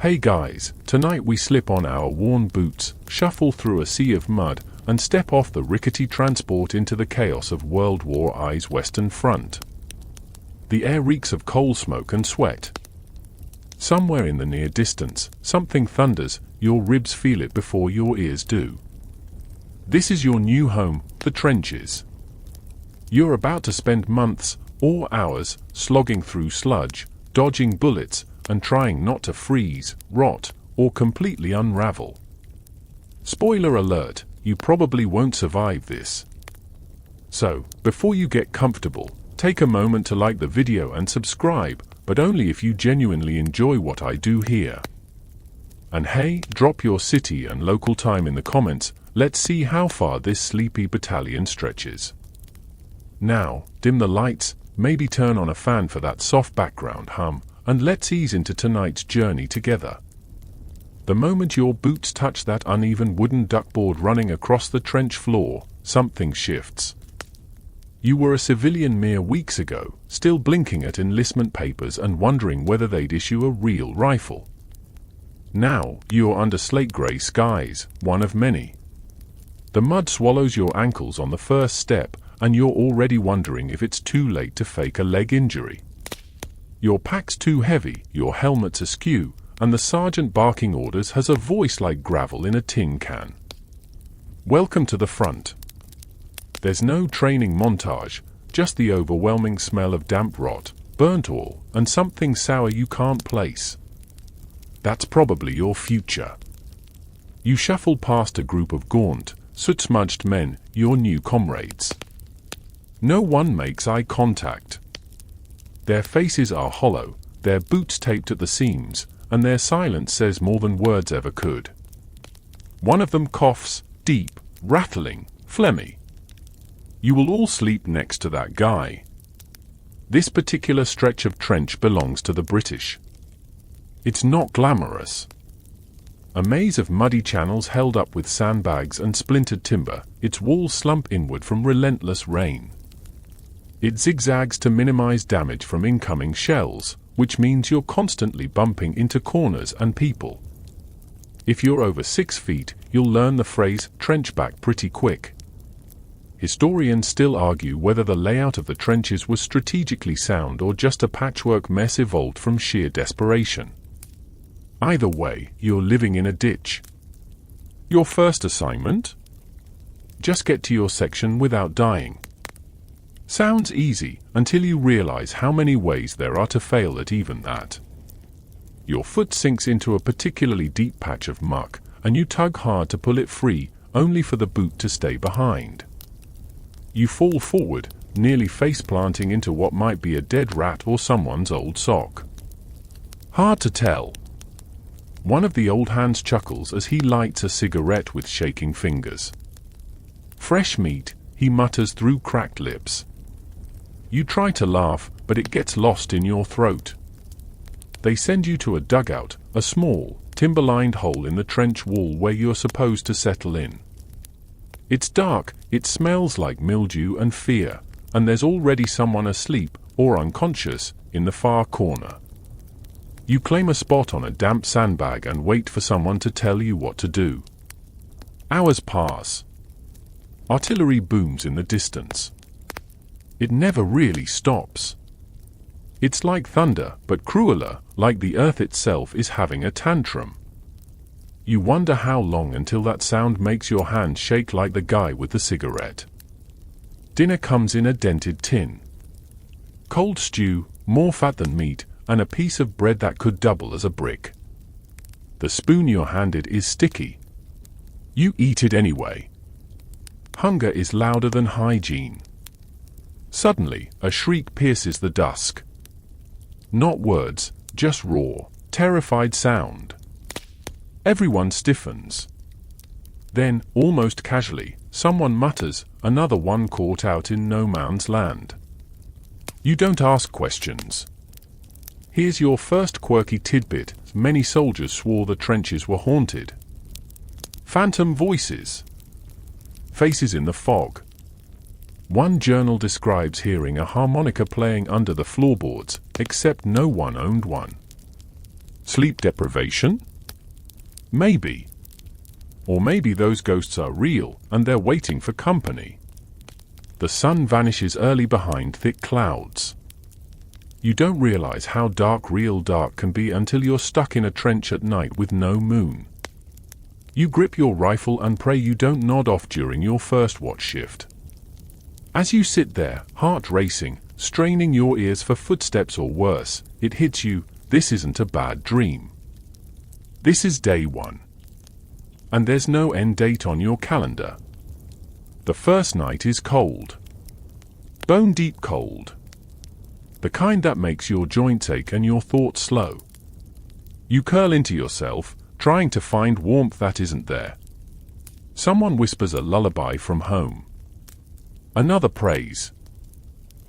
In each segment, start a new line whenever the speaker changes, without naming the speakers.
Hey guys, tonight we slip on our worn boots, shuffle through a sea of mud, and step off the rickety transport into the chaos of World War I's Western Front. The air reeks of coal smoke and sweat. Somewhere in the near distance, something thunders, your ribs feel it before your ears do. This is your new home, the trenches. You're about to spend months, or hours, slogging through sludge, dodging bullets, and trying not to freeze, rot, or completely unravel. Spoiler alert, you probably won't survive this. So, before you get comfortable, take a moment to like the video and subscribe, but only if you genuinely enjoy what I do here. And hey, drop your city and local time in the comments, let's see how far this sleepy battalion stretches. Now, dim the lights, maybe turn on a fan for that soft background hum, and let's ease into tonight's journey together. The moment your boots touch that uneven wooden duckboard running across the trench floor, something shifts. You were a civilian mere weeks ago, still blinking at enlistment papers and wondering whether they'd issue a real rifle. Now, you're under slate-grey skies, one of many. The mud swallows your ankles on the first step, and you're already wondering if it's too late to fake a leg injury. Your pack's too heavy, your helmet's askew, and the sergeant barking orders has a voice like gravel in a tin can. Welcome to the front. There's no training montage, just the overwhelming smell of damp rot, burnt oil, and something sour you can't place. That's probably your future. You shuffle past a group of gaunt, soot-smudged men, your new comrades. No one makes eye contact. Their faces are hollow, their boots taped at the seams, and their silence says more than words ever could. One of them coughs, deep, rattling, phlegmy. You will all sleep next to that guy. This particular stretch of trench belongs to the British. It's not glamorous. A maze of muddy channels held up with sandbags and splintered timber, its walls slump inward from relentless rain. It zigzags to minimize damage from incoming shells, which means you're constantly bumping into corners and people. If you're over 6 feet, you'll learn the phrase trench back pretty quick. Historians still argue whether the layout of the trenches was strategically sound or just a patchwork mess evolved from sheer desperation. Either way, you're living in a ditch. Your first assignment? Just get to your section without dying. Sounds easy, until you realize how many ways there are to fail at even that. Your foot sinks into a particularly deep patch of muck, and you tug hard to pull it free, only for the boot to stay behind. You fall forward, nearly face-planting into what might be a dead rat or someone's old sock. Hard to tell. One of the old hands chuckles as he lights a cigarette with shaking fingers. Fresh meat, he mutters through cracked lips. You try to laugh, but it gets lost in your throat. They send you to a dugout, a small, timber-lined hole in the trench wall where you're supposed to settle in. It's dark, it smells like mildew and fear, and there's already someone asleep, or unconscious, in the far corner. You claim a spot on a damp sandbag and wait for someone to tell you what to do. Hours pass. Artillery booms in the distance. It never really stops. It's like thunder, but crueler, like the earth itself is having a tantrum. You wonder how long until that sound makes your hand shake like the guy with the cigarette. Dinner comes in a dented tin. Cold stew, more fat than meat, and a piece of bread that could double as a brick. The spoon you're handed is sticky. You eat it anyway. Hunger is louder than hygiene. Suddenly, a shriek pierces the dusk. Not words, just raw, terrified sound. Everyone stiffens. Then, almost casually, someone mutters, another one caught out in no man's land. You don't ask questions. Here's your first quirky tidbit: many soldiers swore the trenches were haunted. Phantom voices. Faces in the fog. One journal describes hearing a harmonica playing under the floorboards, except no one owned one. Sleep deprivation? Maybe. Or maybe those ghosts are real and they're waiting for company. The sun vanishes early behind thick clouds. You don't realize how dark real dark can be until you're stuck in a trench at night with no moon. You grip your rifle and pray you don't nod off during your first watch shift. As you sit there, heart racing, straining your ears for footsteps or worse, it hits you, this isn't a bad dream. This is day one. And there's no end date on your calendar. The first night is cold. Bone-deep cold. The kind that makes your joints ache and your thoughts slow. You curl into yourself, trying to find warmth that isn't there. Someone whispers a lullaby from home. Another prays.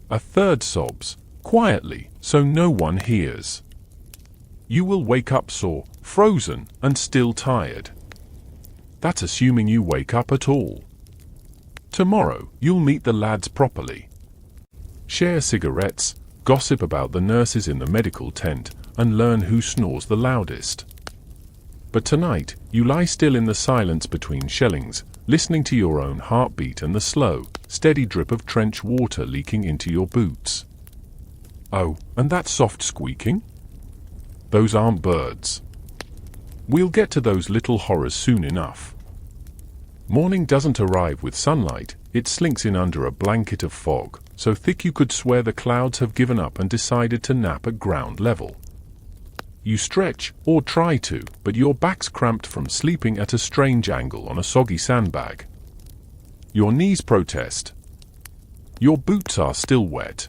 A third sobs, quietly, so no one hears. You will wake up sore, frozen, and still tired. That's assuming you wake up at all. Tomorrow, you'll meet the lads properly. Share cigarettes, gossip about the nurses in the medical tent, and learn who snores the loudest. But tonight, you lie still in the silence between shellings, listening to your own heartbeat and the slow, steady drip of trench water leaking into your boots. Oh, and that soft squeaking? Those aren't birds. We'll get to those little horrors soon enough. Morning doesn't arrive with sunlight, it slinks in under a blanket of fog, so thick you could swear the clouds have given up and decided to nap at ground level. You stretch, or try to, but your back's cramped from sleeping at a strange angle on a soggy sandbag. Your knees protest. Your boots are still wet.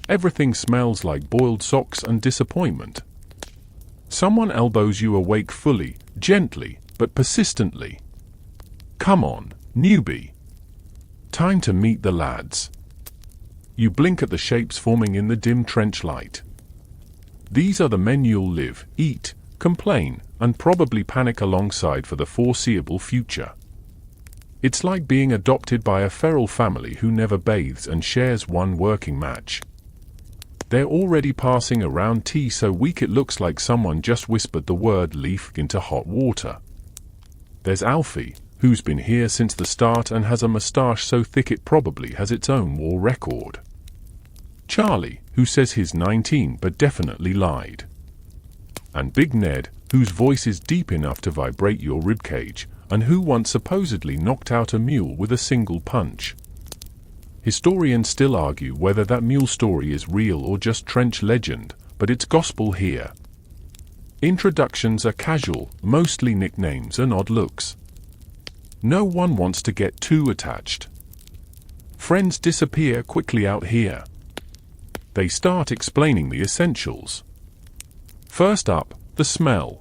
Everything smells like boiled socks and disappointment. Someone elbows you awake fully, gently, but persistently. Come on, newbie. Time to meet the lads. You blink at the shapes forming in the dim trench light. These are the men you'll live, eat, complain, and probably panic alongside for the foreseeable future. It's like being adopted by a feral family who never bathes and shares one working match. They're already passing around tea so weak it looks like someone just whispered the word leaf into hot water. There's Alfie, who's been here since the start and has a moustache so thick it probably has its own war record. Charlie, who says he's 19 but definitely lied. And Big Ned, whose voice is deep enough to vibrate your ribcage, and who once supposedly knocked out a mule with a single punch. Historians still argue whether that mule story is real or just trench legend, but it's gospel here. Introductions are casual, mostly nicknames and odd looks. No one wants to get too attached. Friends disappear quickly out here. They start explaining the essentials. First up, the smell.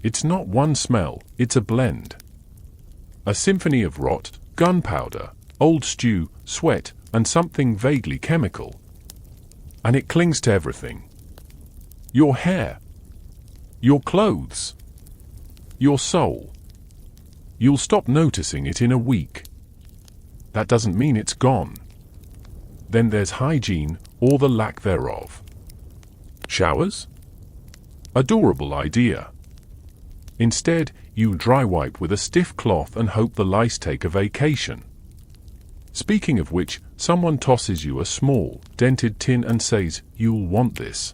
It's not one smell, it's a blend. A symphony of rot, gunpowder, old stew, sweat, and something vaguely chemical. And it clings to everything. Your hair. Your clothes. Your soul. You'll stop noticing it in a week. That doesn't mean it's gone. Then there's hygiene, or the lack thereof. Showers? Adorable idea. Instead, you dry wipe with a stiff cloth and hope the lice take a vacation. Speaking of which, someone tosses you a small, dented tin and says, "You'll want this."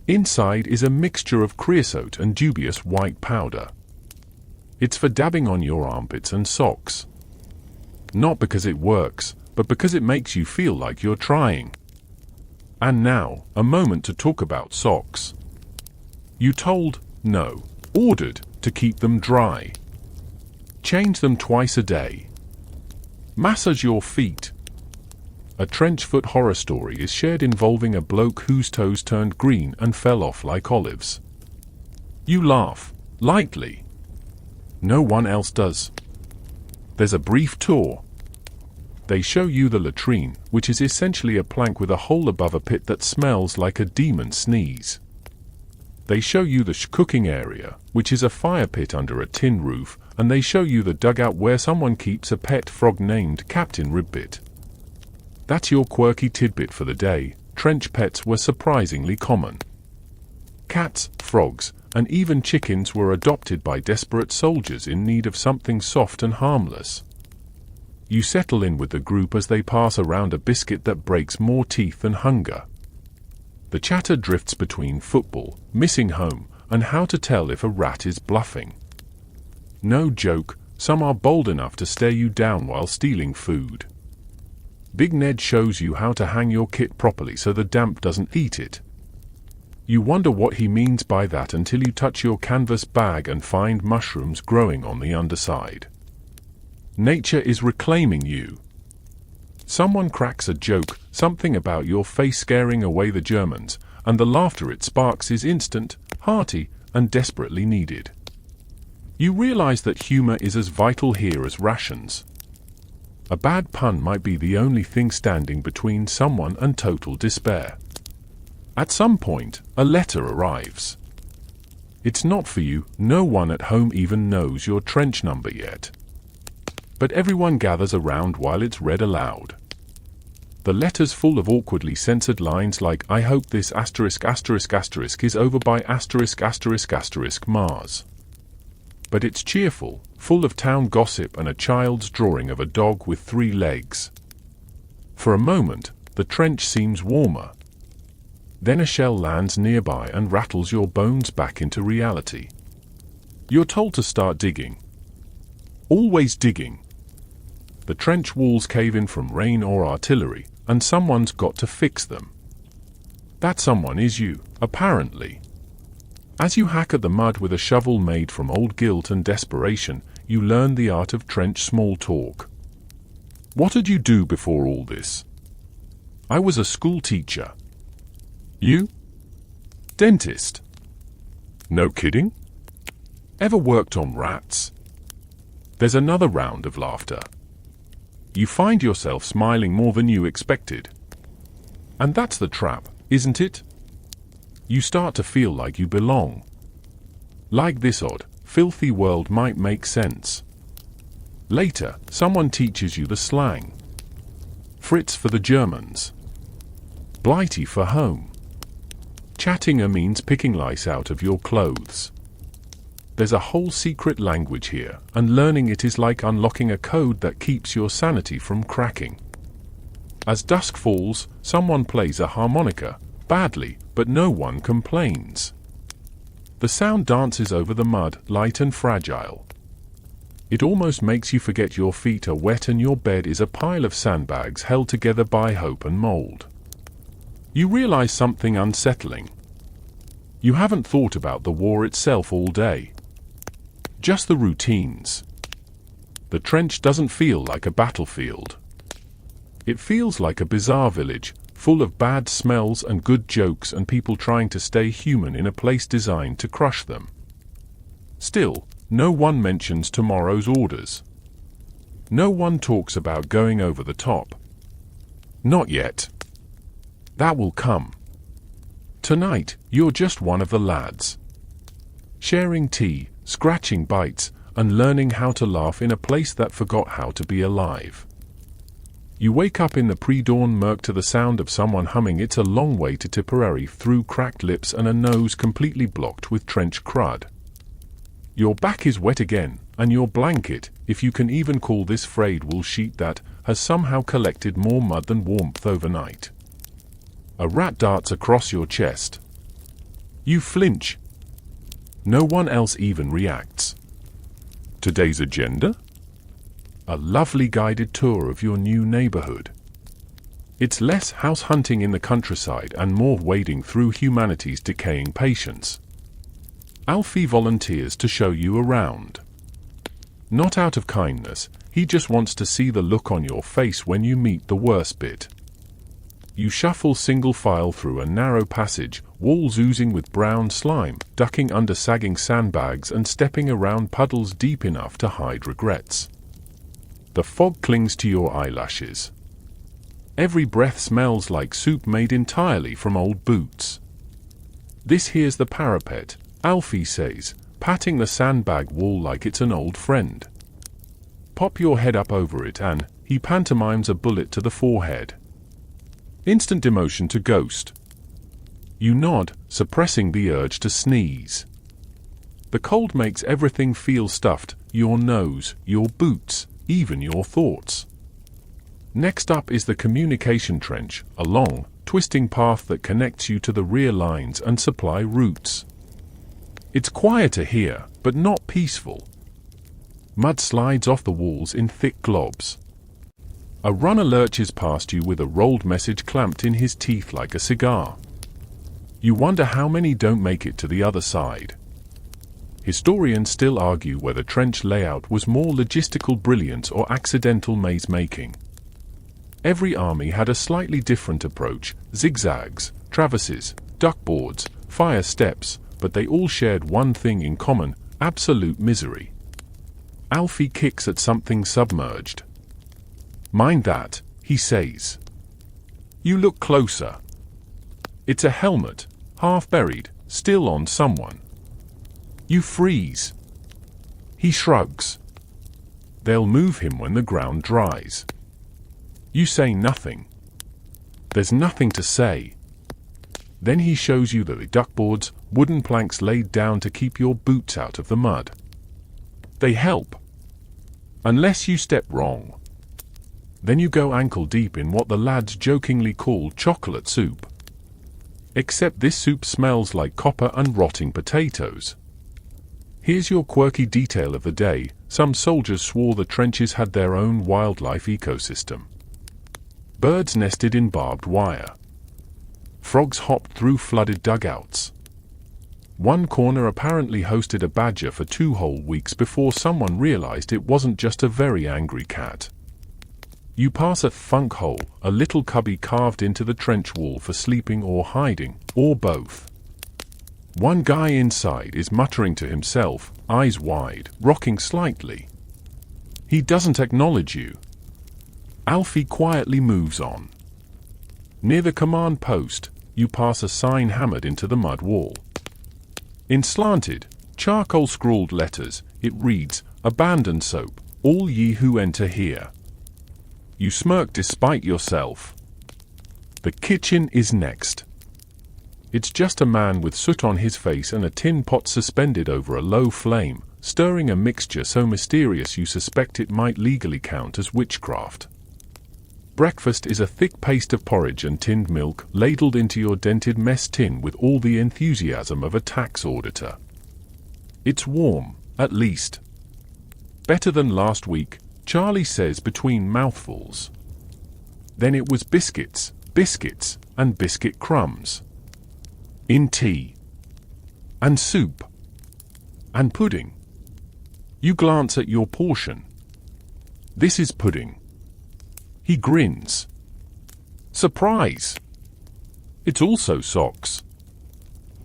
Inside is a mixture of creosote and dubious white powder. It's for dabbing on your armpits and socks. Not because it works, but because it makes you feel like you're trying. And now, a moment to talk about socks. You told, no, ordered, to keep them dry. Change them twice a day. Massage your feet. A trench foot horror story is shared involving a bloke whose toes turned green and fell off like olives. You laugh, lightly. No one else does. There's a brief tour. They show you the latrine, which is essentially a plank with a hole above a pit that smells like a demon sneeze. They show you the cooking area, which is a fire pit under a tin roof, and they show you the dugout where someone keeps a pet frog named Captain Ribbit. That's your quirky tidbit for the day. Trench pets were surprisingly common. Cats, frogs, and even chickens were adopted by desperate soldiers in need of something soft and harmless. You settle in with the group as they pass around a biscuit that breaks more teeth than hunger. The chatter drifts between football, missing home, and how to tell if a rat is bluffing. No joke, some are bold enough to stare you down while stealing food. Big Ned shows you how to hang your kit properly so the damp doesn't eat it. You wonder what he means by that until you touch your canvas bag and find mushrooms growing on the underside. Nature is reclaiming you. Someone cracks a joke, something about your face scaring away the Germans, and the laughter it sparks is instant, hearty, and desperately needed. You realize that humor is as vital here as rations. A bad pun might be the only thing standing between someone and total despair. At some point, a letter arrives. It's not for you, no one at home even knows your trench number yet. But everyone gathers around while it's read aloud. The letter's full of awkwardly censored lines like, "I hope this asterisk asterisk asterisk is over by asterisk asterisk asterisk Mars." But it's cheerful, full of town gossip and a child's drawing of a dog with 3 legs. For a moment, the trench seems warmer. Then a shell lands nearby and rattles your bones back into reality. You're told to start digging. Always digging. The trench walls cave in from rain or artillery, and someone's got to fix them. That someone is you, apparently. As you hack at the mud with a shovel made from old guilt and desperation, you learn the art of trench small talk. What did you do before all this? I was a school teacher. You? Dentist. No kidding? Ever worked on rats? There's another round of laughter. You find yourself smiling more than you expected. And that's the trap, isn't it? You start to feel like you belong. Like this odd, filthy world might make sense. Later, someone teaches you the slang. Fritz for the Germans. Blighty for home. Chattinger means picking lice out of your clothes. There's a whole secret language here, and learning it is like unlocking a code that keeps your sanity from cracking. As dusk falls, someone plays a harmonica, badly, but no one complains. The sound dances over the mud, light and fragile. It almost makes you forget your feet are wet and your bed is a pile of sandbags held together by hope and mold. You realize something unsettling. You haven't thought about the war itself all day. Just the routines. The trench doesn't feel like a battlefield. It feels like a bizarre village, full of bad smells and good jokes and people trying to stay human in a place designed to crush them. Still, no one mentions tomorrow's orders. No one talks about going over the top. Not yet. That will come. Tonight, you're just one of the lads. Sharing tea, scratching bites, and learning how to laugh in a place that forgot how to be alive. You wake up in the pre-dawn murk to the sound of someone humming "It's a Long Way to Tipperary" through cracked lips and a nose completely blocked with trench crud. Your back is wet again, and your blanket, if you can even call this frayed wool sheet that, has somehow collected more mud than warmth overnight. A rat darts across your chest. You flinch. No one else even reacts. Today's agenda? A lovely guided tour of your new neighborhood. It's less house hunting in the countryside and more wading through humanity's decaying patience. Alfie volunteers to show you around. Not out of kindness, he just wants to see the look on your face when you meet the worst bit. You shuffle single file through a narrow passage, walls oozing with brown slime, ducking under sagging sandbags and stepping around puddles deep enough to hide regrets. The fog clings to your eyelashes. Every breath smells like soup made entirely from old boots. This here's the parapet, Alfie says, patting the sandbag wall like it's an old friend. Pop your head up over it and he pantomimes a bullet to the forehead. Instant demotion to ghost. You nod, suppressing the urge to sneeze. The cold makes everything feel stuffed, your nose, your boots, even your thoughts. Next up is the communication trench, a long, twisting path that connects you to the rear lines and supply routes. It's quieter here, but not peaceful. Mud slides off the walls in thick globs. A runner lurches past you with a rolled message clamped in his teeth like a cigar. You wonder how many don't make it to the other side. Historians still argue whether trench layout was more logistical brilliance or accidental maze-making. Every army had a slightly different approach: zigzags, traverses, duckboards, fire steps, but they all shared one thing in common: absolute misery. Alfie kicks at something submerged. "Mind that," he says. You look closer. It's a helmet, half buried, still on someone. You freeze. He shrugs. They'll move him when the ground dries. You say nothing. There's nothing to say. Then he shows you the duckboards, wooden planks laid down to keep your boots out of the mud. They help. Unless you step wrong. Then you go ankle deep in what the lads jokingly call chocolate soup. Except this soup smells like copper and rotting potatoes. Here's your quirky detail of the day: some soldiers swore the trenches had their own wildlife ecosystem. Birds nested in barbed wire. Frogs hopped through flooded dugouts. One corner apparently hosted a badger for 2 whole weeks before someone realized it wasn't just a very angry cat. You pass a funk hole, a little cubby carved into the trench wall for sleeping or hiding, or both. One guy inside is muttering to himself, eyes wide, rocking slightly. He doesn't acknowledge you. Alfie quietly moves on. Near the command post, you pass a sign hammered into the mud wall. In slanted, charcoal-scrawled letters, it reads, "Abandoned soap, all ye who enter here." You smirk despite yourself. The kitchen is next. It's just a man with soot on his face and a tin pot suspended over a low flame, stirring a mixture so mysterious you suspect it might legally count as witchcraft. Breakfast is a thick paste of porridge and tinned milk ladled into your dented mess tin with all the enthusiasm of a tax auditor. It's warm, at least. Better than last week, Charlie says between mouthfuls. Then it was biscuits, and biscuit crumbs. In tea. And soup. And pudding. You glance at your portion. This is pudding. He grins. Surprise! It's also socks.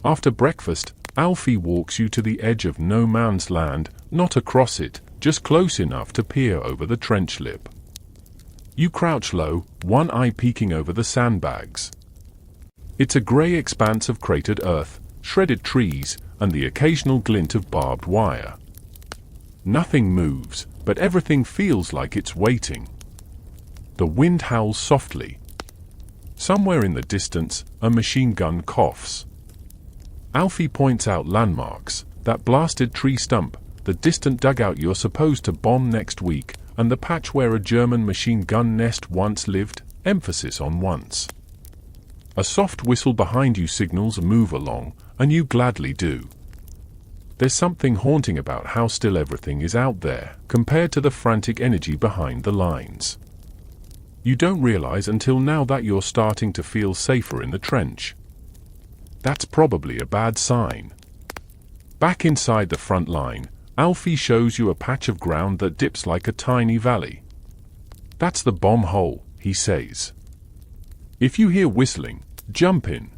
After breakfast, Alfie walks you to the edge of no man's land, not across it, just close enough to peer over the trench lip. You crouch low, one eye peeking over the sandbags. It's a grey expanse of cratered earth, shredded trees, and the occasional glint of barbed wire. Nothing moves, but everything feels like it's waiting. The wind howls softly. Somewhere in the distance, a machine gun coughs. Alfie points out landmarks: that blasted tree stump, the distant dugout you're supposed to bomb next week, and the patch where a German machine gun nest once lived, emphasis on once. A soft whistle behind you signals move along, and you gladly do. There's something haunting about how still everything is out there, compared to the frantic energy behind the lines. You don't realize until now that you're starting to feel safer in the trench. That's probably a bad sign. Back inside the front line, Alfie shows you a patch of ground that dips like a tiny valley. That's the bomb hole, he says. If you hear whistling, jump in.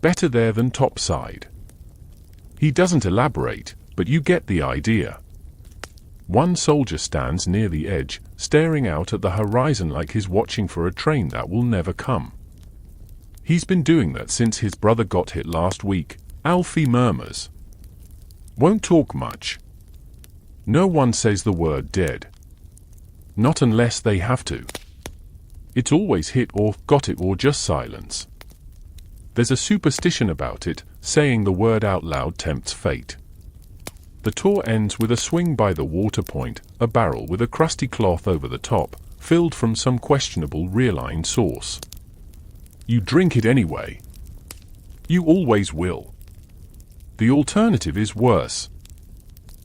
Better there than topside. He doesn't elaborate, but you get the idea. One soldier stands near the edge, staring out at the horizon like he's watching for a train that will never come. He's been doing that since his brother got hit last week, Alfie murmurs. Won't talk much. No one says the word dead. Not unless they have to. It's always hit or got it or just silence. There's a superstition about it, saying the word out loud tempts fate. The tour ends with a swing by the water point, a barrel with a crusty cloth over the top, filled from some questionable realign source. You drink it anyway. You always will. The alternative is worse.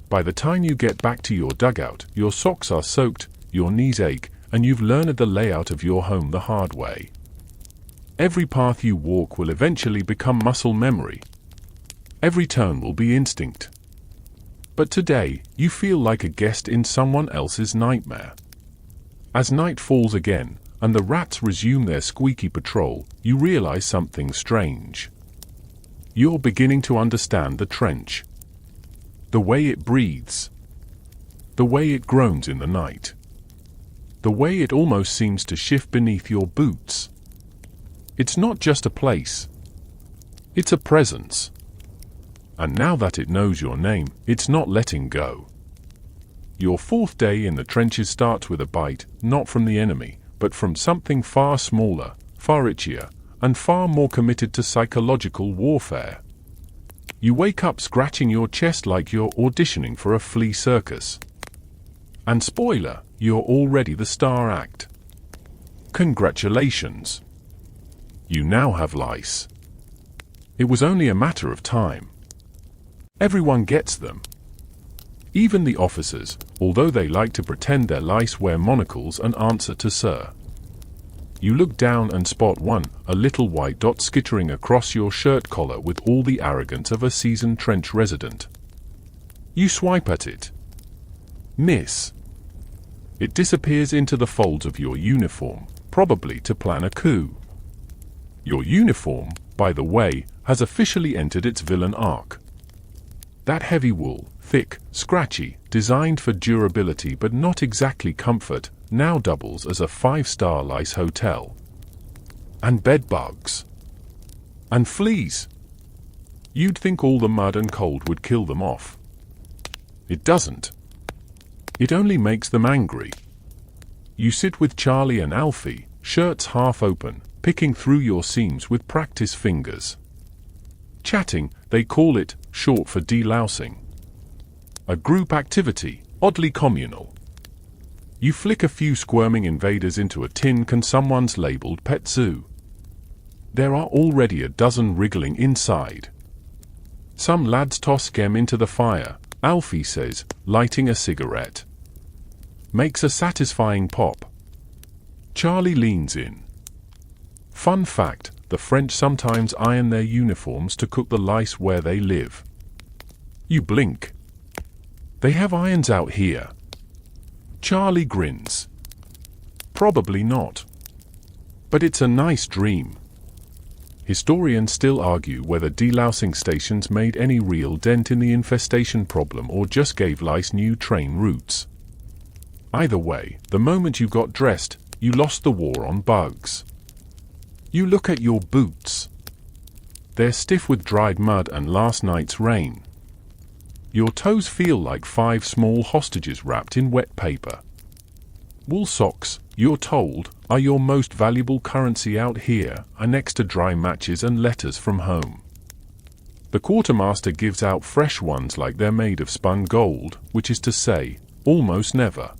By the time you get back to your dugout, your socks are soaked, your knees ache, and you've learned the layout of your home the hard way. Every path you walk will eventually become muscle memory. Every turn will be instinct. But today, you feel like a guest in someone else's nightmare. As night falls again, and the rats resume their squeaky patrol, you realize something strange. You're beginning to understand the trench. The way it breathes. The way it groans in the night. The way it almost seems to shift beneath your boots. It's not just a place. It's a presence. And now that it knows your name, it's not letting go. Your fourth day in the trenches starts with a bite, not from the enemy, but from something far smaller, far itchier, and far more committed to psychological warfare. You wake up scratching your chest like you're auditioning for a flea circus. And spoiler, you're already the star act. Congratulations. You now have lice. It was only a matter of time. Everyone gets them. Even the officers, although they like to pretend their lice wear monocles and answer to sir. You look down and spot one, a little white dot skittering across your shirt collar with all the arrogance of a seasoned trench resident. You swipe at it. Miss. It disappears into the folds of your uniform, probably to plan a coup. Your uniform, by the way, has officially entered its villain arc. That heavy wool, thick, scratchy, designed for durability but not exactly comfort, now doubles as a 5-star lice hotel. And bed bugs. And fleas. You'd think all the mud and cold would kill them off. It doesn't. It only makes them angry. You sit with Charlie and Alfie, shirts half open, picking through your seams with practice fingers. Chatting, they call it, short for delousing. A group activity, oddly communal. You flick a few squirming invaders into a tin can someone's labeled pet zoo. There are already a dozen wriggling inside. Some lads toss Gem into the fire, Alfie says, lighting a cigarette. Makes a satisfying pop. Charlie leans in. Fun fact, the French sometimes iron their uniforms to cook the lice where they live. You blink. They have irons out here. Charlie grins. Probably not. But it's a nice dream. Historians still argue whether delousing stations made any real dent in the infestation problem or just gave lice new train routes. Either way, the moment you got dressed, you lost the war on bugs. You look at your boots. They're stiff with dried mud and last night's rain. Your toes feel like 5 small hostages wrapped in wet paper. Wool socks, you're told, are your most valuable currency out here, are next to dry matches and letters from home. The quartermaster gives out fresh ones like they're made of spun gold, which is to say, almost never.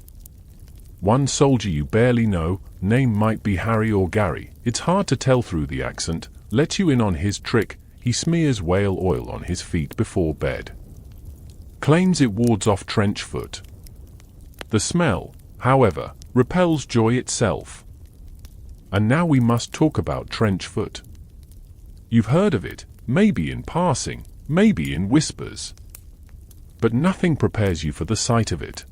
One soldier you barely know, name might be Harry or Gary, it's hard to tell through the accent, lets you in on his trick, he smears whale oil on his feet before bed. Claims it wards off trench foot. The smell, however, repels joy itself. And now we must talk about trench foot. You've heard of it, maybe in passing, maybe in whispers. But nothing prepares you for the sight of it.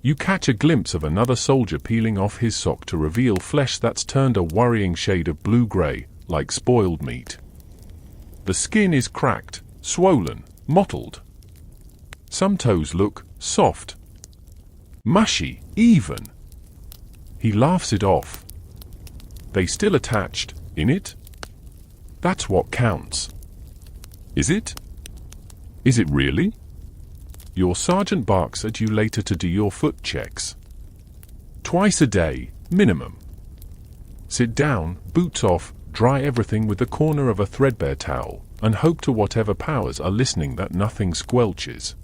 You catch a glimpse of another soldier peeling off his sock to reveal flesh that's turned a worrying shade of blue-gray, like spoiled meat. The skin is cracked, swollen, mottled. Some toes look soft. Mushy, even. He laughs it off. They still attached, in it? That's what counts. Is it? Is it really? Your sergeant barks at you later to do your foot checks. Twice a day, minimum. Sit down, boots off, dry everything with the corner of a threadbare towel, and hope to whatever powers are listening that nothing squelches.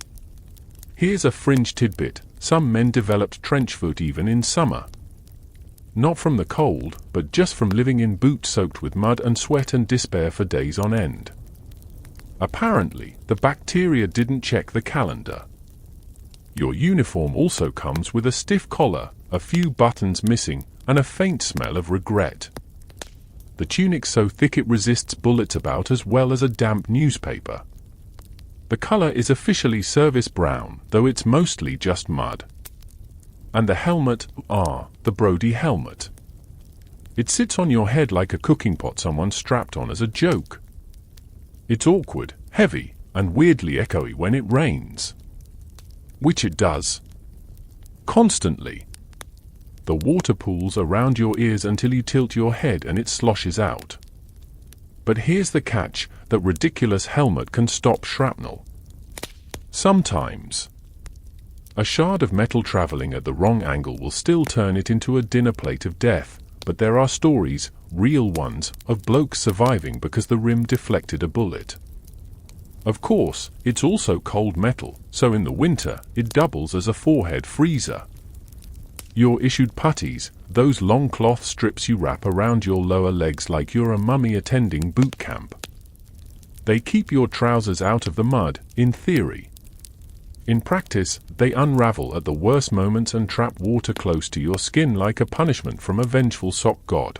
Here's a fringe tidbit: some men developed trench foot even in summer. Not from the cold, but just from living in boots soaked with mud and sweat and despair for days on end. Apparently, the bacteria didn't check the calendar. Your uniform also comes with a stiff collar, a few buttons missing, and a faint smell of regret. The tunic's so thick it resists bullets about as well as a damp newspaper. The color is officially service brown, though it's mostly just mud. And the helmet, the Brody helmet. It sits on your head like a cooking pot someone strapped on as a joke. It's awkward, heavy, and weirdly echoey when it rains. Which it does. Constantly. The water pools around your ears until you tilt your head and it sloshes out. But here's the catch: that ridiculous helmet can stop shrapnel. Sometimes. A shard of metal traveling at the wrong angle will still turn it into a dinner plate of death, but there are stories, real ones, of blokes surviving because the rim deflected a bullet. Of course, it's also cold metal, so in the winter, it doubles as a forehead freezer. You're issued puttees, those long cloth strips you wrap around your lower legs like you're a mummy attending boot camp. They keep your trousers out of the mud, in theory. In practice, they unravel at the worst moments and trap water close to your skin like a punishment from a vengeful sock god.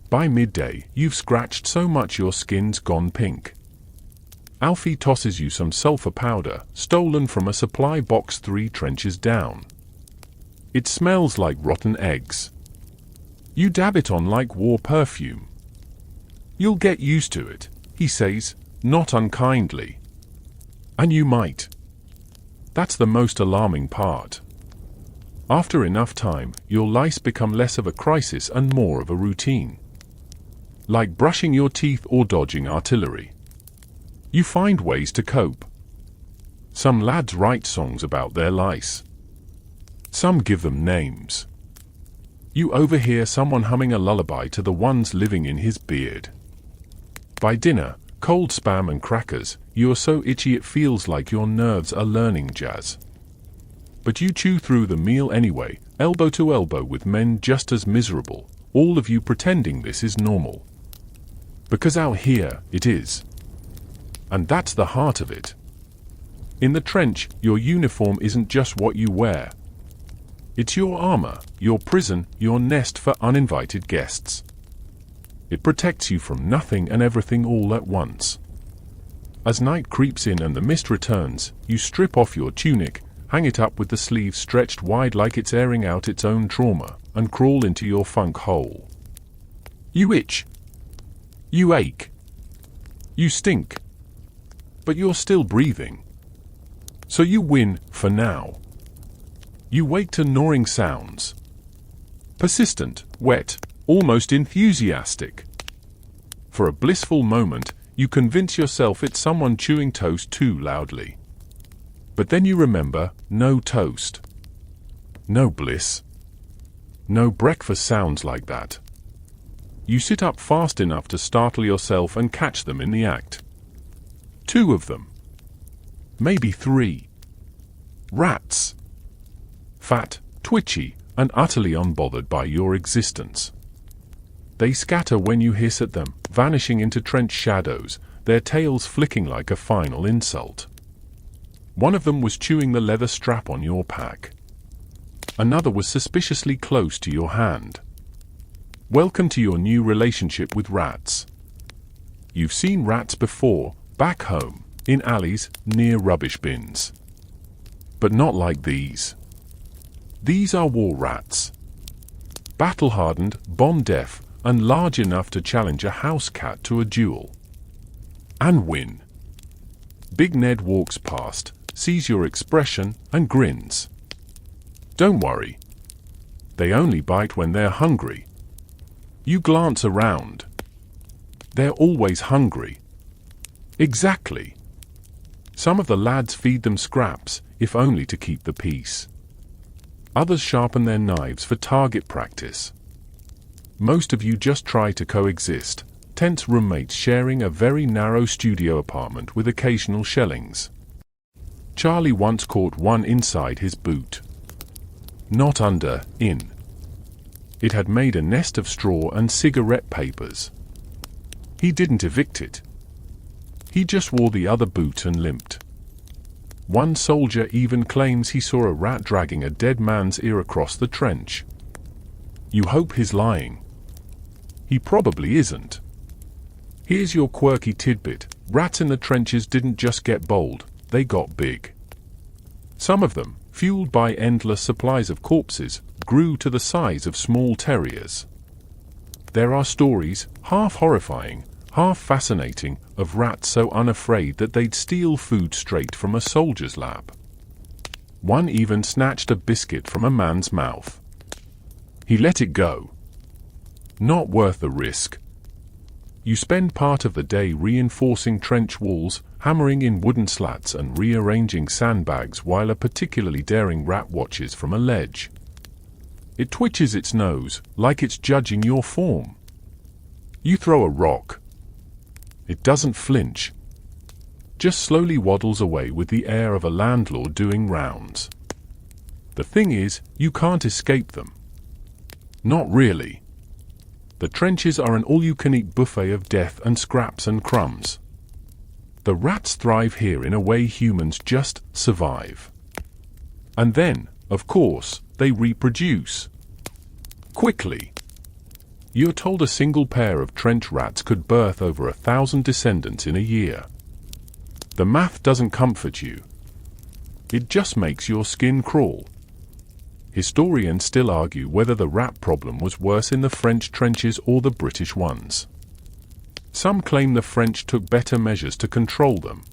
By midday, you've scratched so much your skin's gone pink. Alfie tosses you some sulfur powder, stolen from a supply box 3 trenches down. It smells like rotten eggs. You dab it on like war perfume. You'll get used to it, he says, not unkindly. And you might. That's the most alarming part. After enough time, your lice become less of a crisis and more of a routine. Like brushing your teeth or dodging artillery. You find ways to cope. Some lads write songs about their lice. Some give them names. You overhear someone humming a lullaby to the ones living in his beard. By dinner, cold spam and crackers, you are so itchy it feels like your nerves are learning jazz. But you chew through the meal anyway, elbow to elbow with men just as miserable, all of you pretending this is normal. Because out here, it is. And that's the heart of it. In the trench, your uniform isn't just what you wear. It's your armor, your prison, your nest for uninvited guests. It protects you from nothing and everything all at once. As night creeps in and the mist returns, you strip off your tunic, hang it up with the sleeves stretched wide like it's airing out its own trauma, and crawl into your funk hole. You itch. You ache. You stink. But you're still breathing. So you win, for now. You wake to gnawing sounds. Persistent, wet, almost enthusiastic. For a blissful moment, you convince yourself it's someone chewing toast too loudly. But then you remember, no toast. No bliss. No breakfast sounds like that. You sit up fast enough to startle yourself and catch them in the act. 2 of them. Maybe 3. Rats. Fat, twitchy, and utterly unbothered by your existence. They scatter when you hiss at them, vanishing into trench shadows, their tails flicking like a final insult. One of them was chewing the leather strap on your pack. Another was suspiciously close to your hand. Welcome to your new relationship with rats. You've seen rats before, back home, in alleys, near rubbish bins. But not like these. These are war rats. Battle-hardened, bomb-deaf, and large enough to challenge a house cat to a duel. And win. Big Ned walks past, sees your expression, and grins. Don't worry. They only bite when they're hungry. You glance around. They're always hungry. Exactly. Some of the lads feed them scraps, if only to keep the peace. Others sharpen their knives for target practice. most of you just try to coexist, tense roommates sharing a very narrow studio apartment with occasional shellings. Charlie once caught one inside his boot. Not under, in. It had made a nest of straw and cigarette papers. He didn't evict it. He just wore the other boot and limped. One soldier even claims he saw a rat dragging a dead man's ear across the trench. You hope he's lying. He probably isn't. Here's your quirky tidbit: rats in the trenches didn't just get bold, they got big. Some of them, fueled by endless supplies of corpses, grew to the size of small terriers. There are stories, half horrifying, half fascinating, of rats so unafraid that they'd steal food straight from a soldier's lap. One even snatched a biscuit from a man's mouth. He let it go. Not worth the risk. You spend part of the day reinforcing trench walls, hammering in wooden slats and rearranging sandbags while a particularly daring rat watches from a ledge. It twitches its nose, like it's judging your form. You throw a rock. It doesn't flinch. Just slowly waddles away with the air of a landlord doing rounds. The thing is, you can't escape them. Not really. The trenches are an all-you-can-eat buffet of death and scraps and crumbs. The rats thrive here in a way humans just survive. And then, of course, they reproduce. Quickly. You're told a single pair of trench rats could birth over 1,000 descendants in a year. The math doesn't comfort you. It just makes your skin crawl. Historians still argue whether the rat problem was worse in the French trenches or the British ones. Some claim the French took better measures to control them.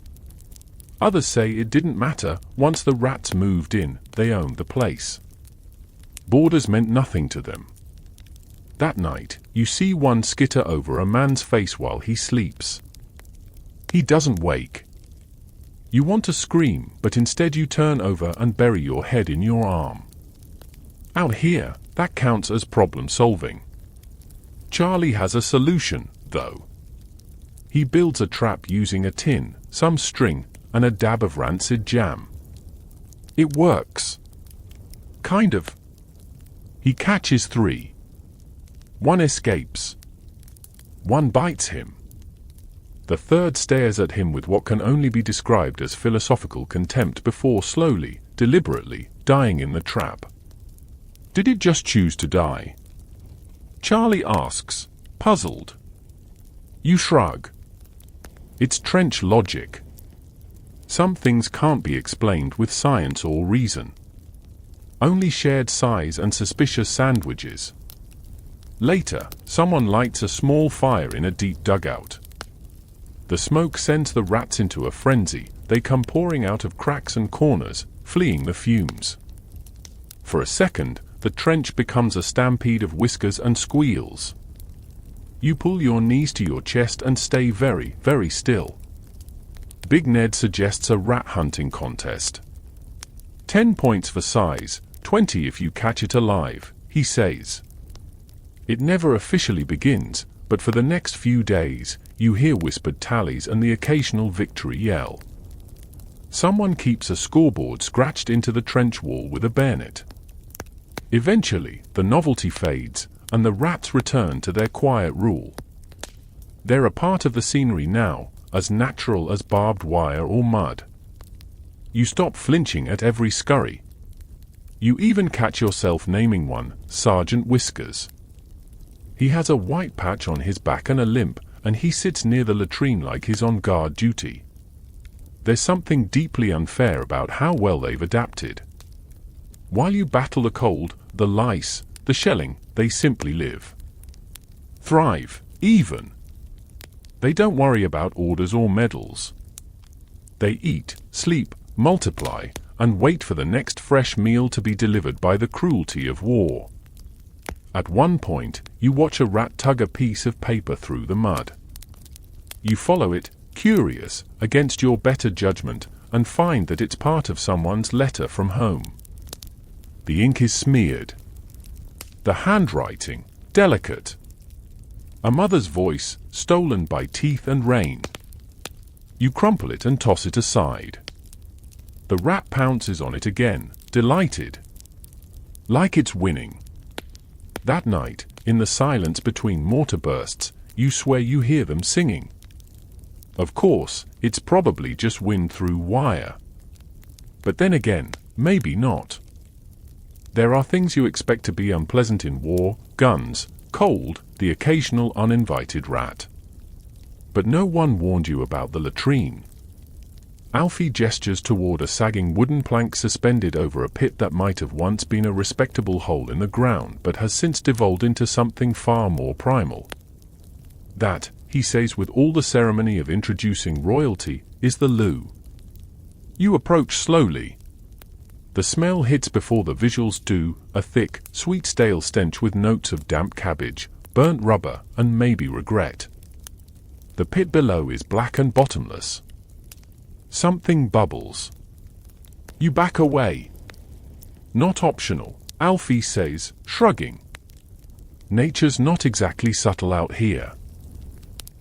Others say it didn't matter, once the rats moved in, they owned the place. Borders meant nothing to them. That night, you see one skitter over a man's face while he sleeps. He doesn't wake. You want to scream, but instead you turn over and bury your head in your arm. Out here, that counts as problem solving. Charlie has a solution, though. He builds a trap using a tin, some string, and a dab of rancid jam. It works. Kind of. He catches 3. One escapes. One bites him. The third stares at him with what can only be described as philosophical contempt before slowly, deliberately, dying in the trap. Did it just choose to die? Charlie asks, puzzled. You shrug. It's trench logic. Some things can't be explained with science or reason. Only shared sighs and suspicious sandwiches. Later, someone lights a small fire in a deep dugout. The smoke sends the rats into a frenzy. They come pouring out of cracks and corners, fleeing the fumes. For a second, the trench becomes a stampede of whiskers and squeals. You pull your knees to your chest and stay very, very still. Big Ned suggests a rat hunting contest. 10 points for size, 20 if you catch it alive, he says. It never officially begins, but for the next few days, you hear whispered tallies and the occasional victory yell. Someone keeps a scoreboard scratched into the trench wall with a bayonet. Eventually, the novelty fades, and the rats return to their quiet rule. They're a part of the scenery now, as natural as barbed wire or mud. You stop flinching at every scurry. You even catch yourself naming one, Sergeant Whiskers. He has a white patch on his back and a limp, and he sits near the latrine like he's on guard duty. There's something deeply unfair about how well they've adapted. While you battle the cold, the lice, the shelling, they simply live. Thrive, even. They don't worry about orders or medals. They eat, sleep, multiply, and wait for the next fresh meal to be delivered by the cruelty of war. At one point, you watch a rat tug a piece of paper through the mud. You follow it, curious, against your better judgment, and find that it's part of someone's letter from home. The ink is smeared. The handwriting, delicate. A mother's voice, stolen by teeth and rain. You crumple it and toss it aside. The rat pounces on it again, delighted. Like it's winning. That night, in the silence between mortar bursts, you swear you hear them singing. Of course, it's probably just wind through wire. But then again, maybe not. There are things you expect to be unpleasant in war: guns, cold, the occasional uninvited rat. But no one warned you about the latrine. Alfie gestures toward a sagging wooden plank suspended over a pit that might have once been a respectable hole in the ground but has since devolved into something far more primal. That, he says with all the ceremony of introducing royalty, is the loo. You approach slowly. The smell hits before the visuals do, a thick, sweet stale stench with notes of damp cabbage, burnt rubber, and maybe regret. The pit below is black and bottomless. Something bubbles. You back away. Not optional, Alfie says, shrugging. Nature's not exactly subtle out here.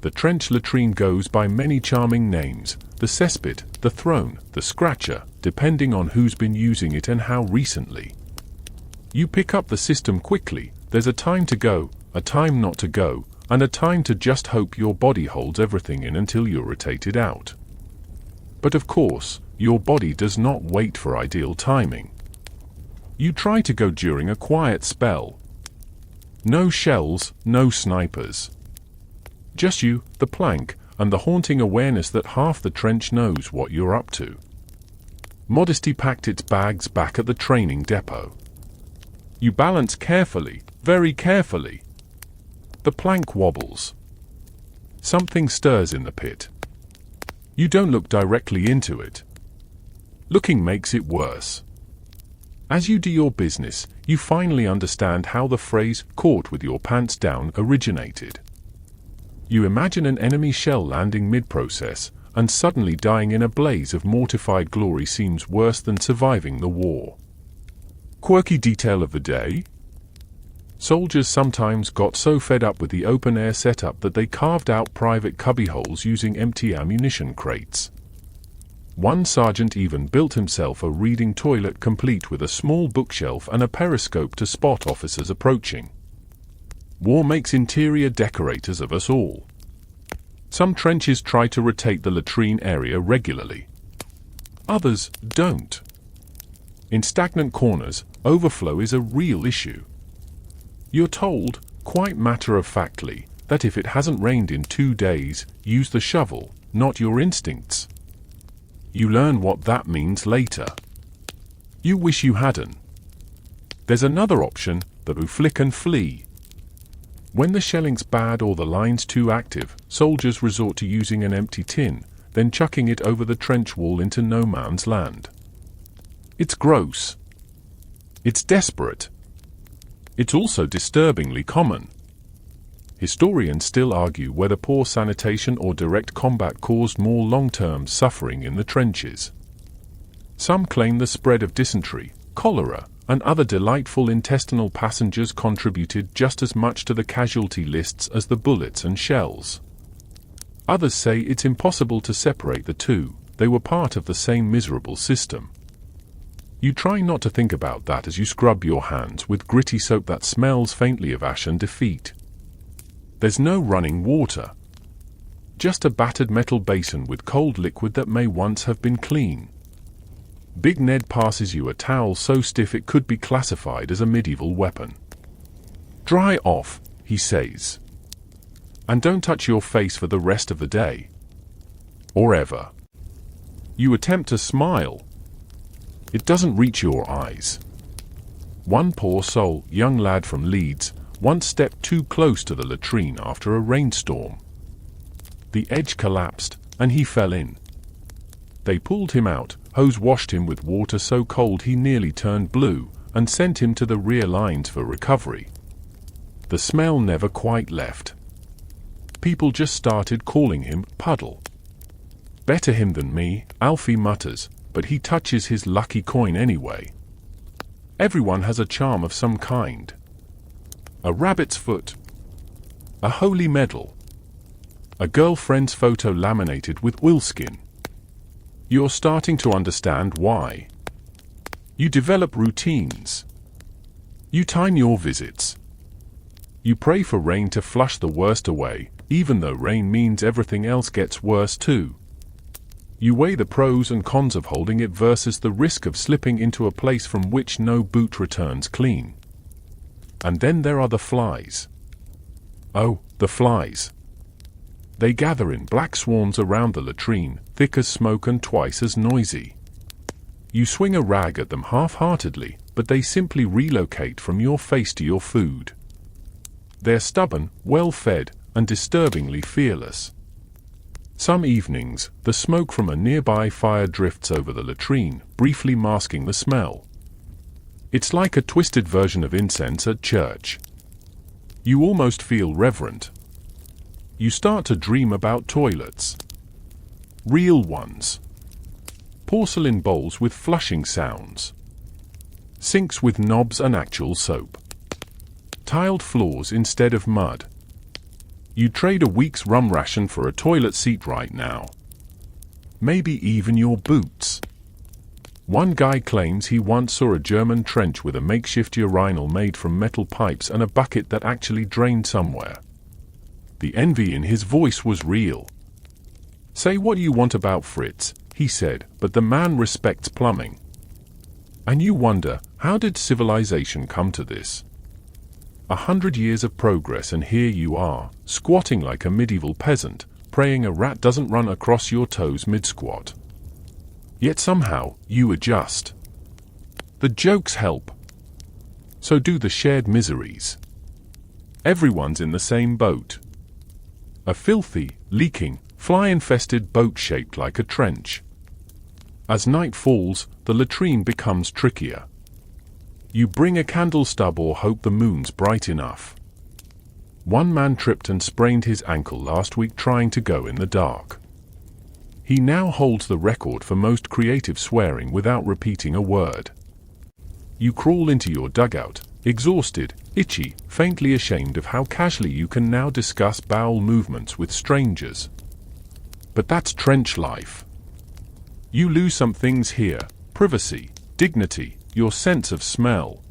The trench latrine goes by many charming names: the cesspit, the throne, the scratcher, depending on who's been using it and how recently. You pick up the system quickly. There's a time to go, a time not to go, and a time to just hope your body holds everything in until you're rotated out. But of course, your body does not wait for ideal timing. You try to go during a quiet spell. No shells, no snipers. Just you, the plank, and the haunting awareness that half the trench knows what you're up to. Modesty packed its bags back at the training depot. You balance carefully, very carefully. The plank wobbles. Something stirs in the pit. You don't look directly into it. Looking makes it worse. As you do your business, you finally understand how the phrase "caught with your pants down" originated. You imagine an enemy shell landing mid-process, and suddenly dying in a blaze of mortified glory seems worse than surviving the war. Quirky detail of the day? Soldiers sometimes got so fed up with the open-air setup that they carved out private cubbyholes using empty ammunition crates. One sergeant even built himself a reading toilet complete with a small bookshelf and a periscope to spot officers approaching. War makes interior decorators of us all. Some trenches try to rotate the latrine area regularly. Others don't. In stagnant corners, overflow is a real issue. You're told, quite matter-of-factly, that if it hasn't rained in 2 days, use the shovel, not your instincts. You learn what that means later. You wish you hadn't. There's another option, the flick and flee. When the shelling's bad or the line's too active, soldiers resort to using an empty tin, then chucking it over the trench wall into no man's land. It's gross. It's desperate. It's also disturbingly common. Historians still argue whether poor sanitation or direct combat caused more long-term suffering in the trenches. Some claim the spread of dysentery, cholera, and other delightful intestinal passengers contributed just as much to the casualty lists as the bullets and shells. Others say it's impossible to separate the two, they were part of the same miserable system. You try not to think about that as you scrub your hands with gritty soap that smells faintly of ash and defeat. There's no running water. Just a battered metal basin with cold liquid that may once have been clean. Big Ned passes you a towel so stiff it could be classified as a medieval weapon. "Dry off," he says. "And don't touch your face for the rest of the day. Or ever." You attempt to smile. It doesn't reach your eyes. One poor soul, young lad from Leeds, once stepped too close to the latrine after a rainstorm. The edge collapsed, and he fell in. They pulled him out, hose washed him with water so cold he nearly turned blue, and sent him to the rear lines for recovery. The smell never quite left. People just started calling him Puddle. "Better him than me," Alfie mutters, but he touches his lucky coin anyway. Everyone has a charm of some kind. A rabbit's foot. A holy medal. A girlfriend's photo laminated with oilskin. You're starting to understand why. You develop routines. You time your visits. You pray for rain to flush the worst away, even though rain means everything else gets worse too. You weigh the pros and cons of holding it versus the risk of slipping into a place from which no boot returns clean. And then there are the flies. Oh, the flies. They gather in black swarms around the latrine, thick as smoke and twice as noisy. You swing a rag at them half-heartedly, but they simply relocate from your face to your food. They're stubborn, well-fed, and disturbingly fearless. Some evenings, the smoke from a nearby fire drifts over the latrine, briefly masking the smell. It's like a twisted version of incense at church. You almost feel reverent. You start to dream about toilets. Real ones. Porcelain bowls with flushing sounds. Sinks with knobs and actual soap. Tiled floors instead of mud. You trade a week's rum ration for a toilet seat right now. Maybe even your boots. One guy claims he once saw a German trench with a makeshift urinal made from metal pipes and a bucket that actually drained somewhere. The envy in his voice was real. Say what you want about Fritz, he said, but the man respects plumbing. And you wonder, how did civilization come to this? 100 years of progress and here you are, squatting like a medieval peasant, praying a rat doesn't run across your toes mid-squat. Yet somehow, you adjust. The jokes help. So do the shared miseries. Everyone's in the same boat. A filthy, leaking, fly-infested boat shaped like a trench. As night falls, the latrine becomes trickier. You bring a candle stub or hope the moon's bright enough. One man tripped and sprained his ankle last week trying to go in the dark. He now holds the record for most creative swearing without repeating a word. You crawl into your dugout, exhausted, itchy, faintly ashamed of how casually you can now discuss bowel movements with strangers. But that's trench life. You lose some things here: privacy, dignity, your sense of smell.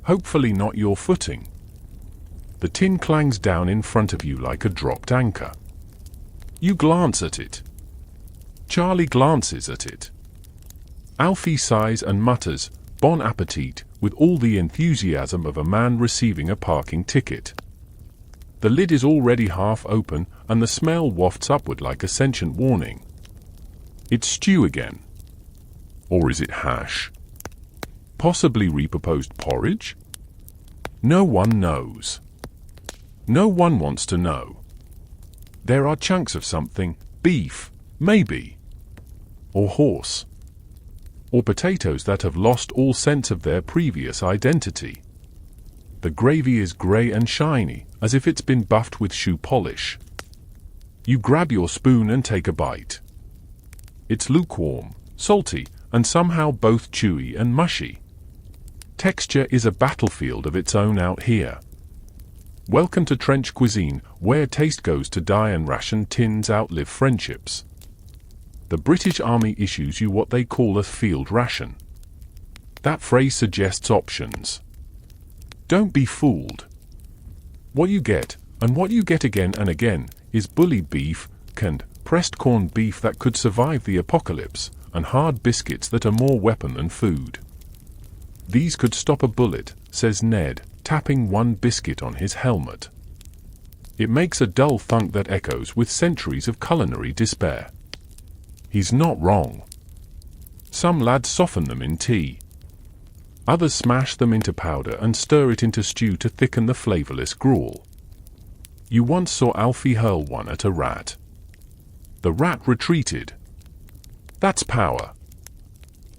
Hopefully not your footing. The tin clangs down in front of you like a dropped anchor. You glance at it. Charlie glances at it. Alfie sighs and mutters, "Bon appetit," with all the enthusiasm of a man receiving a parking ticket. The lid is already half open, and the smell wafts upward like a sentient warning. It's stew again. Or is it hash? Possibly repurposed porridge? No one knows. No one wants to know. There are chunks of something: beef, maybe. Or horse. Or potatoes that have lost all sense of their previous identity. The gravy is grey and shiny, as if it's been buffed with shoe polish. You grab your spoon and take a bite. It's lukewarm, salty, and somehow both chewy and mushy. Texture is a battlefield of its own out here. Welcome to trench cuisine, where taste goes to die and ration tins outlive friendships. The British Army issues you what they call a field ration. That phrase suggests options. Don't be fooled. What you get, and what you get again and again, is bully beef, canned, pressed corned beef that could survive the apocalypse, and hard biscuits that are more weapon than food. These could stop a bullet, says Ned, tapping one biscuit on his helmet. It makes a dull thunk that echoes with centuries of culinary despair. He's not wrong. Some lads soften them in tea. Others smash them into powder and stir it into stew to thicken the flavorless gruel. You once saw Alfie hurl one at a rat. The rat retreated. That's power.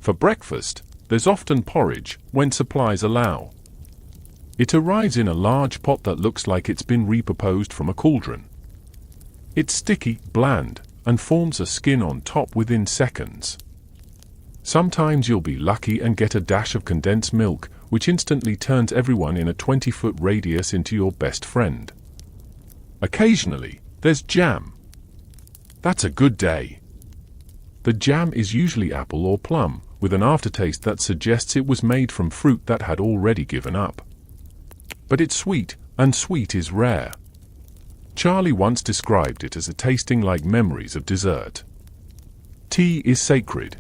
For breakfast, there's often porridge, when supplies allow. It arrives in a large pot that looks like it's been repurposed from a cauldron. It's sticky, bland, and forms a skin on top within seconds. Sometimes you'll be lucky and get a dash of condensed milk, which instantly turns everyone in a 20-foot radius into your best friend. Occasionally, there's jam. That's a good day. The jam is usually apple or plum, with an aftertaste that suggests it was made from fruit that had already given up. But it's sweet, and sweet is rare. Charlie once described it as a tasting like memories of dessert. Tea is sacred.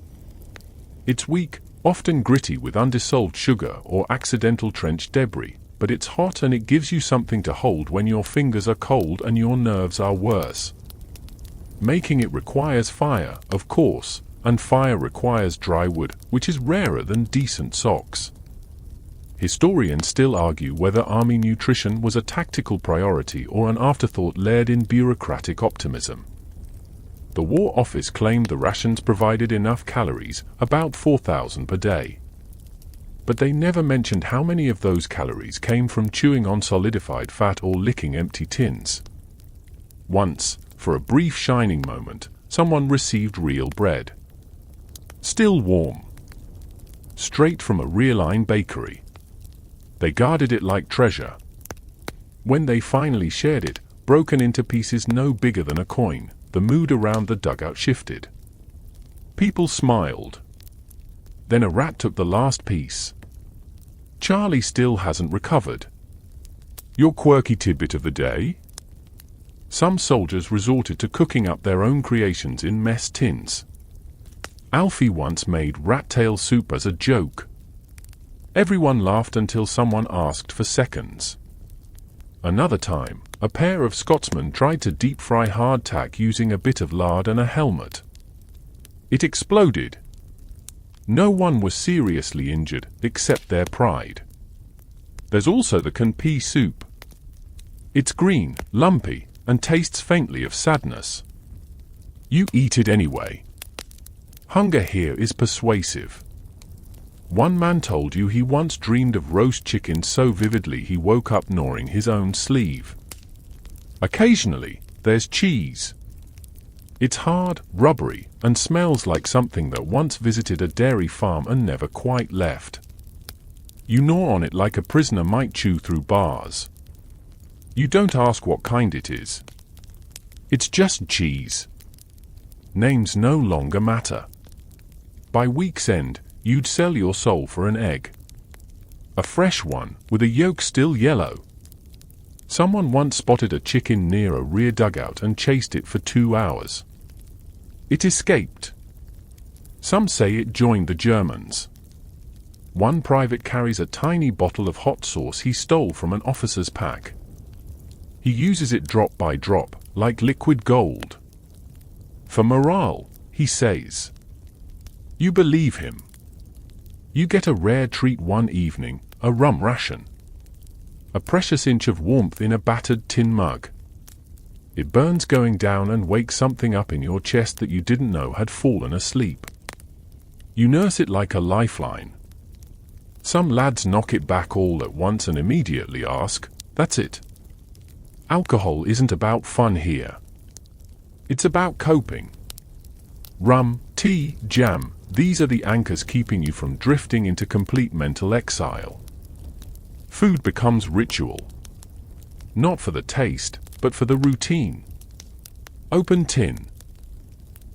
It's weak, often gritty with undissolved sugar or accidental trenched debris, but it's hot and it gives you something to hold when your fingers are cold and your nerves are worse. Making it requires fire, of course, and fire requires dry wood, which is rarer than decent socks. Historians still argue whether army nutrition was a tactical priority or an afterthought layered in bureaucratic optimism. The War Office claimed the rations provided enough calories, about 4,000 per day. But they never mentioned how many of those calories came from chewing on solidified fat or licking empty tins. Once, for a brief shining moment, someone received real bread. Still warm. Straight from a real-line bakery. They guarded it like treasure. When they finally shared it, broken into pieces no bigger than a coin, the mood around the dugout shifted. People smiled. Then a rat took the last piece. Charlie still hasn't recovered. Your quirky tidbit of the day? Some soldiers resorted to cooking up their own creations in mess tins. Alfie once made rat tail soup as a joke. Everyone laughed until someone asked for seconds. Another time, a pair of Scotsmen tried to deep-fry hardtack using a bit of lard and a helmet. It exploded. No one was seriously injured, except their pride. There's also the can pea soup. It's green, lumpy, and tastes faintly of sadness. You eat it anyway. Hunger here is persuasive. One man told you he once dreamed of roast chicken so vividly he woke up gnawing his own sleeve. Occasionally, there's cheese. It's hard, rubbery, and smells like something that once visited a dairy farm and never quite left. You gnaw on it like a prisoner might chew through bars. You don't ask what kind it is. It's just cheese. Names no longer matter. By week's end, you'd sell your soul for an egg. A fresh one, with a yolk still yellow. Someone once spotted a chicken near a rear dugout and chased it for 2 hours. It escaped. Some say it joined the Germans. One private carries a tiny bottle of hot sauce he stole from an officer's pack. He uses it drop by drop, like liquid gold. For morale, he says. You believe him. You get a rare treat one evening, a rum ration. A precious inch of warmth in a battered tin mug. It burns going down and wakes something up in your chest that you didn't know had fallen asleep. You nurse it like a lifeline. Some lads knock it back all at once and immediately ask, "That's it." Alcohol isn't about fun here. It's about coping. Rum, tea, jam, these are the anchors keeping you from drifting into complete mental exile. Food becomes ritual. Not for the taste, but for the routine. Open tin.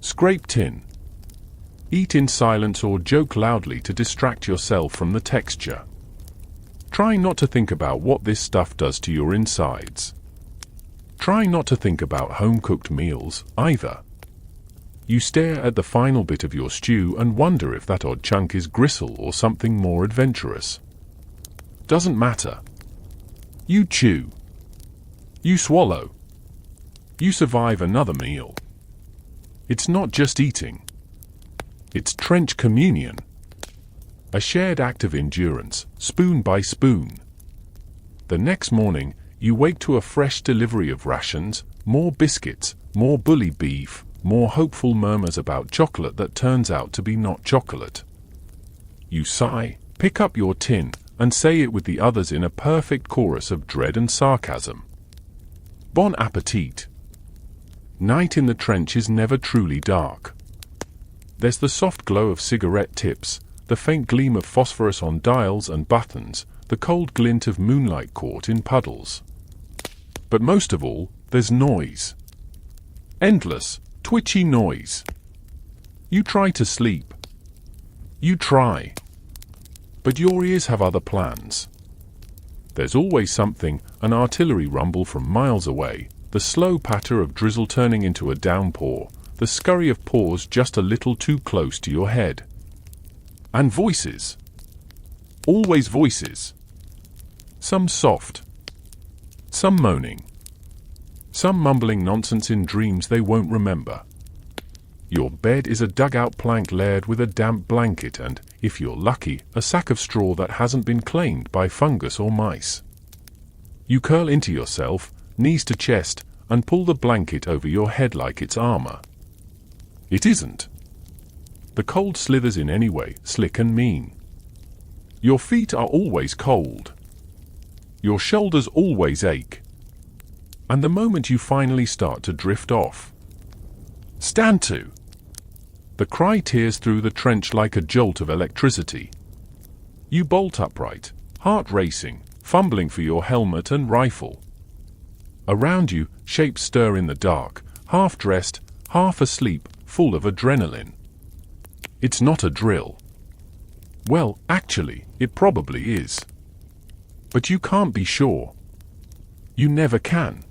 Scrape tin. Eat in silence or joke loudly to distract yourself from the texture. Try not to think about what this stuff does to your insides. Try not to think about home-cooked meals, either. You stare at the final bit of your stew and wonder if that odd chunk is gristle or something more adventurous. Doesn't matter. You chew. You swallow. You survive another meal. It's not just eating. It's trench communion. A shared act of endurance, spoon by spoon. The next morning, you wake to a fresh delivery of rations, more biscuits, more bully beef, more hopeful murmurs about chocolate that turns out to be not chocolate. You sigh, pick up your tin, and say it with the others in a perfect chorus of dread and sarcasm. Bon appetit. Night in the trench is never truly dark. There's the soft glow of cigarette tips, the faint gleam of phosphorus on dials and buttons, the cold glint of moonlight caught in puddles. But most of all, there's noise. Endless, twitchy noise. You try to sleep. You try. But your ears have other plans. There's always something, an artillery rumble from miles away, the slow patter of drizzle turning into a downpour, the scurry of paws just a little too close to your head. And voices. Always voices. Some soft. Some moaning. Some mumbling nonsense in dreams they won't remember. Your bed is a dugout plank layered with a damp blanket and, if you're lucky, a sack of straw that hasn't been claimed by fungus or mice. You curl into yourself, knees to chest, and pull the blanket over your head like it's armor. It isn't. The cold slithers in anyway, slick and mean. Your feet are always cold. Your shoulders always ache. And the moment you finally start to drift off, stand to. The cry tears through the trench like a jolt of electricity. You bolt upright, heart racing, fumbling for your helmet and rifle. Around you, shapes stir in the dark, half dressed, half asleep, full of adrenaline. It's not a drill. Well, actually, it probably is. But you can't be sure. You never can.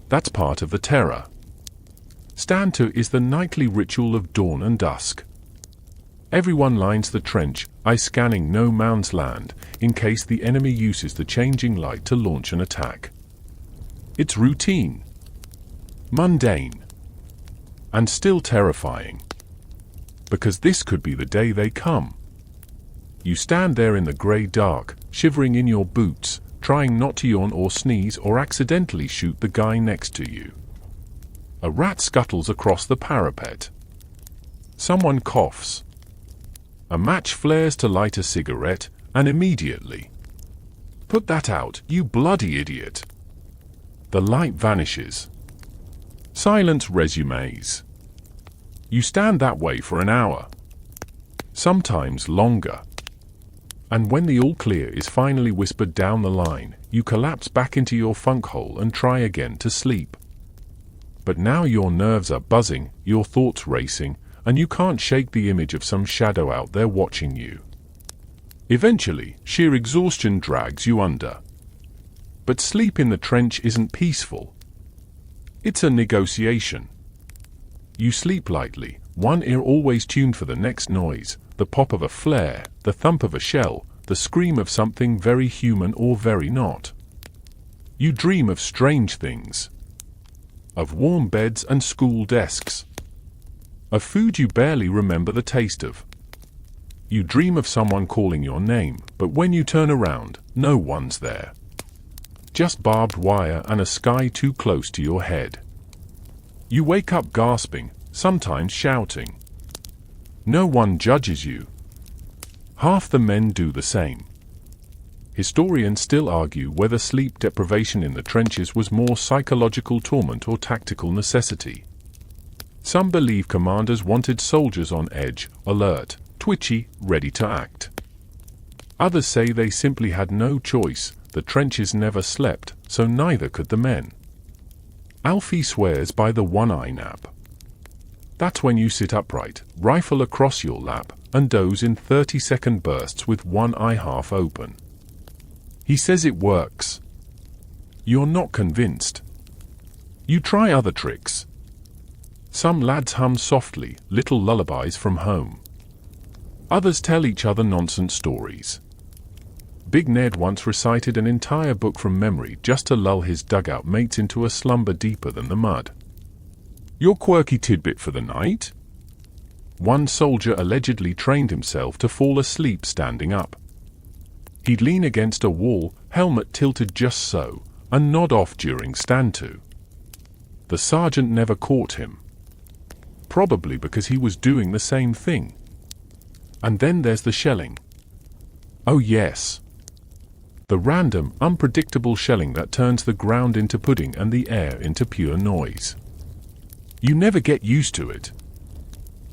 That's part of the terror. Stand to is the nightly ritual of dawn and dusk. Everyone lines the trench, eye scanning no man's land, in case the enemy uses the changing light to launch an attack. It's routine, mundane, and still terrifying. Because this could be the day they come. You stand there in the grey dark, shivering in your boots, trying not to yawn or sneeze or accidentally shoot the guy next to you. A rat scuttles across the parapet. Someone coughs. A match flares to light a cigarette, and immediately. Put that out, you bloody idiot. The light vanishes. Silence resumes. You stand that way for an hour. Sometimes longer. And when the all clear is finally whispered down the line, you collapse back into your funk hole and try again to sleep. But now your nerves are buzzing, your thoughts racing, and you can't shake the image of some shadow out there watching you. Eventually, sheer exhaustion drags you under. But sleep in the trench isn't peaceful. It's a negotiation. You sleep lightly, one ear always tuned for the next noise, the pop of a flare, the thump of a shell, the scream of something very human or very not. You dream of strange things. Of warm beds and school desks. Of food you barely remember the taste of. You dream of someone calling your name, but when you turn around, no one's there. Just barbed wire and a sky too close to your head. You wake up gasping, sometimes shouting. No one judges you. Half the men do the same. Historians still argue whether sleep deprivation in the trenches was more psychological torment or tactical necessity. Some believe commanders wanted soldiers on edge, alert, twitchy, ready to act. Others say they simply had no choice, the trenches never slept, so neither could the men. Alfie swears by the one-eye nap. That's when you sit upright, rifle across your lap, and doze in 30-second bursts with one eye half open. He says it works. You're not convinced. You try other tricks. Some lads hum softly, little lullabies from home. Others tell each other nonsense stories. Big Ned once recited an entire book from memory just to lull his dugout mates into a slumber deeper than the mud. Your quirky tidbit for the night? One soldier allegedly trained himself to fall asleep standing up. He'd lean against a wall, helmet tilted just so, and nod off during stand-to. The sergeant never caught him. Probably because he was doing the same thing. And then there's the shelling. Oh yes. The random, unpredictable shelling that turns the ground into pudding and the air into pure noise. You never get used to it.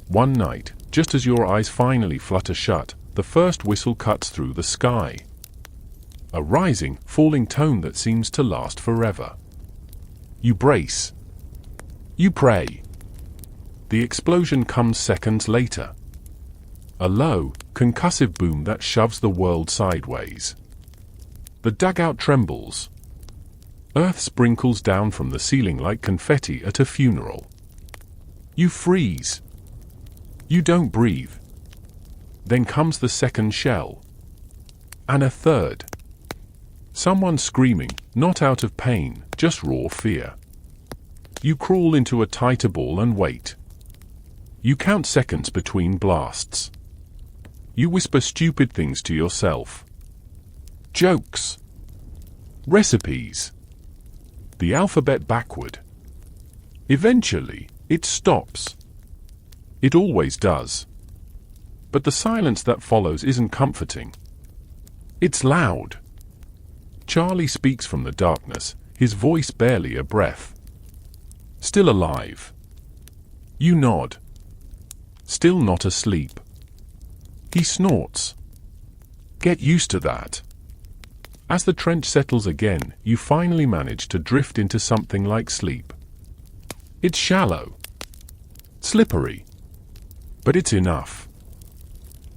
One night, just as your eyes finally flutter shut, the first whistle cuts through the sky. A rising, falling tone that seems to last forever. You brace. You pray. The explosion comes seconds later. A low, concussive boom that shoves the world sideways. The dugout trembles. Earth sprinkles down from the ceiling like confetti at a funeral. You freeze. You don't breathe. Then comes the second shell. And a third. Someone screaming, not out of pain, just raw fear. You crawl into a tighter ball and wait. You count seconds between blasts. You whisper stupid things to yourself. Jokes. Recipes. The alphabet backward. Eventually, it stops. It always does. But the silence that follows isn't comforting. It's loud. Charlie speaks from the darkness, his voice barely a breath. Still alive. You nod. Still not asleep. He snorts. Get used to that. As the trench settles again, you finally manage to drift into something like sleep. It's shallow. Slippery. But it's enough.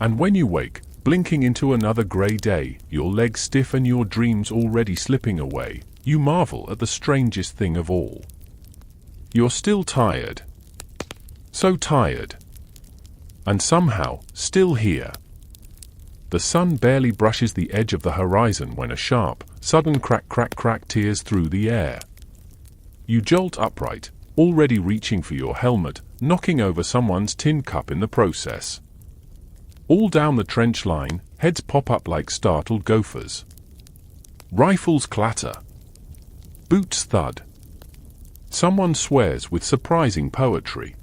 And when you wake, blinking into another grey day, your legs stiff and your dreams already slipping away, you marvel at the strangest thing of all. You're still tired. So tired. And somehow, still here. The sun barely brushes the edge of the horizon when a sharp, sudden crack crack crack tears through the air. You jolt upright, already reaching for your helmet, knocking over someone's tin cup in the process. All down the trench line, heads pop up like startled gophers. Rifles clatter. Boots thud. Someone swears with surprising poetry.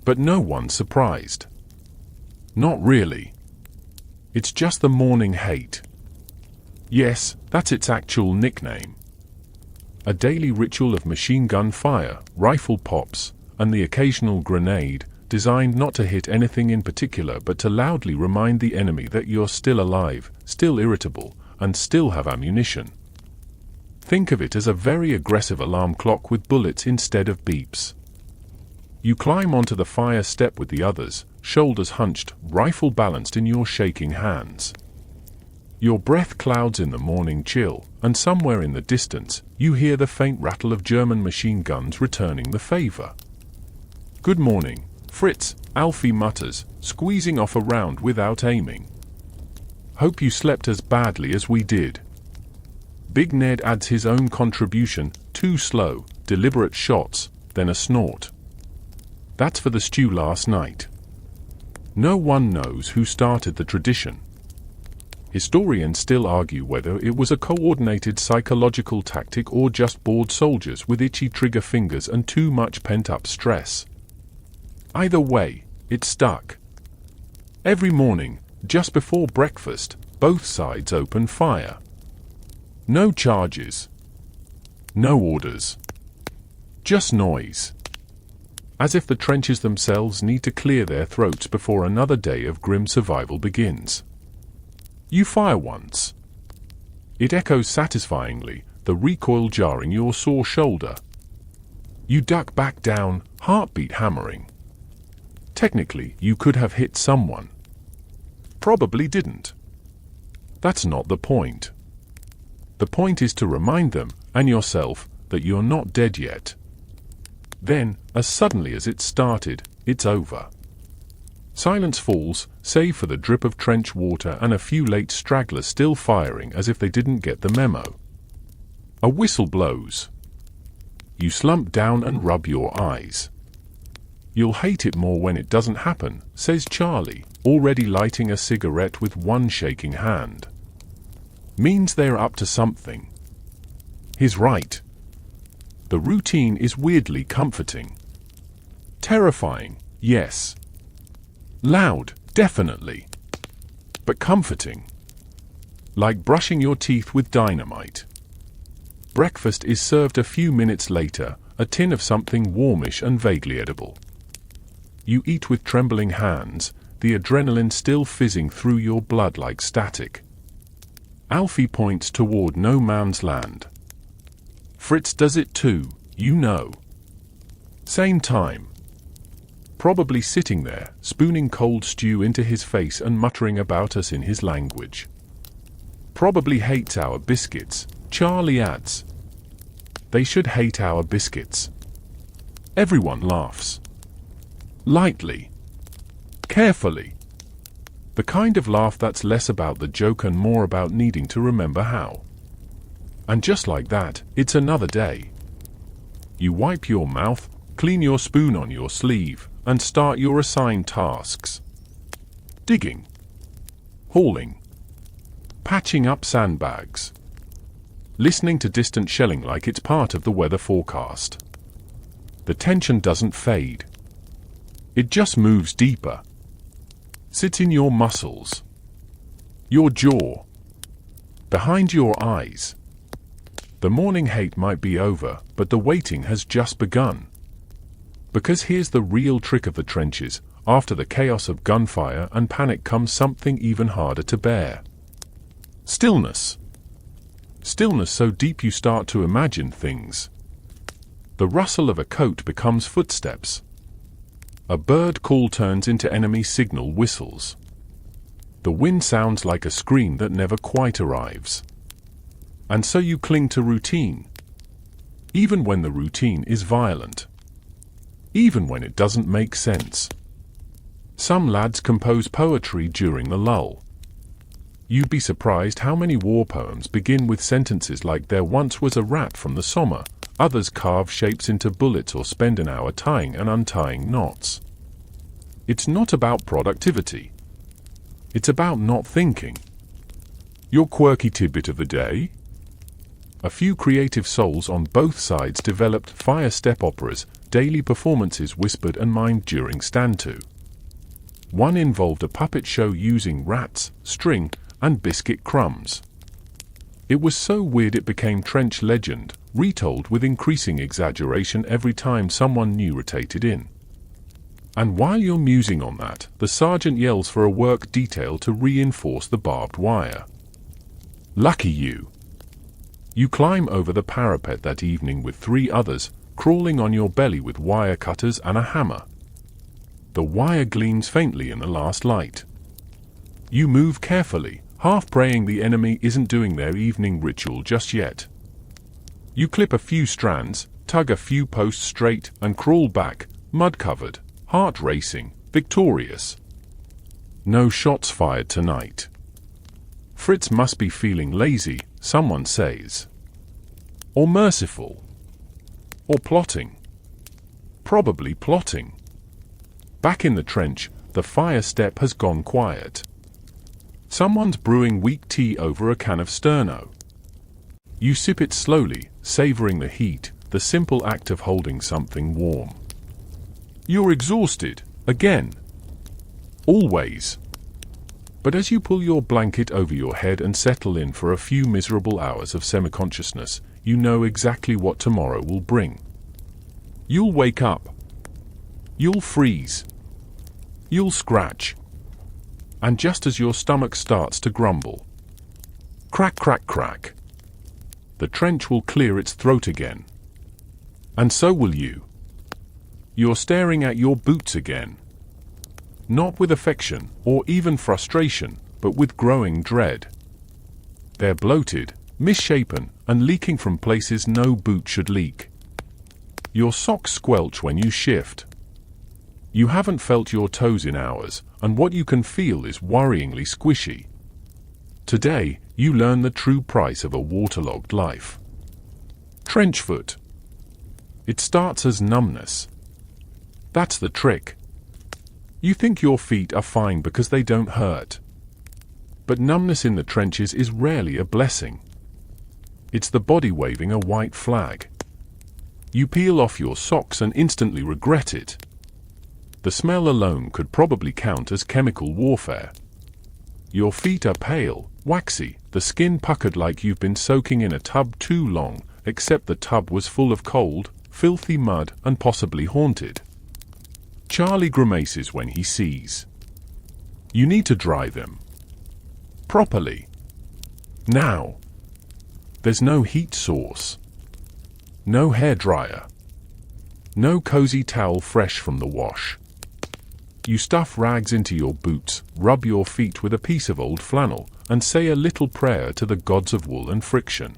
But no one's surprised. Not really. It's just the morning hate. Yes, that's its actual nickname. A daily ritual of machine gun fire, rifle pops, and the occasional grenade, designed not to hit anything in particular but to loudly remind the enemy that you're still alive, still irritable, and still have ammunition. Think of it as a very aggressive alarm clock with bullets instead of beeps. You climb onto the fire step with the others, shoulders hunched, rifle balanced in your shaking hands. Your breath clouds in the morning chill, and somewhere in the distance, you hear the faint rattle of German machine guns returning the favor. Good morning, Fritz, Alfie mutters, squeezing off a round without aiming. Hope you slept as badly as we did. Big Ned adds his own contribution, 2 slow, deliberate shots, then a snort. That's for the stew last night. No one knows who started the tradition. Historians still argue whether it was a coordinated psychological tactic or just bored soldiers with itchy trigger fingers and too much pent-up stress. Either way, it stuck. Every morning, just before breakfast, both sides open fire. No charges. No orders. Just noise. As if the trenches themselves need to clear their throats before another day of grim survival begins. You fire once. It echoes satisfyingly, the recoil jarring your sore shoulder. You duck back down, heartbeat hammering. Technically, you could have hit someone. Probably didn't. That's not the point. The point is to remind them, and yourself, that you're not dead yet. Then, as suddenly as it started, it's over. Silence falls, save for the drip of trench water and a few late stragglers still firing as if they didn't get the memo. A whistle blows. You slump down and rub your eyes. You'll hate it more when it doesn't happen, says Charlie, already lighting a cigarette with one shaking hand. Means they're up to something. He's right. The routine is weirdly comforting. Terrifying, yes. Loud, definitely. But comforting. Like brushing your teeth with dynamite. Breakfast is served a few minutes later, a tin of something warmish and vaguely edible. You eat with trembling hands, the adrenaline still fizzing through your blood like static. Alfie points toward no man's land. Fritz does it too, you know. Same time. Probably sitting there, spooning cold stew into his face and muttering about us in his language. Probably hates our biscuits, Charlie adds. They should hate our biscuits. Everyone laughs. Lightly. Carefully. The kind of laugh that's less about the joke and more about needing to remember how. And just like that, it's another day. You wipe your mouth, clean your spoon on your sleeve, and start your assigned tasks. Digging. Hauling. Patching up sandbags. Listening to distant shelling like it's part of the weather forecast. The tension doesn't fade. It just moves deeper. Sits in your muscles. Your jaw. Behind your eyes. The morning hate might be over, but the waiting has just begun. Because here's the real trick of the trenches, after the chaos of gunfire and panic comes something even harder to bear. Stillness. Stillness so deep you start to imagine things. The rustle of a coat becomes footsteps. A bird call turns into enemy signal whistles. The wind sounds like a scream that never quite arrives. And so you cling to routine. Even when the routine is violent. Even when it doesn't make sense. Some lads compose poetry during the lull. You'd be surprised how many war poems begin with sentences like "there once was a rat from the Somme." Others carve shapes into bullets or spend an hour tying and untying knots. It's not about productivity. It's about not thinking. Your quirky tidbit of the day? A few creative souls on both sides developed fire step operas, daily performances whispered and mimed during stand-to. One involved a puppet show using rats, string, and biscuit crumbs. It was so weird it became trench legend, retold with increasing exaggeration every time someone new rotated in. And while you're musing on that, the sergeant yells for a work detail to reinforce the barbed wire. Lucky you. You climb over the parapet that evening with 3 others, crawling on your belly with wire cutters and a hammer. The wire gleams faintly in the last light. You move carefully, half praying the enemy isn't doing their evening ritual just yet. You clip a few strands, tug a few posts straight, and crawl back, mud-covered, heart racing, victorious. No shots fired tonight. Fritz must be feeling lazy, someone says. Or merciful. Or plotting. Probably plotting. Back in the trench, the fire step has gone quiet. Someone's brewing weak tea over a can of Sterno. You sip it slowly, savoring the heat, the simple act of holding something warm. You're exhausted, again. Always. But as you pull your blanket over your head and settle in for a few miserable hours of semi-consciousness, you know exactly what tomorrow will bring. You'll wake up. You'll freeze. You'll scratch. And just as your stomach starts to grumble, crack, crack, crack, the trench will clear its throat again. And so will you. You're staring at your boots again. Not with affection or even frustration, but with growing dread. They're bloated, misshapen, and leaking from places no boot should leak. Your socks squelch when you shift. You haven't felt your toes in hours, and what you can feel is worryingly squishy. Today, you learn the true price of a waterlogged life. Trench foot. It starts as numbness. That's the trick. You think your feet are fine because they don't hurt. But numbness in the trenches is rarely a blessing. It's the body waving a white flag. You peel off your socks and instantly regret it. The smell alone could probably count as chemical warfare. Your feet are pale, waxy, the skin puckered like you've been soaking in a tub too long, except the tub was full of cold, filthy mud and possibly haunted. Charlie grimaces when he sees. You need to dry them. Properly. Now. There's no heat source. No hairdryer. No cozy towel fresh from the wash. You stuff rags into your boots, rub your feet with a piece of old flannel, and say a little prayer to the gods of wool and friction.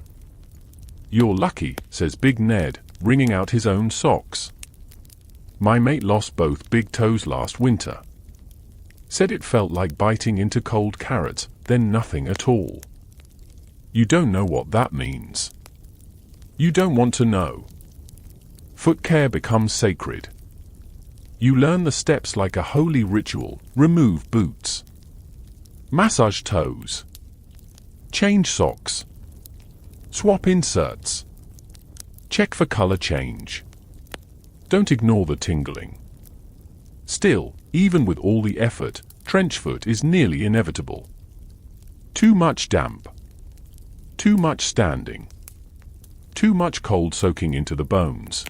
You're lucky, says Big Ned, wringing out his own socks. My mate lost both big toes last winter. Said it felt like biting into cold carrots, then nothing at all. You don't know what that means. You don't want to know. Foot care becomes sacred. You learn the steps like a holy ritual. Remove boots. Massage toes. Change socks. Swap inserts. Check for color change. Don't ignore the tingling. Still, even with all the effort, trench foot is nearly inevitable. Too much damp. Too much standing. Too much cold soaking into the bones.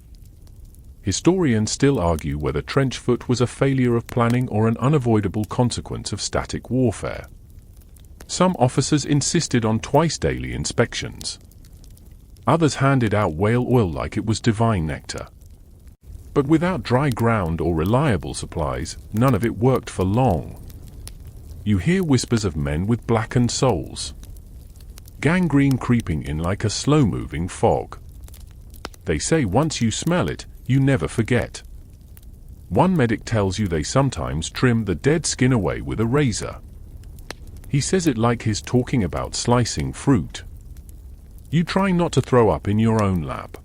Historians still argue whether trench foot was a failure of planning or an unavoidable consequence of static warfare. Some officers insisted on twice-daily inspections. Others handed out whale oil like it was divine nectar. But without dry ground or reliable supplies, none of it worked for long. You hear whispers of men with blackened soles. Gangrene creeping in like a slow-moving fog. They say once you smell it, you never forget. One medic tells you they sometimes trim the dead skin away with a razor. He says it like he's talking about slicing fruit. You try not to throw up in your own lap.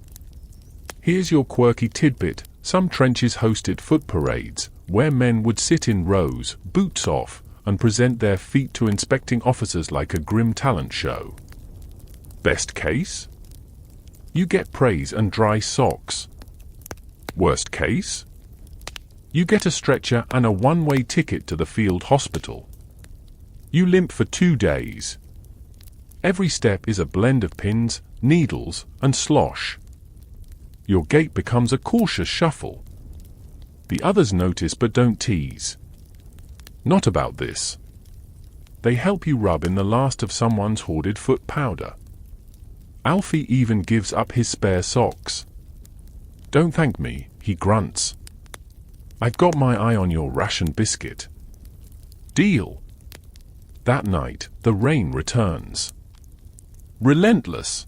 Here's your quirky tidbit. Some trenches hosted foot parades, where men would sit in rows, boots off, and present their feet to inspecting officers like a grim talent show. Best case? You get praise and dry socks. Worst case? You get a stretcher and a one-way ticket to the field hospital. You limp for 2 days. Every step is a blend of pins, needles, and slosh. Your gait becomes a cautious shuffle. The others notice but don't tease. Not about this. They help you rub in the last of someone's hoarded foot powder. Alfie even gives up his spare socks. Don't thank me, he grunts. I've got my eye on your ration biscuit. Deal. That night, the rain returns. Relentless.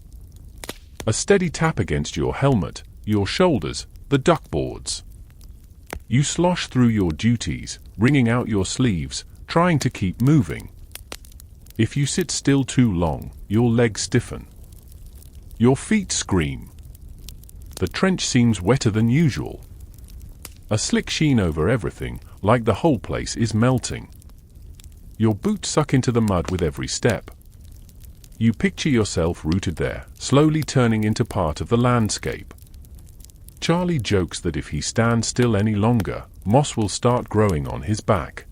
A steady tap against your helmet, your shoulders, the duckboards. You slosh through your duties, wringing out your sleeves, trying to keep moving. If you sit still too long, your legs stiffen. Your feet scream. The trench seems wetter than usual. A slick sheen over everything, like the whole place is melting. Your boots suck into the mud with every step. You picture yourself rooted there, slowly turning into part of the landscape. Charlie jokes that if he stands still any longer, moss will start growing on his back.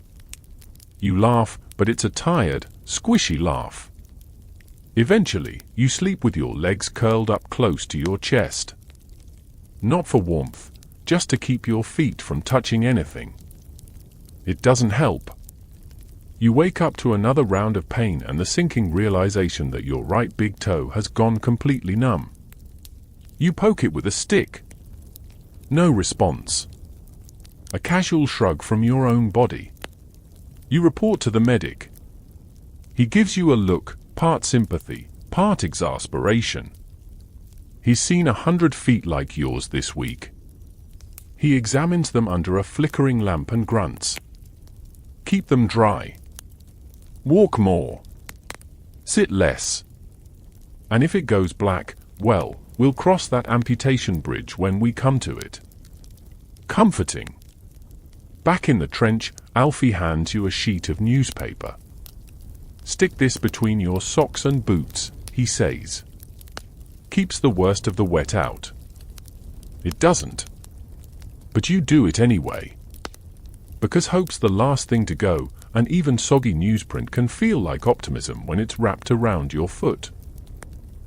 You laugh, but it's a tired, squishy laugh. Eventually, you sleep with your legs curled up close to your chest. Not for warmth, just to keep your feet from touching anything. It doesn't help. You wake up to another round of pain and the sinking realization that your right big toe has gone completely numb. You poke it with a stick. No response. A casual shrug from your own body. You report to the medic. He gives you a look, part sympathy, part exasperation. He's seen 100 feet like yours this week. He examines them under a flickering lamp and grunts. Keep them dry. Walk more. Sit less. And if it goes black, well, we'll cross that amputation bridge when we come to it. Comforting. Back in the trench, Alfie hands you a sheet of newspaper. Stick this between your socks and boots, he says. Keeps the worst of the wet out. It doesn't. But you do it anyway. Because hope's the last thing to go, and even soggy newsprint can feel like optimism when it's wrapped around your foot.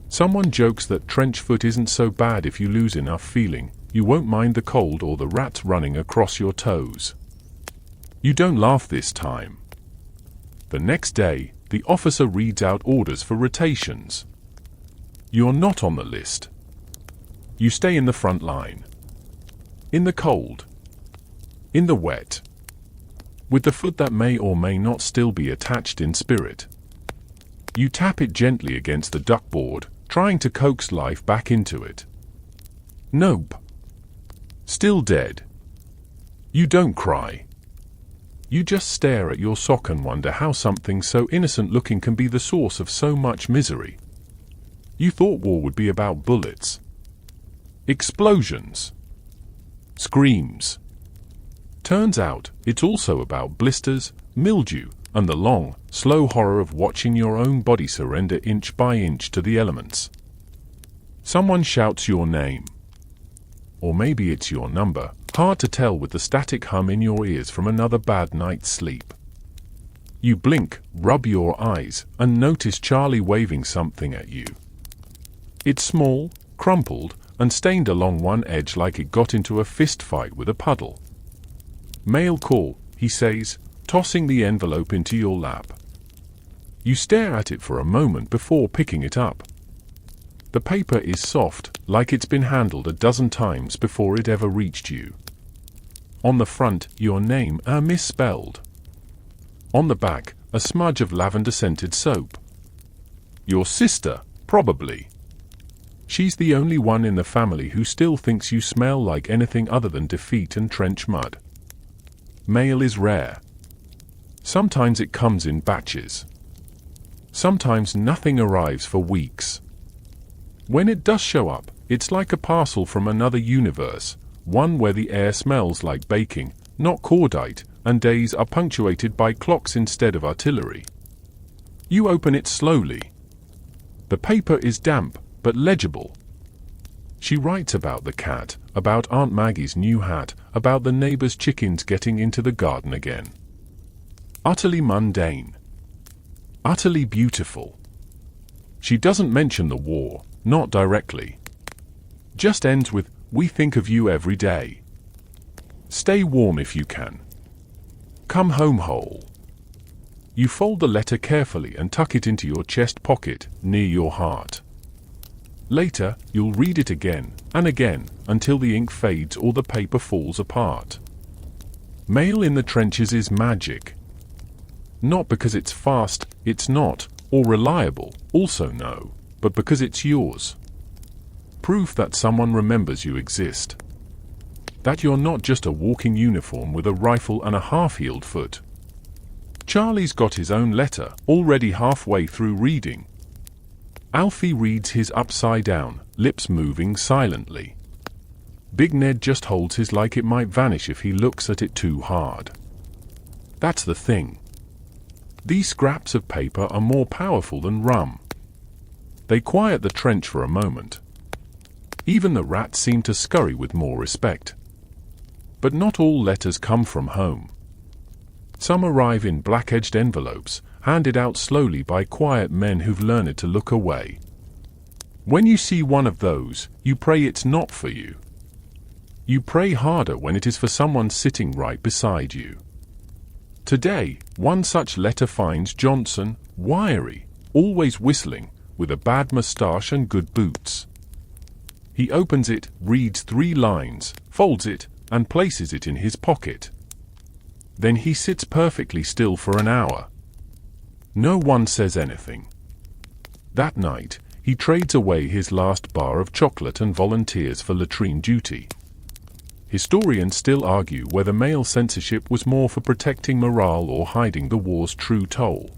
Someone jokes that trench foot isn't so bad if you lose enough feeling, you won't mind the cold or the rats running across your toes. You don't laugh this time. The next day, the officer reads out orders for rotations. You're not on the list. You stay in the front line. In the cold. In the wet. With the foot that may or may not still be attached in spirit. You tap it gently against the duckboard, trying to coax life back into it. Nope. Still dead. You don't cry. You just stare at your sock and wonder how something so innocent-looking can be the source of so much misery. You thought war would be about bullets. Explosions. Screams. Turns out, it's also about blisters, mildew, and the long, slow horror of watching your own body surrender inch by inch to the elements. Someone shouts your name. Or maybe it's your number, hard to tell with the static hum in your ears from another bad night's sleep. You blink, rub your eyes, and notice Charlie waving something at you. It's small, crumpled, and stained along one edge like it got into a fist fight with a puddle. Mail call, he says, tossing the envelope into your lap. You stare at it for a moment before picking it up. The paper is soft, like it's been handled a dozen times before it ever reached you. On the front, your name misspelled. On the back, a smudge of lavender-scented soap. Your sister, probably. She's the only one in the family who still thinks you smell like anything other than defeat and trench mud. Mail is rare. Sometimes it comes in batches. Sometimes nothing arrives for weeks. When it does show up, it's like a parcel from another universe, one where the air smells like baking, not cordite, and days are punctuated by clocks instead of artillery. You open it slowly. The paper is damp, but legible. She writes about the cat, about Aunt Maggie's new hat, about the neighbor's chickens getting into the garden again. Utterly mundane. Utterly beautiful. She doesn't mention the war, not directly. Just ends with, "We think of you every day. Stay warm if you can. Come home whole." You fold the letter carefully and tuck it into your chest pocket, near your heart. Later, you'll read it again, and again, until the ink fades or the paper falls apart. Mail in the trenches is magic. Not because it's fast, it's not, or reliable, also no, but because it's yours. Proof that someone remembers you exist. That you're not just a walking uniform with a rifle and a half-healed foot. Charlie's got his own letter, already halfway through reading. Alfie reads his upside down, lips moving silently. Big Ned just holds his like it might vanish if he looks at it too hard. That's the thing. These scraps of paper are more powerful than rum. They quiet the trench for a moment. Even the rats seem to scurry with more respect. But not all letters come from home. Some arrive in black-edged envelopes, handed out slowly by quiet men who've learned to look away. When you see one of those, you pray it's not for you. You pray harder when it is for someone sitting right beside you. Today, one such letter finds Johnson, wiry, always whistling, with a bad moustache and good boots. He opens it, reads 3 lines, folds it, and places it in his pocket. Then he sits perfectly still for an hour. No one says anything. That night, he trades away his last bar of chocolate and volunteers for latrine duty. Historians still argue whether male censorship was more for protecting morale or hiding the war's true toll.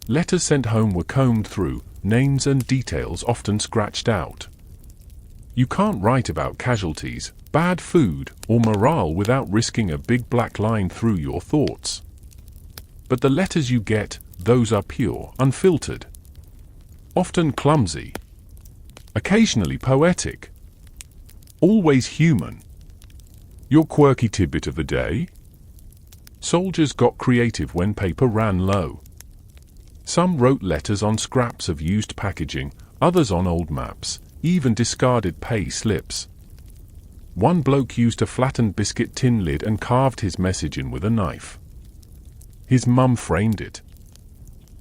Letters sent home were combed through, names and details often scratched out. You can't write about casualties, bad food, or morale without risking a big black line through your thoughts. But the letters you get, those are pure, unfiltered. Often clumsy. Occasionally poetic. Always human. Your quirky tidbit of the day? Soldiers got creative when paper ran low. Some wrote letters on scraps of used packaging, others on old maps, even discarded pay slips. One bloke used a flattened biscuit tin lid and carved his message in with a knife. His mum framed it.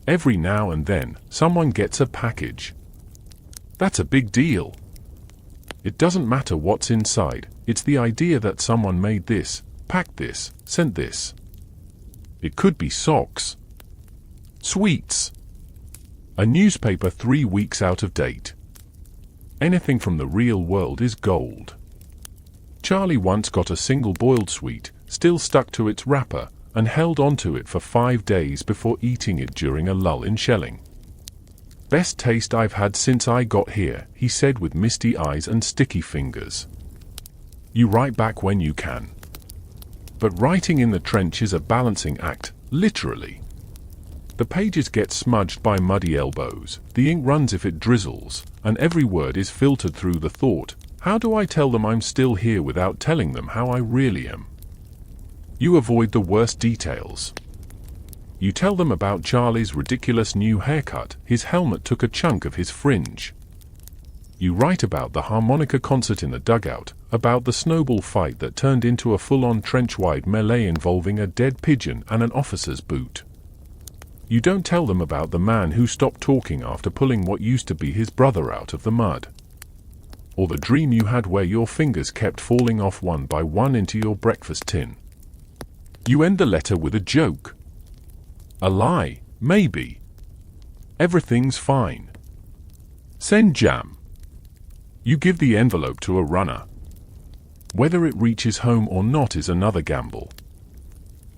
Every now and then, someone gets a package. That's a big deal. It doesn't matter what's inside, it's the idea that someone made this, packed this, sent this. It could be socks, sweets, a newspaper 3 weeks out of date. Anything from the real world is gold. Charlie once got a single boiled sweet, still stuck to its wrapper, and held onto it for 5 days before eating it during a lull in shelling. "Best taste I've had since I got here," he said with misty eyes and sticky fingers. You write back when you can. But writing in the trench is a balancing act, literally. The pages get smudged by muddy elbows, the ink runs if it drizzles, and every word is filtered through the thought, how do I tell them I'm still here without telling them how I really am? You avoid the worst details. You tell them about Charlie's ridiculous new haircut, his helmet took a chunk of his fringe. You write about the harmonica concert in the dugout, about the snowball fight that turned into a full-on trench-wide melee involving a dead pigeon and an officer's boot. You don't tell them about the man who stopped talking after pulling what used to be his brother out of the mud. Or the dream you had where your fingers kept falling off one by one into your breakfast tin. You end the letter with a joke. A lie, maybe. Everything's fine. Send jam. You give the envelope to a runner. Whether it reaches home or not is another gamble.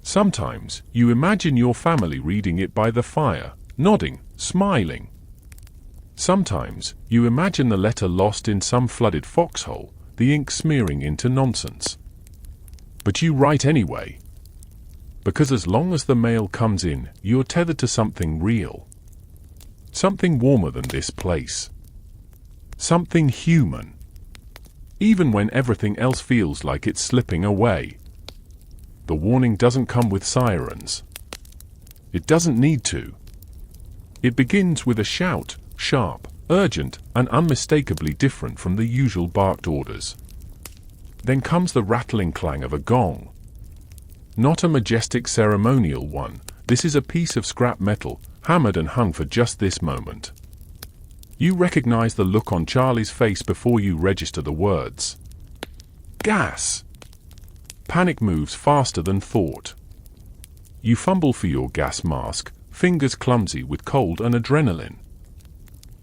Sometimes, you imagine your family reading it by the fire, nodding, smiling. Sometimes, you imagine the letter lost in some flooded foxhole, the ink smearing into nonsense. But you write anyway. Because as long as the mail comes in, you're tethered to something real. Something warmer than this place. Something human. Even when everything else feels like it's slipping away. The warning doesn't come with sirens. It doesn't need to. It begins with a shout, sharp, urgent, and unmistakably different from the usual barked orders. Then comes the rattling clang of a gong. Not a majestic ceremonial one, this is a piece of scrap metal, hammered and hung for just this moment. You recognize the look on Charlie's face before you register the words. Gas! Panic moves faster than thought. You fumble for your gas mask, fingers clumsy with cold and adrenaline.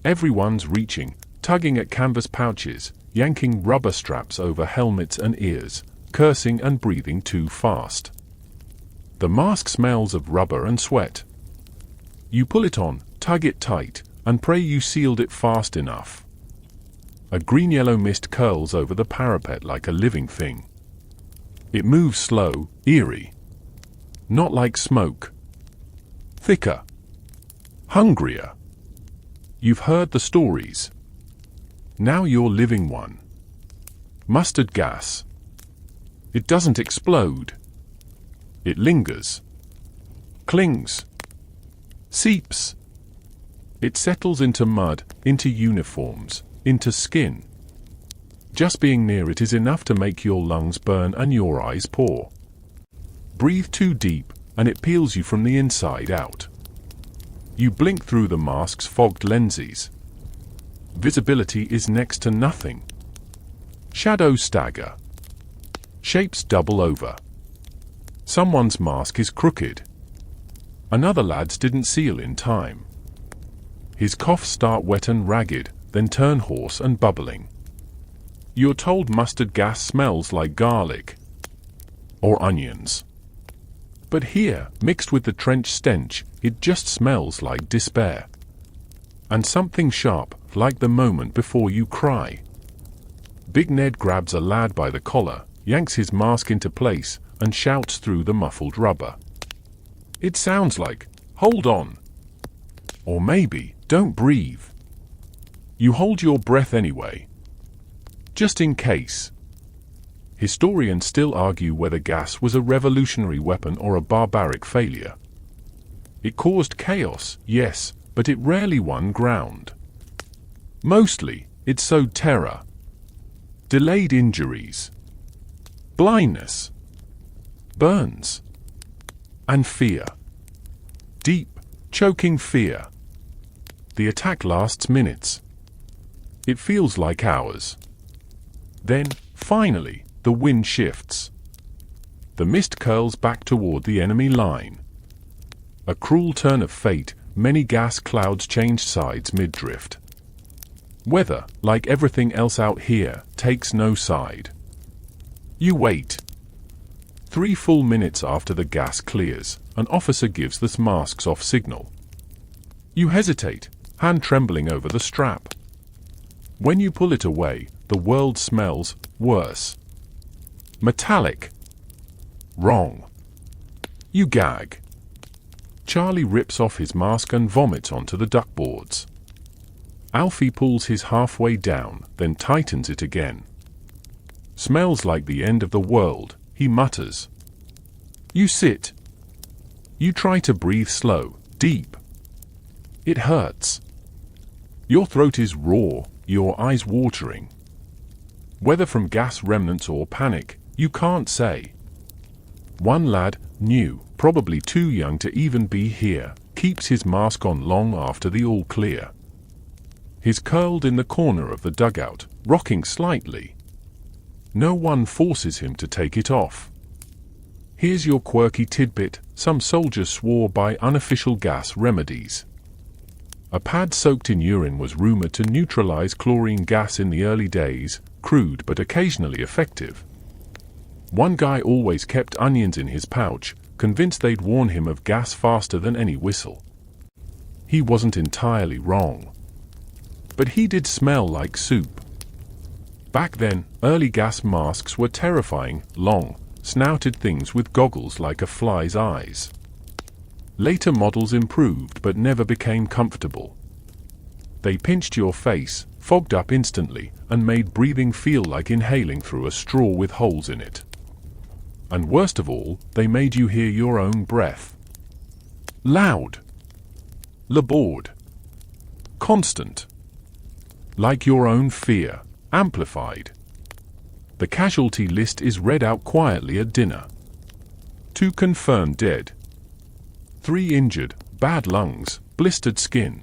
Everyone's reaching, tugging at canvas pouches, yanking rubber straps over helmets and ears, cursing and breathing too fast. The mask smells of rubber and sweat. You pull it on, tug it tight, and pray you sealed it fast enough. A green-yellow mist curls over the parapet like a living thing. It moves slow, eerie. Not like smoke. Thicker. Hungrier. You've heard the stories. Now you're living one. Mustard gas. It doesn't explode. It lingers. Clings. Seeps. It settles into mud, into uniforms, into skin. Just being near it is enough to make your lungs burn and your eyes pour. Breathe too deep, and it peels you from the inside out. You blink through the mask's fogged lenses. Visibility is next to nothing. Shadows stagger. Shapes double over. Someone's mask is crooked. Another lad's didn't seal in time. His coughs start wet and ragged, then turn hoarse and bubbling. You're told mustard gas smells like garlic. Or onions. But here, mixed with the trench stench, it just smells like despair. And something sharp, like the moment before you cry. Big Ned grabs a lad by the collar, yanks his mask into place, and shouts through the muffled rubber. It sounds like, "Hold on." Or maybe, "Don't breathe." You hold your breath anyway. Just in case. Historians still argue whether gas was a revolutionary weapon or a barbaric failure. It caused chaos, yes, but it rarely won ground. Mostly, it sowed terror. Delayed injuries. blindness, burns, and fear. Deep, choking fear. The attack lasts minutes. It feels like hours. Then, finally, the wind shifts. The mist curls back toward the enemy line. A cruel turn of fate, many gas clouds change sides mid-drift. Weather, like everything else out here, takes no side. You wait. 3 full minutes after the gas clears, an officer gives the masks off signal. You hesitate, hand trembling over the strap. When you pull it away, the world smells worse. Metallic. Wrong. You gag. Charlie rips off his mask and vomits onto the duckboards. Alfie pulls his halfway down, then tightens it again. Smells like the end of the world, he mutters. You sit. You try to breathe slow, deep. It hurts. Your throat is raw, your eyes watering. Whether from gas remnants or panic, you can't say. One lad, new, probably too young to even be here, keeps his mask on long after the all clear. He's curled in the corner of the dugout, rocking slightly. No one forces him to take it off. Here's your quirky tidbit: some soldiers swore by unofficial gas remedies. A pad soaked in urine was rumored to neutralize chlorine gas in the early days, crude but occasionally effective. One guy always kept onions in his pouch, convinced they'd warn him of gas faster than any whistle. He wasn't entirely wrong. But he did smell like soup. Back then, early gas masks were terrifying, long, snouted things with goggles like a fly's eyes. Later models improved but never became comfortable. They pinched your face, fogged up instantly, and made breathing feel like inhaling through a straw with holes in it. And worst of all, they made you hear your own breath. Loud. Laboured. Constant. Like your own fear, amplified. The casualty list is read out quietly at dinner. 2 confirmed dead. 3 injured, bad lungs, blistered skin.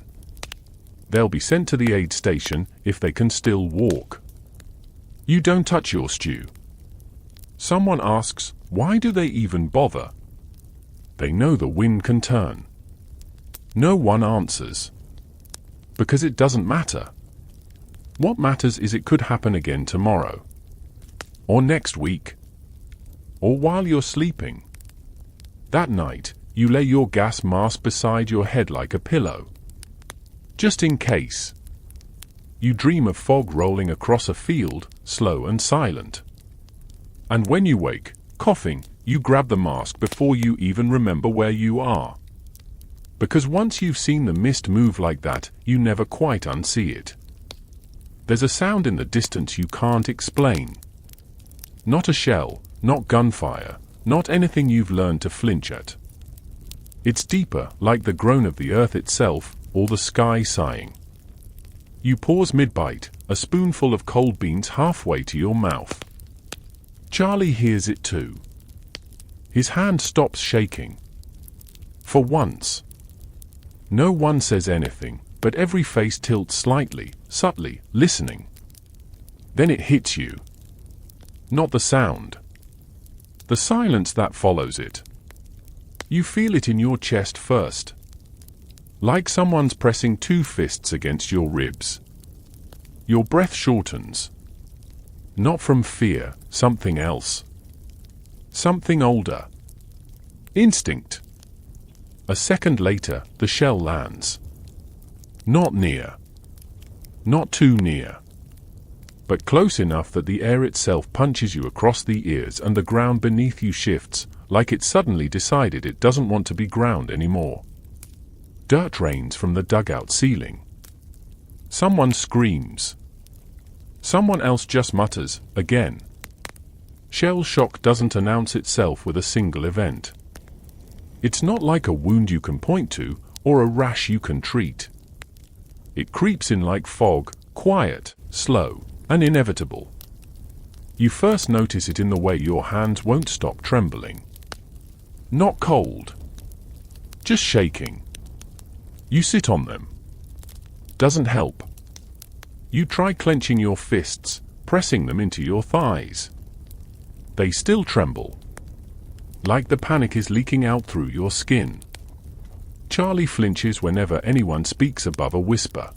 They'll be sent to the aid station if they can still walk. You don't touch your stew. Someone asks, why do they even bother? They know the wind can turn. No one answers. Because it doesn't matter. What matters is it could happen again tomorrow. Or next week. Or while you're sleeping. That night, you lay your gas mask beside your head like a pillow. Just in case. You dream of fog rolling across a field, slow and silent. And when you wake, coughing, you grab the mask before you even remember where you are. Because once you've seen the mist move like that, you never quite unsee it. There's a sound in the distance you can't explain. Not a shell, not gunfire, not anything you've learned to flinch at. It's deeper, like the groan of the earth itself, or the sky sighing. You pause mid-bite, a spoonful of cold beans halfway to your mouth. Charlie hears it too. His hand stops shaking. For once. No one says anything, but every face tilts slightly, subtly, listening. Then it hits you. Not the sound. The silence that follows it. You feel it in your chest first. Like someone's pressing 2 fists against your ribs. Your breath shortens. Not from fear, something else. Something older. Instinct. A second later, the shell lands. Not near. Not too near. But close enough that the air itself punches you across the ears and the ground beneath you shifts, like it suddenly decided it doesn't want to be ground anymore. Dirt rains from the dugout ceiling. Someone screams. Someone else just mutters, again. Shell shock doesn't announce itself with a single event. It's not like a wound you can point to, or a rash you can treat. It creeps in like fog, quiet, slow, and inevitable. You first notice it in the way your hands won't stop trembling. Not cold. Just shaking. You sit on them. Doesn't help. You try clenching your fists, pressing them into your thighs. They still tremble. Like the panic is leaking out through your skin. Charlie flinches whenever anyone speaks above a whisper.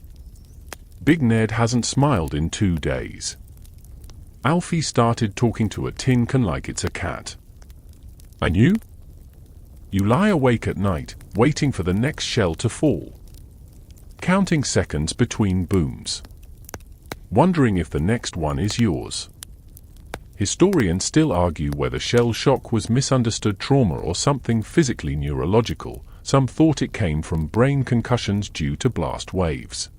Big Ned hasn't smiled in 2 days. Alfie started talking to a tin can like it's a cat. And you? You lie awake at night, waiting for the next shell to fall. Counting seconds between booms. Wondering if the next one is yours. Historians still argue whether shell shock was misunderstood trauma or something physically neurological. Some thought it came from brain concussions due to blast waves.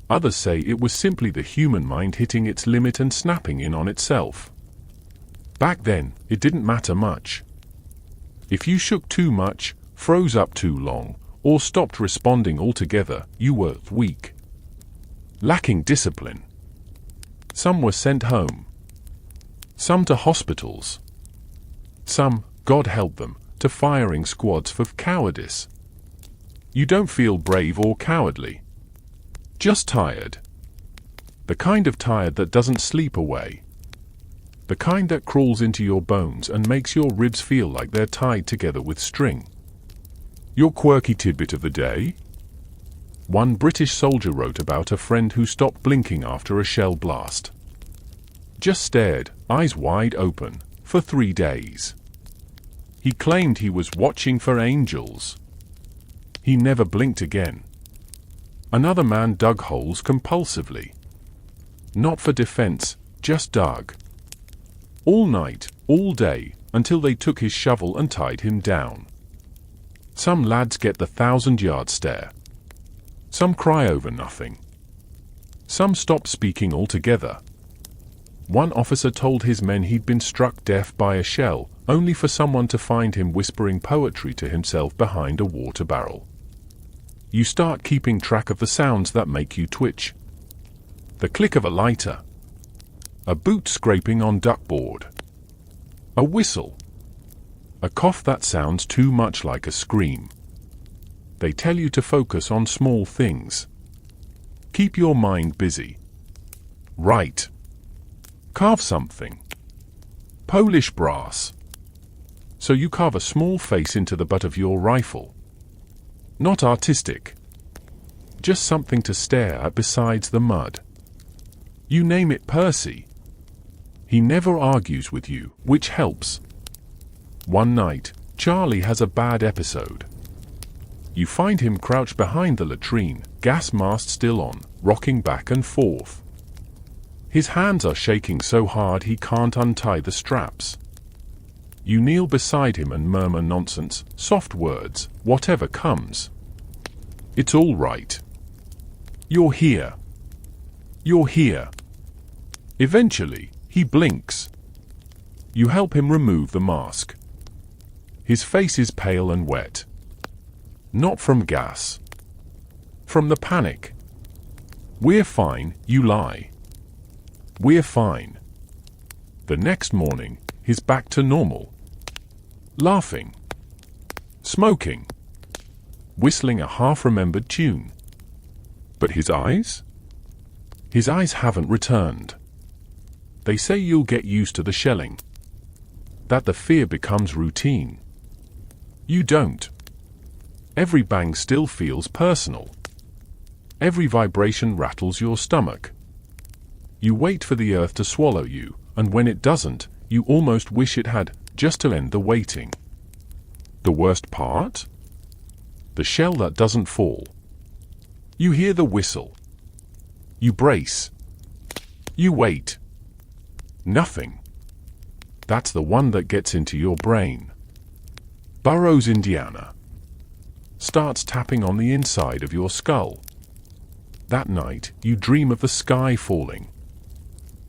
Others say it was simply the human mind hitting its limit and snapping in on itself. Back then, it didn't matter much. If you shook too much, froze up too long, or stopped responding altogether, you were weak. Lacking discipline. Some were sent home. Some to hospitals. Some, God help them, to firing squads for cowardice. You don't feel brave or cowardly. Just tired. The kind of tired that doesn't sleep away. The kind that crawls into your bones and makes your ribs feel like they're tied together with string. Your quirky tidbit of the day? One British soldier wrote about a friend who stopped blinking after a shell blast. Just stared, eyes wide open, for 3 days. He claimed he was watching for angels. He never blinked again. Another man dug holes compulsively. Not for defense, just dug. All night, all day, until they took his shovel and tied him down. Some lads get the 1,000-yard stare. Some cry over nothing. Some stop speaking altogether. One officer told his men he'd been struck deaf by a shell, only for someone to find him whispering poetry to himself behind a water barrel. You start keeping track of the sounds that make you twitch. The click of a lighter. A boot scraping on duckboard. A whistle. A cough that sounds too much like a scream. They tell you to focus on small things. Keep your mind busy. Write. Carve something. Polish brass. So you carve a small face into the butt of your rifle. Not artistic. Just something to stare at besides the mud. You name it Percy. He never argues with you, which helps. One night, Charlie has a bad episode. You find him crouched behind the latrine, gas mask still on, rocking back and forth. His hands are shaking so hard he can't untie the straps. You kneel beside him and murmur nonsense, soft words, whatever comes. It's all right. You're here. You're here. Eventually, he blinks. You help him remove the mask. His face is pale and wet. Not from gas. From the panic. We're fine, you lie. We're fine. The next morning, he's back to normal. Laughing. Smoking. Whistling a half-remembered tune. But his eyes? His eyes haven't returned. They say you'll get used to the shelling. That the fear becomes routine. You don't. Every bang still feels personal. Every vibration rattles your stomach. You wait for the earth to swallow you, and when it doesn't, you almost wish it had, just to end the waiting. The worst part? The shell that doesn't fall. You hear the whistle. You brace. You wait. Nothing. That's the one that gets into your brain. Burroughs, Indiana. Starts tapping on the inside of your skull. That night, you dream of the sky falling.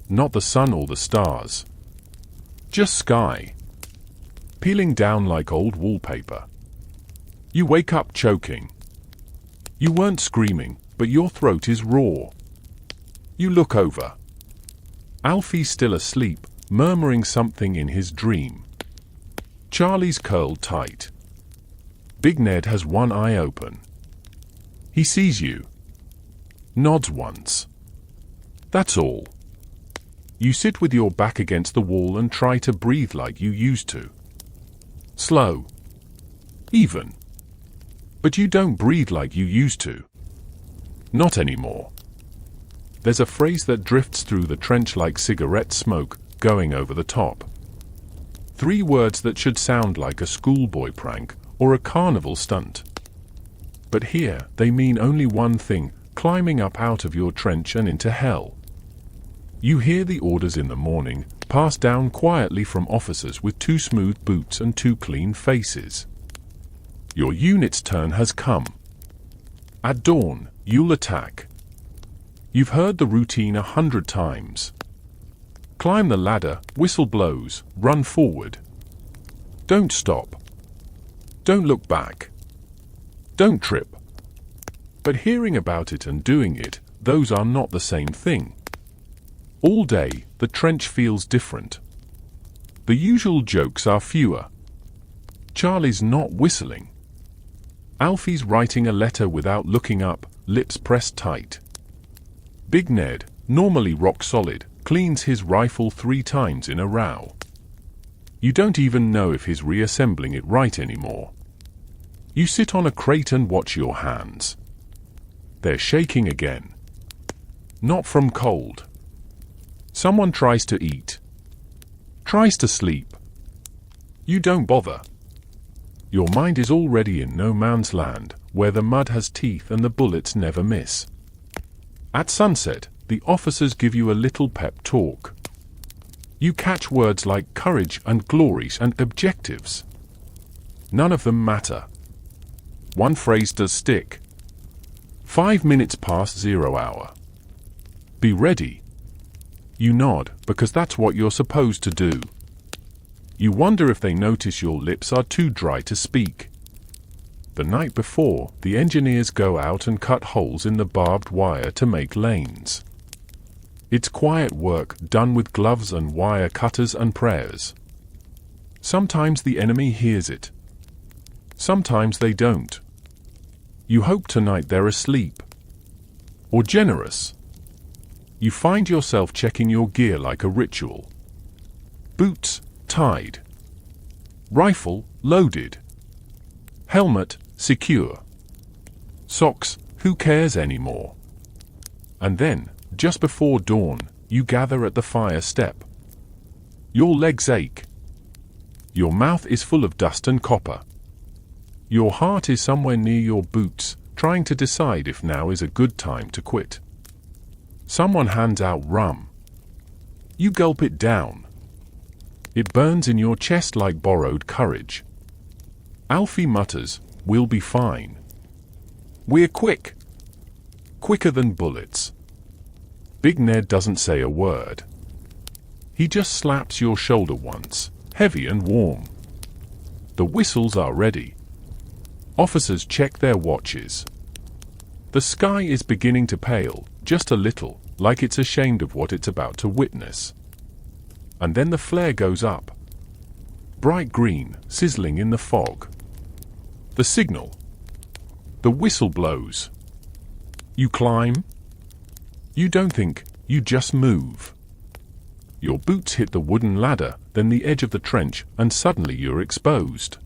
Not the sun or the stars. Just sky. Peeling down like old wallpaper. You wake up choking. You weren't screaming, but your throat is raw. You look over. Alfie's still asleep, murmuring something in his dream. Charlie's curled tight. Big Ned has one eye open. He sees you. Nods once. That's all. You sit with your back against the wall and try to breathe like you used to. Slow. Even. But you don't breathe like you used to. Not anymore. There's a phrase that drifts through the trench like cigarette smoke, going over the top. 3 words that should sound like a schoolboy prank or a carnival stunt. But here, they mean only one thing: climbing up out of your trench and into hell. You hear the orders in the morning, passed down quietly from officers with 2 smooth boots and 2 clean faces. Your unit's turn has come. At dawn, you'll attack. You've heard the routine 100 times. Climb the ladder, whistle blows, run forward. Don't stop. Don't look back. Don't trip. But hearing about it and doing it, those are not the same thing. All day, the trench feels different. The usual jokes are fewer. Charlie's not whistling. Alfie's writing a letter without looking up, lips pressed tight. Big Ned, normally rock solid, cleans his rifle 3 times in a row. You don't even know if he's reassembling it right anymore. You sit on a crate and watch your hands. They're shaking again. Not from cold. Someone tries to eat. Tries to sleep. You don't bother. Your mind is already in no man's land, where the mud has teeth and the bullets never miss. At sunset, the officers give you a little pep talk. You catch words like courage and glories and objectives. None of them matter. One phrase does stick. 5 minutes past 0 hour. Be ready. You nod, because that's what you're supposed to do. You wonder if they notice your lips are too dry to speak. The night before, the engineers go out and cut holes in the barbed wire to make lanes. It's quiet work done with gloves and wire cutters and prayers. Sometimes the enemy hears it. Sometimes they don't. You hope tonight they're asleep. Or generous. You find yourself checking your gear like a ritual. Boots, tied. Rifle, loaded. Helmet, secure. Socks, who cares anymore? And then, just before dawn, you gather at the fire step. Your legs ache. Your mouth is full of dust and copper. Your heart is somewhere near your boots, trying to decide if now is a good time to quit. Someone hands out rum. You gulp it down. It burns in your chest like borrowed courage. Alfie mutters, "We'll be fine. We're quick. Quicker than bullets." Big Ned doesn't say a word. He just slaps your shoulder once, heavy and warm. The whistles are ready. Officers check their watches. The sky is beginning to pale, just a little, like it's ashamed of what it's about to witness. And then the flare goes up. Bright green, sizzling in the fog. The signal. The whistle blows. You climb. You don't think, you just move. Your boots hit the wooden ladder, then the edge of the trench, and suddenly you're exposed.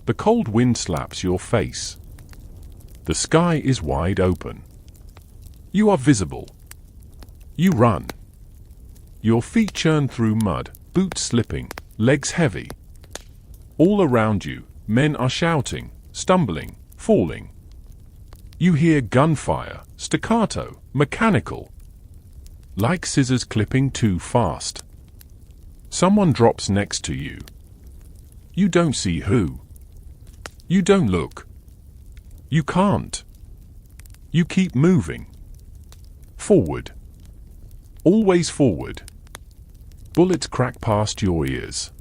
The cold wind slaps your face. The sky is wide open. You are visible. You run. Your feet churn through mud, boots slipping, legs heavy. All around you, men are shouting, stumbling, falling. You hear gunfire, staccato, mechanical. Like scissors clipping too fast. Someone drops next to you. You don't see who. You don't look. You can't. You keep moving. Forward. Always forward. Bullets crack past your ears.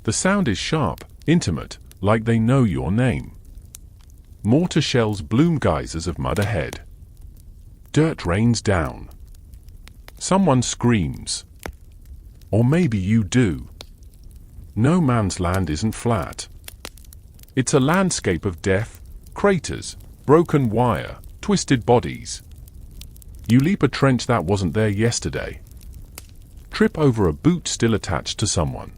The sound is sharp, intimate, like they know your name. Mortar shells bloom geysers of mud ahead. Dirt rains down. Someone screams. Or maybe you do. No man's land isn't flat. It's a landscape of death, craters, broken wire, twisted bodies. You leap a trench that wasn't there yesterday. Trip over a boot still attached to someone.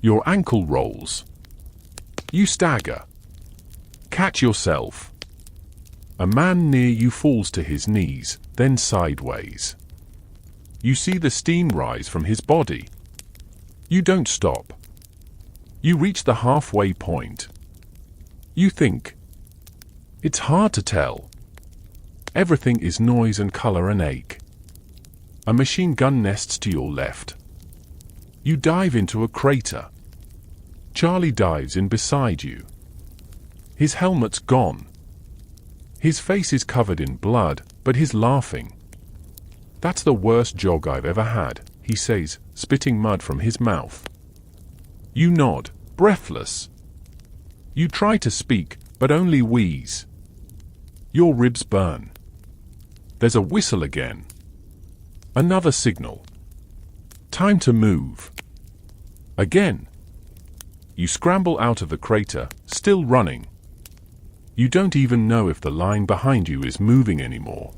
Your ankle rolls. You stagger. Catch yourself. A man near you falls to his knees, then sideways. You see the steam rise from his body. You don't stop. You reach the halfway point. You think. It's hard to tell. Everything is noise and color and ache. A machine gun nests to your left. You dive into a crater. Charlie dives in beside you. His helmet's gone. His face is covered in blood, but he's laughing. That's the worst jog I've ever had, he says, spitting mud from his mouth. You nod, breathless. You try to speak, but only wheeze. Your ribs burn. There's a whistle again. Another signal. Time to move. Again. You scramble out of the crater, still running. You don't even know if the line behind you is moving anymore.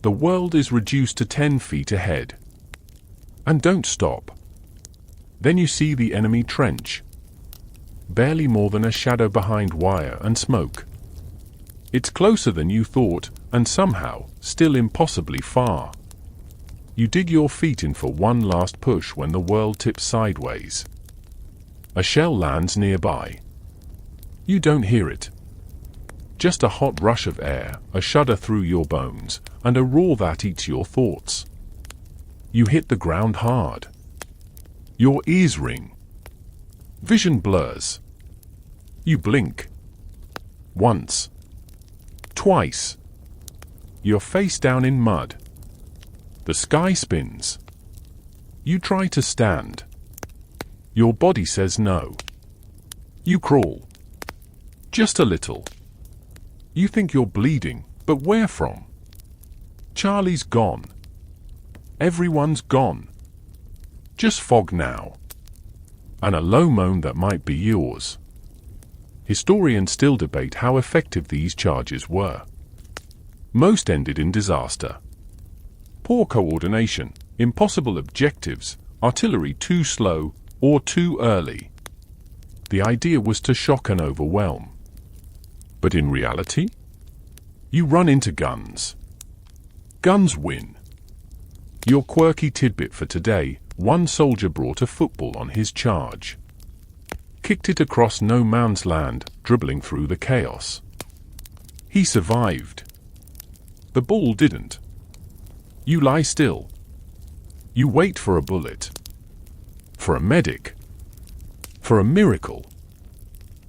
The world is reduced to 10 feet ahead. And don't stop. Then you see the enemy trench. Barely more than a shadow behind wire and smoke. It's closer than you thought, and somehow, still impossibly far. You dig your feet in for one last push when the world tips sideways. A shell lands nearby. You don't hear it. Just a hot rush of air, a shudder through your bones, and a roar that eats your thoughts. You hit the ground hard. Your ears ring. Vision blurs. You blink. Once. Twice. You're face down in mud. The sky spins. You try to stand. Your body says no. You crawl. Just a little. You think you're bleeding, but where from? Charlie's gone. Everyone's gone. Just fog now. And a low moan that might be yours. Historians still debate how effective these charges were. Most ended in disaster. Poor coordination, impossible objectives, artillery too slow or too early. The idea was to shock and overwhelm. But in reality, you run into guns. Guns win. Your quirky tidbit for today: one soldier brought a football on his charge. Kicked it across no man's land, dribbling through the chaos. He survived. The ball didn't. You lie still. You wait for a bullet. For a medic. For a miracle.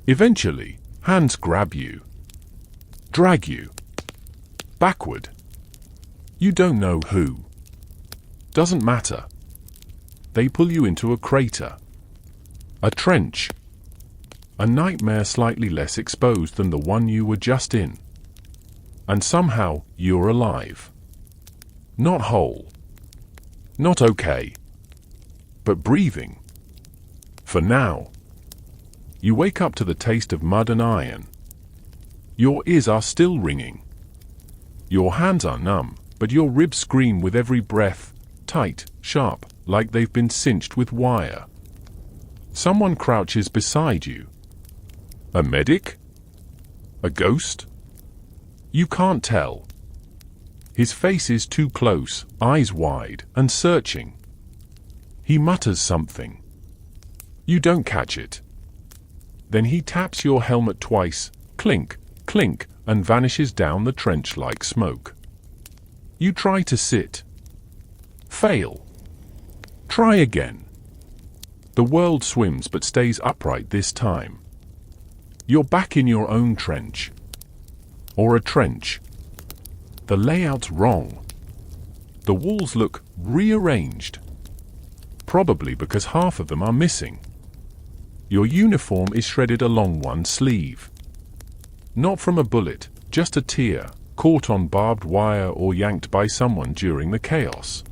Eventually, hands grab you. Drag you. Backward. You don't know who. Doesn't matter. They pull you into a crater. A trench. A nightmare slightly less exposed than the one you were just in. And somehow, you're alive. Not whole. Not okay. But breathing. For now. You wake up to the taste of mud and iron. Your ears are still ringing. Your hands are numb, but your ribs scream with every breath, tight, sharp, like they've been cinched with wire. Someone crouches beside you. A medic? A ghost? You can't tell. His face is too close, eyes wide and searching. He mutters something. You don't catch it. Then he taps your helmet twice, clink, clink, and vanishes down the trench like smoke. You try to sit. Fail. Try again. The world swims but stays upright this time. You're back in your own trench. Or a trench. The layout's wrong. The walls look rearranged. Probably because half of them are missing. Your uniform is shredded along one sleeve. Not from a bullet, just a tear, caught on barbed wire or yanked by someone during the chaos.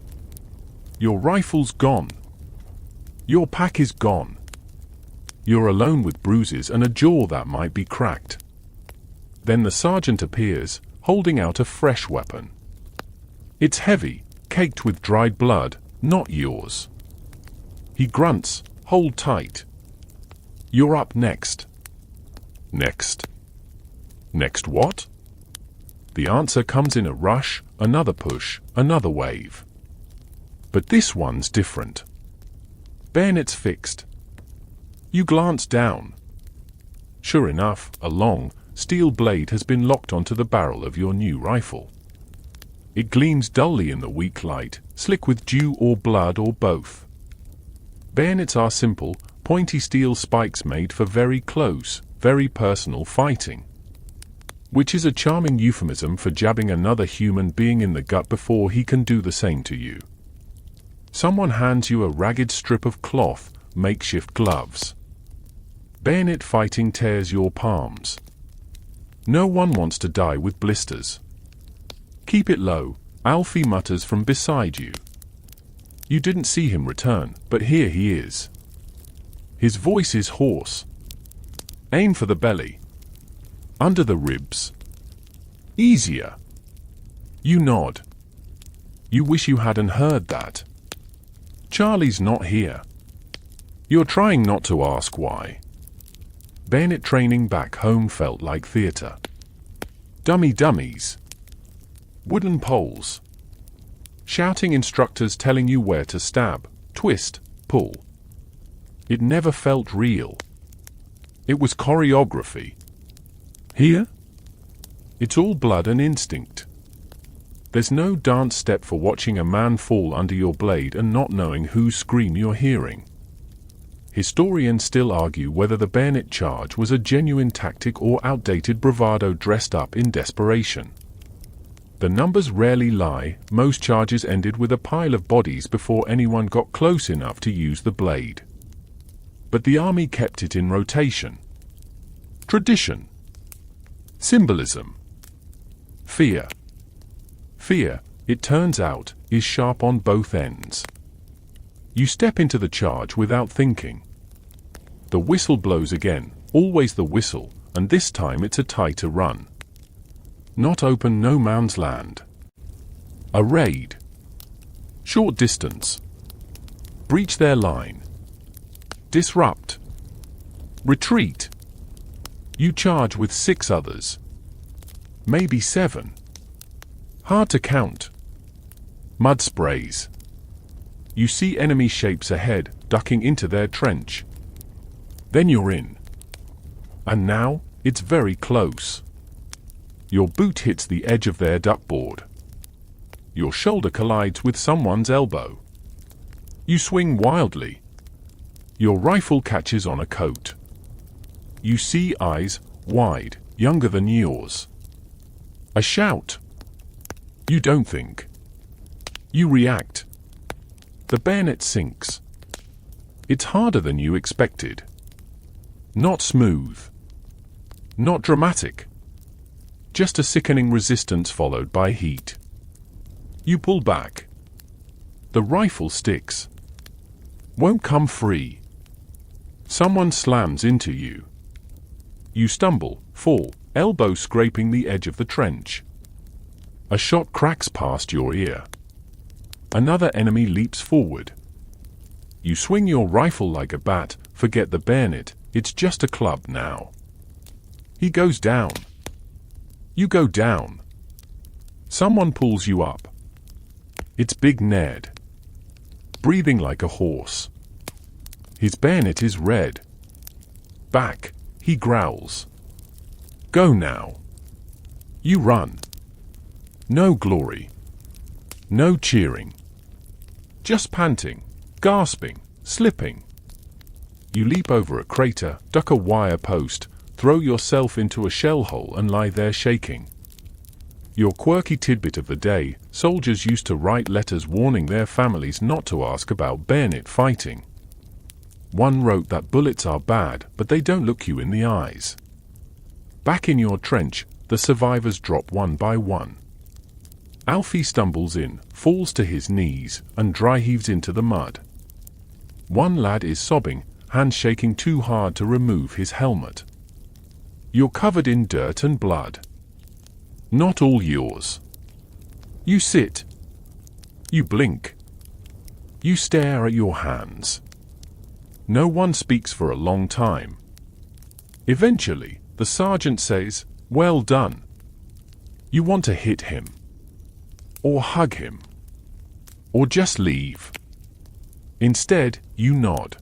Your rifle's gone. Your pack is gone. You're alone with bruises and a jaw that might be cracked. Then the sergeant appears, holding out a fresh weapon. It's heavy, caked with dried blood, not yours. He grunts, "Hold tight. You're up next." Next? Next what? The answer comes in a rush, another push, another wave. But this one's different. Bayonets fixed. You glance down. Sure enough, a long, steel blade has been locked onto the barrel of your new rifle. It gleams dully in the weak light, slick with dew or blood or both. Bayonets are simple, pointy steel spikes made for very close, very personal fighting. Which is a charming euphemism for jabbing another human being in the gut before he can do the same to you. Someone hands you a ragged strip of cloth, makeshift gloves. Bayonet fighting tears your palms. No one wants to die with blisters. Keep it low, Alfie mutters from beside you. You didn't see him return, but here he is. His voice is hoarse. Aim for the belly. Under the ribs. Easier. You nod. You wish you hadn't heard that. Charlie's not here. You're trying not to ask why. Bayonet training back home felt like theater. Dummies. Wooden poles. Shouting instructors telling you where to stab, twist, pull. It never felt real. It was choreography. Here? It's all blood and instinct. There's no dance step for watching a man fall under your blade and not knowing whose scream you're hearing. Historians still argue whether the bayonet charge was a genuine tactic or outdated bravado dressed up in desperation. The numbers rarely lie, most charges ended with a pile of bodies before anyone got close enough to use the blade. But the army kept it in rotation. Tradition. Symbolism. Fear. Fear, it turns out, is sharp on both ends. You step into the charge without thinking. The whistle blows again, always the whistle, and this time it's a tighter run. Not open no man's land. A raid. Short distance. Breach their line. Disrupt. Retreat. You charge with 6 others. Maybe 7. Hard to count. Mud sprays. You see enemy shapes ahead, ducking into their trench. Then you're in. And now, it's very close. Your boot hits the edge of their duckboard. Your shoulder collides with someone's elbow. You swing wildly. Your rifle catches on a coat. You see eyes, wide, younger than yours. A shout. You don't think. You react. The bayonet sinks. It's harder than you expected. Not smooth. Not dramatic. Just a sickening resistance followed by heat. You pull back. The rifle sticks. Won't come free. Someone slams into you. You stumble, fall, elbow scraping the edge of the trench. A shot cracks past your ear. Another enemy leaps forward. You swing your rifle like a bat, forget the bayonet, it's just a club now. He goes down. You go down. Someone pulls you up. It's Big Ned. Breathing like a horse. His bayonet is red. Back, he growls. Go now. You run. No glory. No cheering. Just panting, gasping, slipping. You leap over a crater, duck a wire post, throw yourself into a shell hole and lie there shaking. Your quirky tidbit of the day, soldiers used to write letters warning their families not to ask about bayonet fighting. One wrote that bullets are bad, but they don't look you in the eyes. Back in your trench, the survivors drop one by one. Alfie stumbles in, falls to his knees, and dry heaves into the mud. One lad is sobbing, hands shaking too hard to remove his helmet. You're covered in dirt and blood. Not all yours. You sit. You blink. You stare at your hands. No one speaks for a long time. Eventually, the sergeant says, "Well done." You want to hit him. Or hug him. Or just leave. Instead, you nod.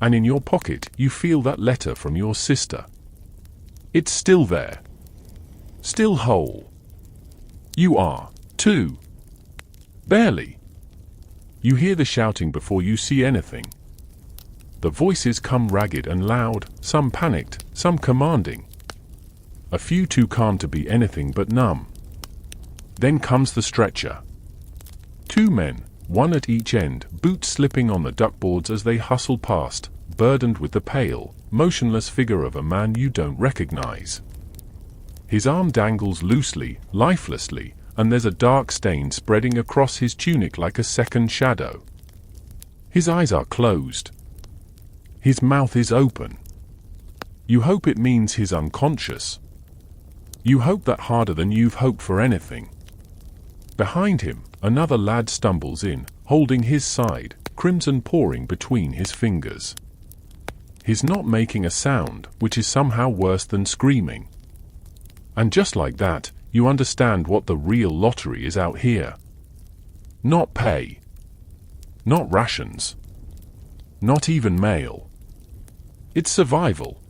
And in your pocket, you feel that letter from your sister. It's still there. Still whole. You are, too. Barely. You hear the shouting before you see anything. The voices come ragged and loud, some panicked, some commanding. A few too calm to be anything but numb. Then comes the stretcher. 2 men, one at each end, boots slipping on the duckboards as they hustle past, burdened with the pale, motionless figure of a man you don't recognize. His arm dangles loosely, lifelessly, and there's a dark stain spreading across his tunic like a second shadow. His eyes are closed. His mouth is open. You hope it means he's unconscious. You hope that harder than you've hoped for anything. Behind him, another lad stumbles in, holding his side, crimson pouring between his fingers. He's not making a sound, which is somehow worse than screaming. And just like that, you understand what the real lottery is out here. Not pay. Not rations. Not even mail. It's survival.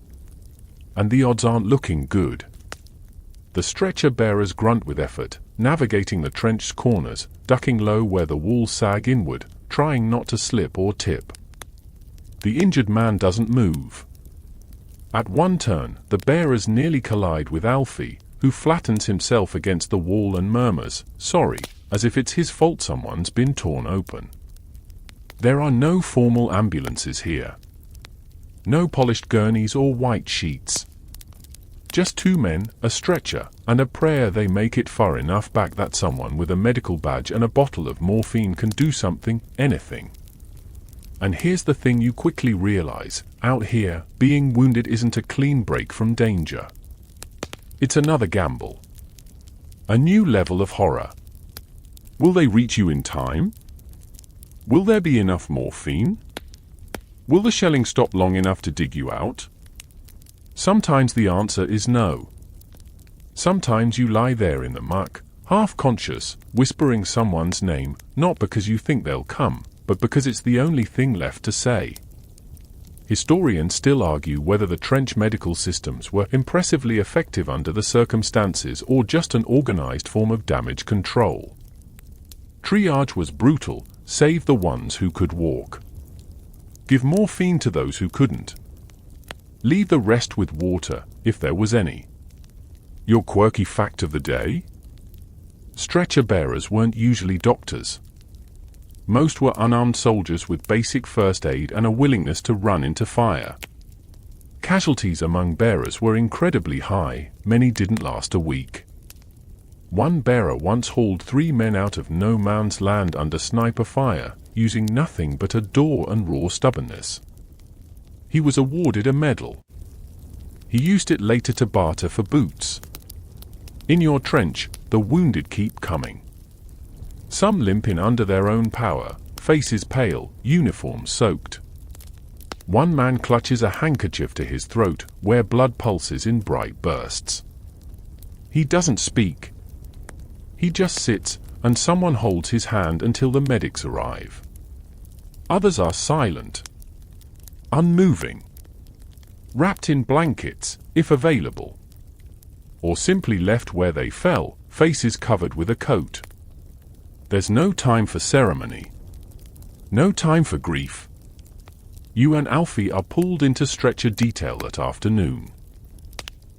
And the odds aren't looking good. The stretcher bearers grunt with effort, navigating the trench's corners, ducking low where the walls sag inward, trying not to slip or tip. The injured man doesn't move. At one turn, the bearers nearly collide with Alfie, who flattens himself against the wall and murmurs, "Sorry," as if it's his fault someone's been torn open. There are no formal ambulances here. No polished gurneys or white sheets. Just 2 men, a stretcher, and a prayer they make it far enough back that someone with a medical badge and a bottle of morphine can do something, anything. And here's the thing you quickly realize, out here, being wounded isn't a clean break from danger. It's another gamble. A new level of horror. Will they reach you in time? Will there be enough morphine? Will the shelling stop long enough to dig you out? Sometimes the answer is no. Sometimes you lie there in the muck, half-conscious, whispering someone's name, not because you think they'll come, but because it's the only thing left to say. Historians still argue whether the trench medical systems were impressively effective under the circumstances or just an organized form of damage control. Triage was brutal, save the ones who could walk. Give morphine to those who couldn't. Leave the rest with water, if there was any. Your quirky fact of the day? Stretcher bearers weren't usually doctors. Most were unarmed soldiers with basic first aid and a willingness to run into fire. Casualties among bearers were incredibly high, many didn't last a week. One bearer once hauled 3 men out of no man's land under sniper fire, using nothing but a door and raw stubbornness. He was awarded a medal. He used it later to barter for boots. In your trench, the wounded keep coming. Some limp in under their own power, faces pale, uniforms soaked. One man clutches a handkerchief to his throat, where blood pulses in bright bursts. He doesn't speak. He just sits, and someone holds his hand until the medics arrive. Others are silent. Unmoving. Wrapped in blankets, if available. Or simply left where they fell, faces covered with a coat. There's no time for ceremony. No time for grief. You and Alfie are pulled into stretcher detail that afternoon.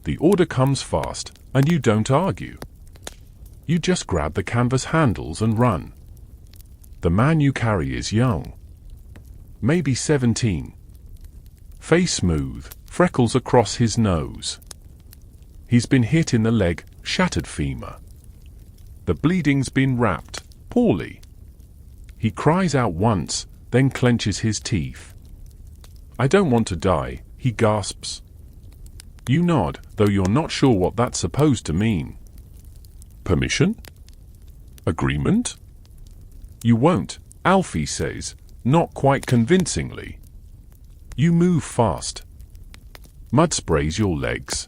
The order comes fast, and you don't argue. You just grab the canvas handles and run. The man you carry is young. Maybe 17. Face smooth, freckles across his nose. He's been hit in the leg, shattered femur. The bleeding's been wrapped, poorly. He cries out once, then clenches his teeth. "I don't want to die," he gasps. You nod, though you're not sure what that's supposed to mean. Permission? Agreement? You won't, Alfie says, not quite convincingly. You move fast. Mud sprays your legs.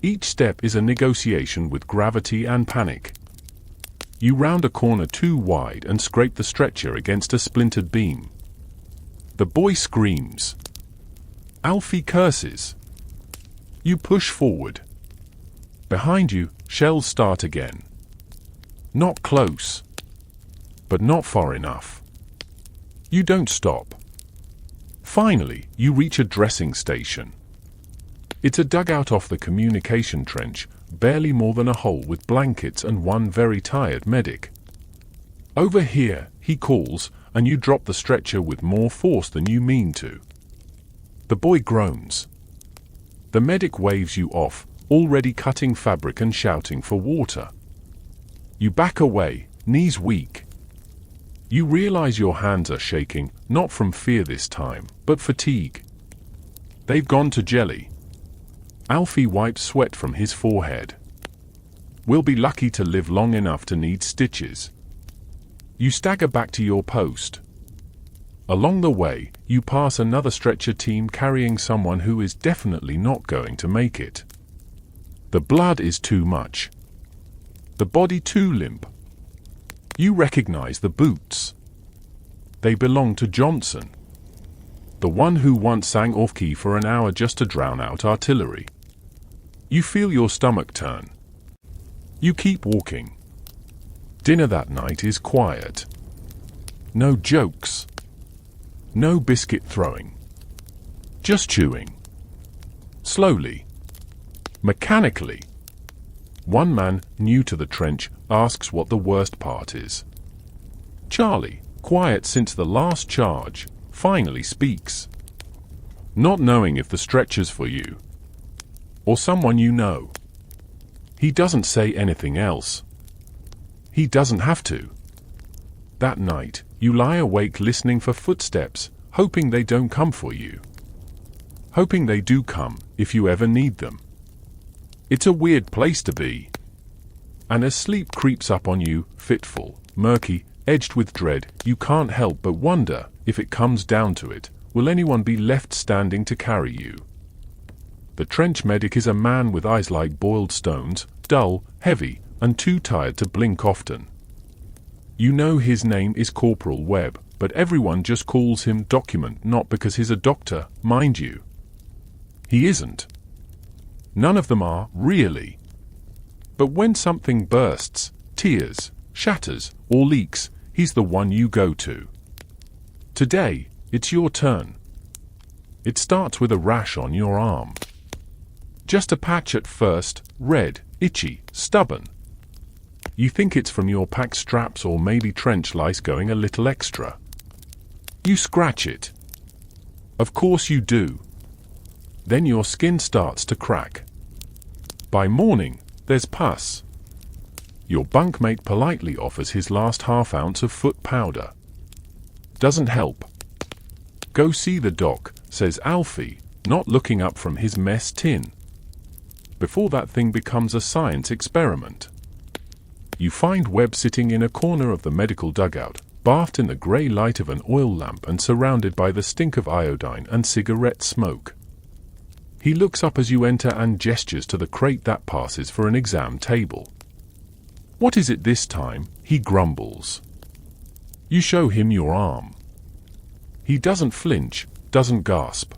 Each step is a negotiation with gravity and panic. You round a corner too wide and scrape the stretcher against a splintered beam. The boy screams. Alfie curses. You push forward. Behind you, shells start again. Not close, but not far enough. You don't stop. Finally, you reach a dressing station. It's a dugout off the communication trench, barely more than a hole with blankets and one very tired medic. Over here, he calls, and you drop the stretcher with more force than you mean to. The boy groans. The medic waves you off, already cutting fabric and shouting for water. You back away, knees weak. You realize your hands are shaking, not from fear this time, but fatigue. They've gone to jelly. Alfie wipes sweat from his forehead. We'll be lucky to live long enough to need stitches. You stagger back to your post. Along the way, you pass another stretcher team carrying someone who is definitely not going to make it. The blood is too much. The body too limp. You recognize the boots. They belong to Johnson, the one who once sang off-key for an hour just to drown out artillery. You feel your stomach turn. You keep walking. Dinner that night is quiet. No jokes. No biscuit throwing. Just chewing. Slowly. Mechanically. One man, new to the trench, asks what the worst part is. Charlie, quiet since the last charge, finally speaks. Not knowing if the stretcher's for you. Or someone you know. He doesn't say anything else. He doesn't have to. That night, you lie awake listening for footsteps, hoping they don't come for you. Hoping they do come, if you ever need them. It's a weird place to be. And as sleep creeps up on you, fitful, murky, edged with dread, you can't help but wonder, if it comes down to it, will anyone be left standing to carry you? The trench medic is a man with eyes like boiled stones, dull, heavy, and too tired to blink often. You know his name is Corporal Webb, but everyone just calls him Document, not because he's a doctor, mind you. He isn't. None of them are, really. But when something bursts, tears, shatters, or leaks, he's the one you go to. Today, it's your turn. It starts with a rash on your arm. Just a patch at first, red, itchy, stubborn. You think it's from your pack straps or maybe trench lice going a little extra. You scratch it. Of course you do. Then your skin starts to crack. By morning, there's pus. Your bunkmate politely offers his last half-ounce of foot powder. Doesn't help. Go see the doc, says Alfie, not looking up from his mess tin. Before that thing becomes a science experiment. You find Webb sitting in a corner of the medical dugout, bathed in the grey light of an oil lamp and surrounded by the stink of iodine and cigarette smoke. He looks up as you enter and gestures to the crate that passes for an exam table. What is it this time? He grumbles. You show him your arm. He doesn't flinch, doesn't gasp.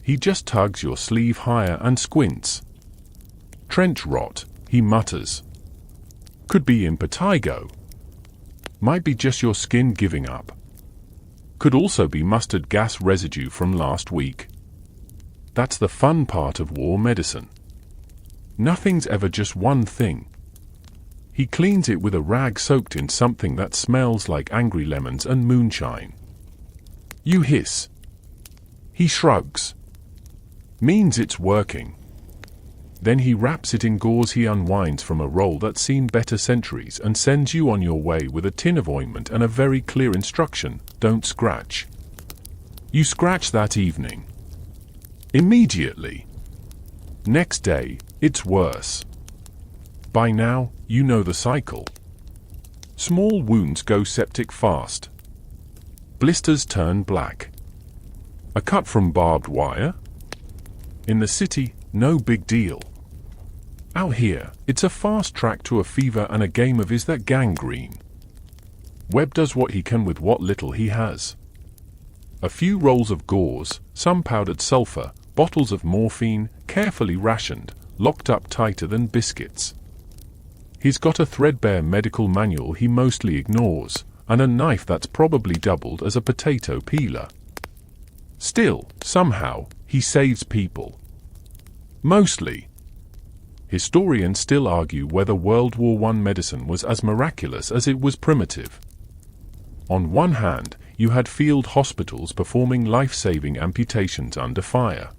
He just tugs your sleeve higher and squints. Trench rot, he mutters. Could be impetigo. Might be just your skin giving up. Could also be mustard gas residue from last week. That's the fun part of war medicine. Nothing's ever just one thing. He cleans it with a rag soaked in something that smells like angry lemons and moonshine. You hiss. He shrugs. Means it's working. Then he wraps it in gauze he unwinds from a roll that's seen better centuries and sends you on your way with a tin of ointment and a very clear instruction: don't scratch. You scratch that evening. Immediately. Next day, it's worse. By now, you know the cycle. Small wounds go septic fast. Blisters turn black. A cut from barbed wire? In the city, no big deal. Out here, it's a fast track to a fever and a game of is that gangrene. Webb does what he can with what little he has. A few rolls of gauze, some powdered sulfur, bottles of morphine, carefully rationed, locked up tighter than biscuits. He's got a threadbare medical manual he mostly ignores, and a knife that's probably doubled as a potato peeler. Still, somehow, he saves people. Mostly. Historians still argue whether World War I medicine was as miraculous as it was primitive. On one hand, you had field hospitals performing life-saving amputations under fire.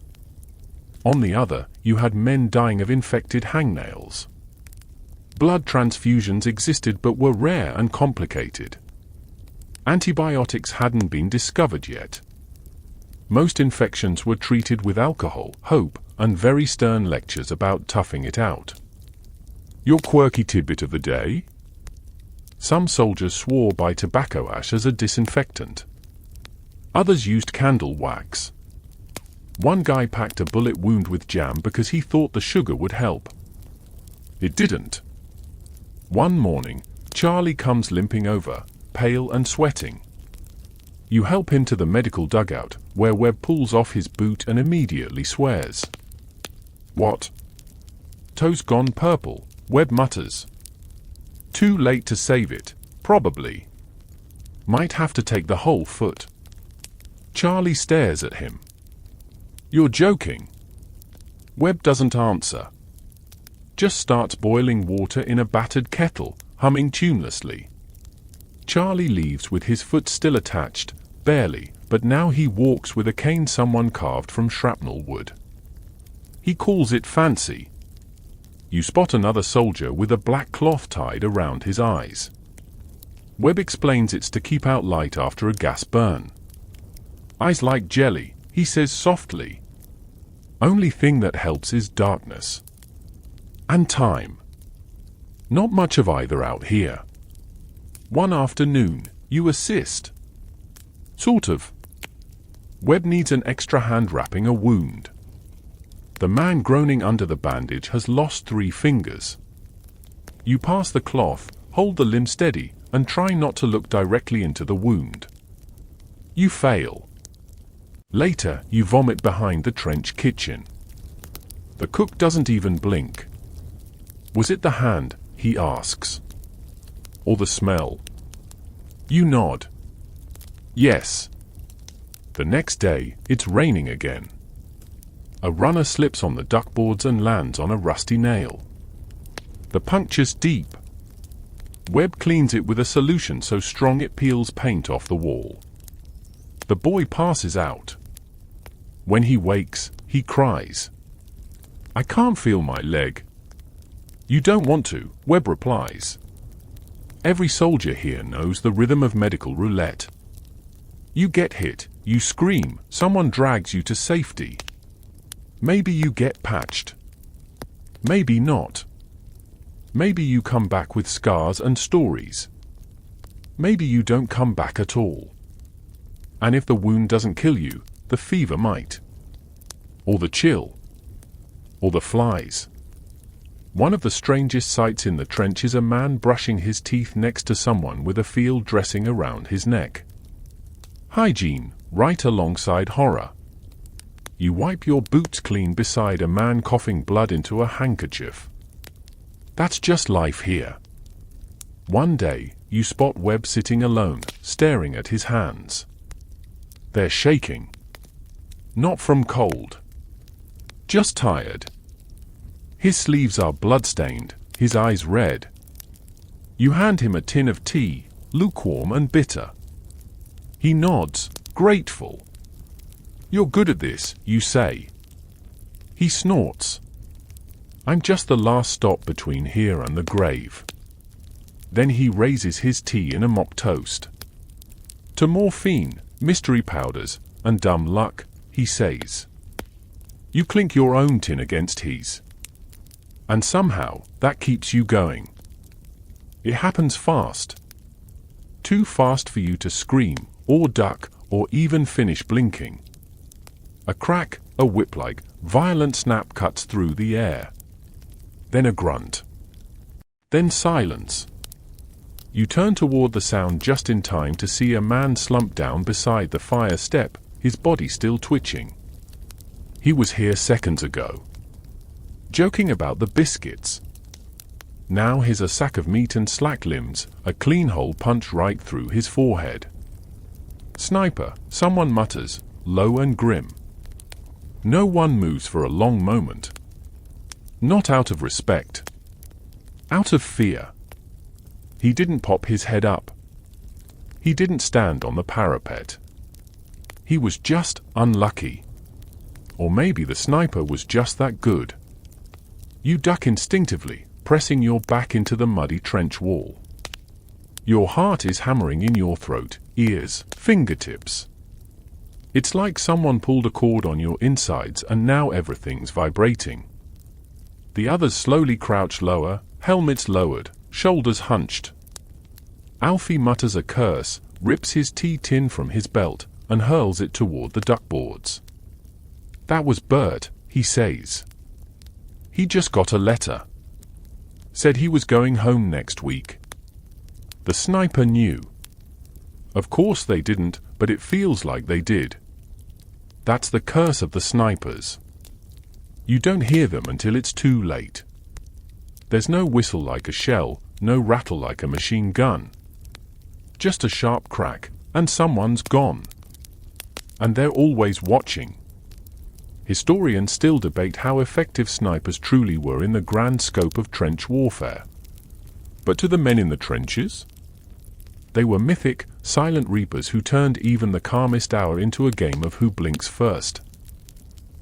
On the other, you had men dying of infected hangnails. Blood transfusions existed but were rare and complicated. Antibiotics hadn't been discovered yet. Most infections were treated with alcohol, hope, and very stern lectures about toughing it out. Your quirky tidbit of the day? Some soldiers swore by tobacco ash as a disinfectant. Others used candle wax. One guy packed a bullet wound with jam because he thought the sugar would help. It didn't. One morning, Charlie comes limping over, pale and sweating. You help him to the medical dugout, where Webb pulls off his boot and immediately swears. What? Toe's gone purple, Webb mutters. Too late to save it, probably. Might have to take the whole foot. Charlie stares at him. You're joking. Webb doesn't answer. Just starts boiling water in a battered kettle, humming tunelessly. Charlie leaves with his foot still attached, barely, but now he walks with a cane someone carved from shrapnel wood. He calls it fancy. You spot another soldier with a black cloth tied around his eyes. Webb explains it's to keep out light after a gas burn. Eyes like jelly, he says softly. Only thing that helps is darkness. And time. Not much of either out here. One afternoon, you assist. Sort of. Webb needs an extra hand wrapping a wound. The man groaning under the bandage has lost 3 fingers. You pass the cloth, hold the limb steady, and try not to look directly into the wound. You fail. Later, you vomit behind the trench kitchen. The cook doesn't even blink. Was it the hand, he asks. Or the smell? You nod. Yes. The next day, it's raining again. A runner slips on the duckboards and lands on a rusty nail. The puncture's deep. Webb cleans it with a solution so strong it peels paint off the wall. The boy passes out. When he wakes, he cries. I can't feel my leg. You don't want to, Webb replies. Every soldier here knows the rhythm of medical roulette. You get hit, you scream, someone drags you to safety. Maybe you get patched. Maybe not. Maybe you come back with scars and stories. Maybe you don't come back at all. And if the wound doesn't kill you, the fever might. Or the chill. Or the flies. One of the strangest sights in the trench is a man brushing his teeth next to someone with a field dressing around his neck. Hygiene, right alongside horror. You wipe your boots clean beside a man coughing blood into a handkerchief. That's just life here. One day, you spot Webb sitting alone, staring at his hands. They're shaking. Not from cold. Just tired. His sleeves are blood-stained, his eyes red. You hand him a tin of tea, lukewarm and bitter. He nods, grateful. You're good at this, you say. He snorts. I'm just the last stop between here and the grave. Then he raises his tea in a mock toast. To morphine, mystery powders, and dumb luck, he says. You clink your own tin against his. And somehow, that keeps you going. It happens fast. Too fast for you to scream, or duck, or even finish blinking. A crack, a whip-like, violent snap cuts through the air. Then a grunt. Then silence. You turn toward the sound just in time to see a man slump down beside the fire step, his body still twitching. He was here seconds ago. Joking about the biscuits. Now here's a sack of meat and slack limbs, a clean hole punched right through his forehead. Sniper, someone mutters, low and grim. No one moves for a long moment. Not out of respect. Out of fear. He didn't pop his head up. He didn't stand on the parapet. He was just unlucky. Or maybe the sniper was just that good. You duck instinctively, pressing your back into the muddy trench wall. Your heart is hammering in your throat, ears, fingertips. It's like someone pulled a cord on your insides and now everything's vibrating. The others slowly crouch lower, helmets lowered, shoulders hunched. Alfie mutters a curse, rips his tea tin from his belt, and hurls it toward the duckboards. That was Bert, he says. He just got a letter. Said he was going home next week. The sniper knew. Of course they didn't, but it feels like they did. That's the curse of the snipers. You don't hear them until it's too late. There's no whistle like a shell, no rattle like a machine gun. Just a sharp crack, and someone's gone. And they're always watching. Historians still debate how effective snipers truly were in the grand scope of trench warfare. But to the men in the trenches? They were mythic, silent reapers who turned even the calmest hour into a game of who blinks first.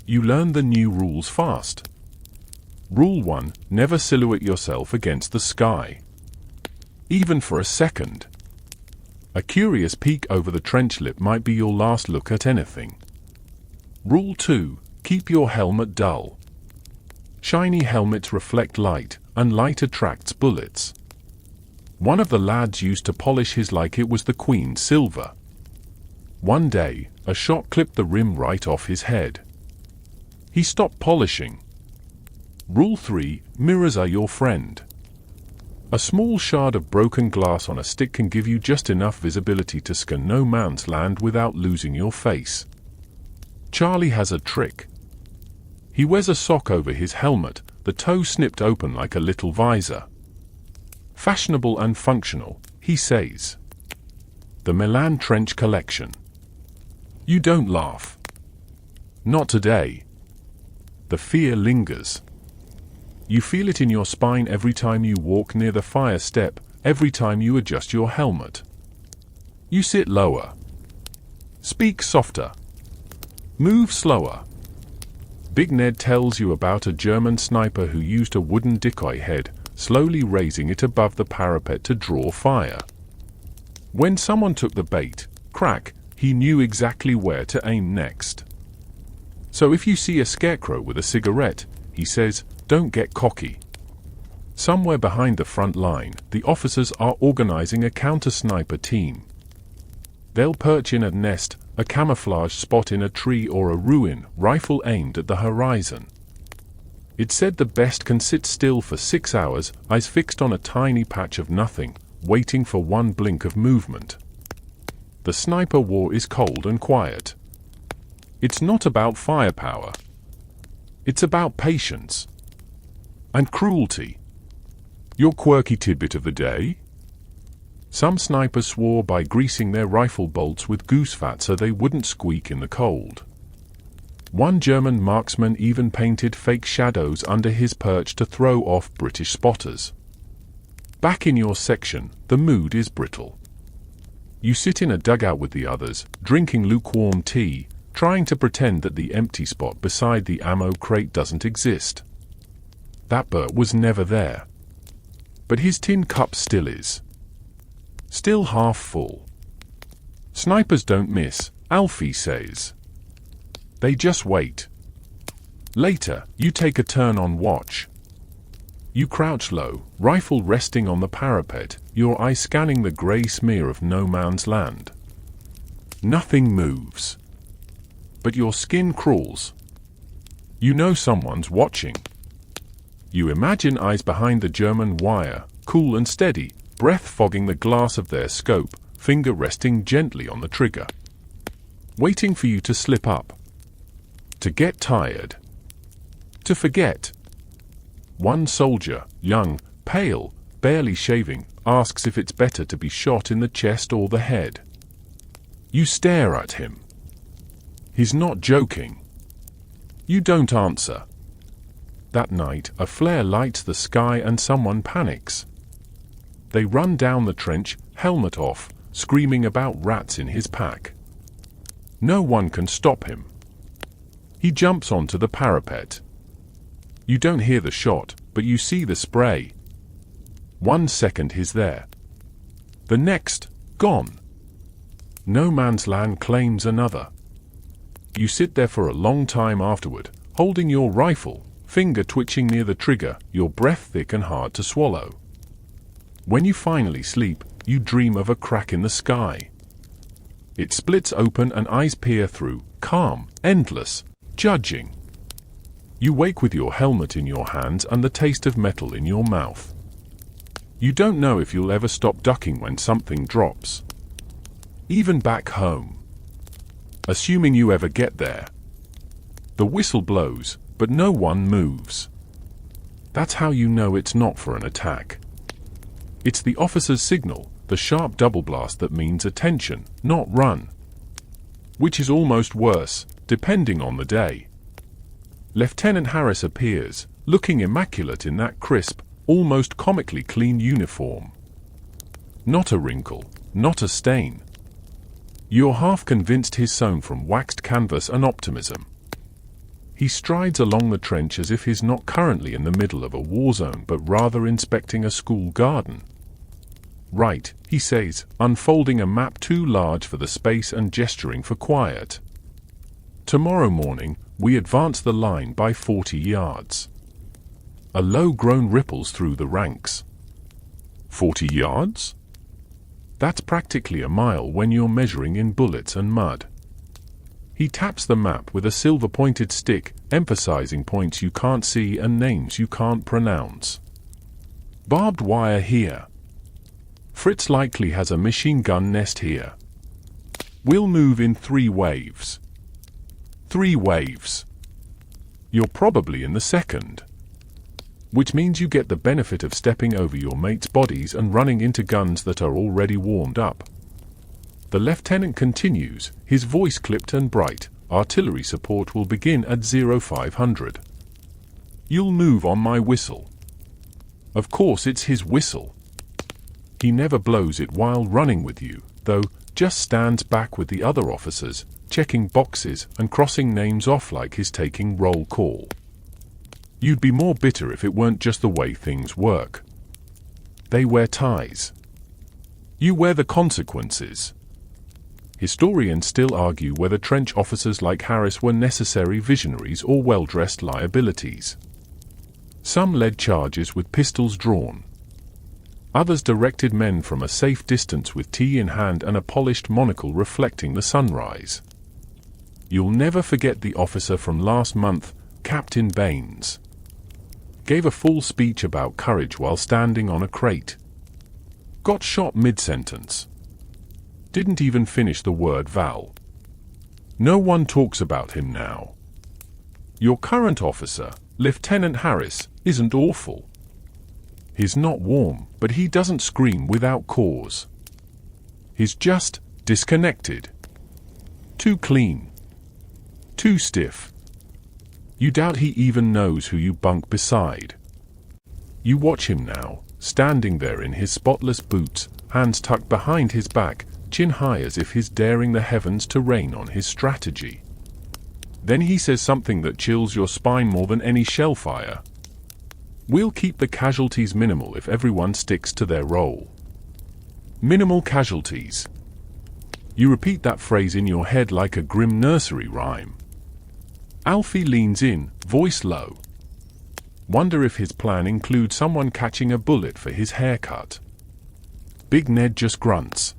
You learn the new rules fast. Rule 1, never silhouette yourself against the sky. Even for a second. A curious peek over the trench lip might be your last look at anything. Rule 2, keep your helmet dull. Shiny helmets reflect light, and light attracts bullets. One of the lads used to polish his like it was the Queen's silver. One day, a shot clipped the rim right off his head. He stopped polishing. Rule 3, mirrors are your friend. A small shard of broken glass on a stick can give you just enough visibility to scan no man's land without losing your face. Charlie has a trick. He wears a sock over his helmet, the toe snipped open like a little visor. Fashionable and functional, he says. The Milan Trench Collection. You don't laugh. Not today. The fear lingers. You feel it in your spine every time you walk near the fire step, every time you adjust your helmet. You sit lower. Speak softer. Move slower. Big Ned tells you about a German sniper who used a wooden decoy head, slowly raising it above the parapet to draw fire. When someone took the bait, crack, he knew exactly where to aim next. So if you see a scarecrow with a cigarette, he says, don't get cocky. Somewhere behind the front line, the officers are organizing a counter-sniper team. They'll perch in a nest, a camouflage spot in a tree or a ruin, rifle aimed at the horizon. It's said the best can sit still for 6 hours, eyes fixed on a tiny patch of nothing, waiting for one blink of movement. The sniper war is cold and quiet. It's not about firepower. It's about patience. And cruelty. Your quirky tidbit of the day? Some snipers swore by greasing their rifle bolts with goose fat so they wouldn't squeak in the cold. One German marksman even painted fake shadows under his perch to throw off British spotters. Back in your section, the mood is brittle. You sit in a dugout with the others, drinking lukewarm tea, trying to pretend that the empty spot beside the ammo crate doesn't exist. That Bert was never there. But his tin cup still is. Still half full. Snipers don't miss, Alfie says. They just wait. Later, you take a turn on watch. You crouch low, rifle resting on the parapet, your eye scanning the grey smear of no man's land. Nothing moves. But your skin crawls. You know someone's watching. You imagine eyes behind the German wire, cool and steady, breath fogging the glass of their scope, finger resting gently on the trigger. Waiting for you to slip up. To get tired. To forget. One soldier, young, pale, barely shaving, asks if it's better to be shot in the chest or the head. You stare at him. He's not joking. You don't answer. That night, a flare lights the sky and someone panics. They run down the trench, helmet off, screaming about rats in his pack. No one can stop him. He jumps onto the parapet. You don't hear the shot, but you see the spray. 1 second he's there. The next, gone. No man's land claims another. You sit there for a long time afterward, holding your rifle, finger twitching near the trigger, your breath thick and hard to swallow. When you finally sleep, you dream of a crack in the sky. It splits open and eyes peer through, calm, endless, judging. You wake with your helmet in your hands and the taste of metal in your mouth. You don't know if you'll ever stop ducking when something drops. Even back home. Assuming you ever get there. The whistle blows, but no one moves. That's how you know it's not for an attack. It's the officer's signal, the sharp double blast that means attention, not run. Which is almost worse, depending on the day. Lieutenant Harris appears, looking immaculate in that crisp, almost comically clean uniform. Not a wrinkle, not a stain. You're half convinced he's sewn from waxed canvas and optimism. He strides along the trench as if he's not currently in the middle of a war zone but rather inspecting a school garden. Right, he says, unfolding a map too large for the space and gesturing for quiet. Tomorrow morning, we advance the line by 40 yards. A low groan ripples through the ranks. 40 yards? That's practically a mile when you're measuring in bullets and mud. He taps the map with a silver-pointed stick, emphasizing points you can't see and names you can't pronounce. Barbed wire here. Fritz likely has a machine gun nest here. We'll move in 3 waves. 3 waves. You're probably in the second. Which means you get the benefit of stepping over your mates' bodies and running into guns that are already warmed up. The lieutenant continues, his voice clipped and bright. Artillery support will begin at 0500. You'll move on my whistle. Of course it's his whistle. He never blows it while running with you, though, just stands back with the other officers, checking boxes and crossing names off like he's taking roll call. You'd be more bitter if it weren't just the way things work. They wear ties. You wear the consequences. Historians still argue whether trench officers like Harris were necessary visionaries or well-dressed liabilities. Some led charges with pistols drawn. Others directed men from a safe distance with tea in hand and a polished monocle reflecting the sunrise. You'll never forget the officer from last month, Captain Baines. Gave a full speech about courage while standing on a crate. Got shot mid-sentence. Didn't even finish the word Val. No one talks about him now. Your current officer, Lieutenant Harris, isn't awful. He's not warm, but he doesn't scream without cause. He's just disconnected. Too clean. Too stiff. You doubt he even knows who you bunk beside. You watch him now, standing there in his spotless boots, hands tucked behind his back, chin high as if he's daring the heavens to rain on his strategy. Then he says something that chills your spine more than any shellfire. We'll keep the casualties minimal if everyone sticks to their role. Minimal casualties. You repeat that phrase in your head like a grim nursery rhyme. Alfie leans in, voice low. Wonder if his plan includes someone catching a bullet for his haircut. Big Ned just grunts.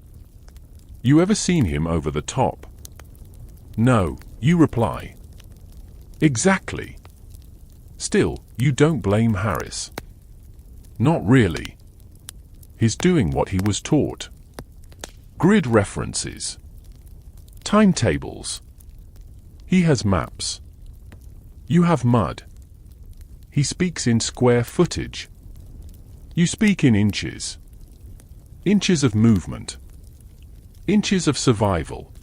You ever seen him over the top? No, you reply. Exactly. Still, you don't blame Harris. Not really. He's doing what he was taught. Grid references. Timetables. He has maps. You have mud. He speaks in square footage. You speak in inches. Inches of movement. Inches of survival.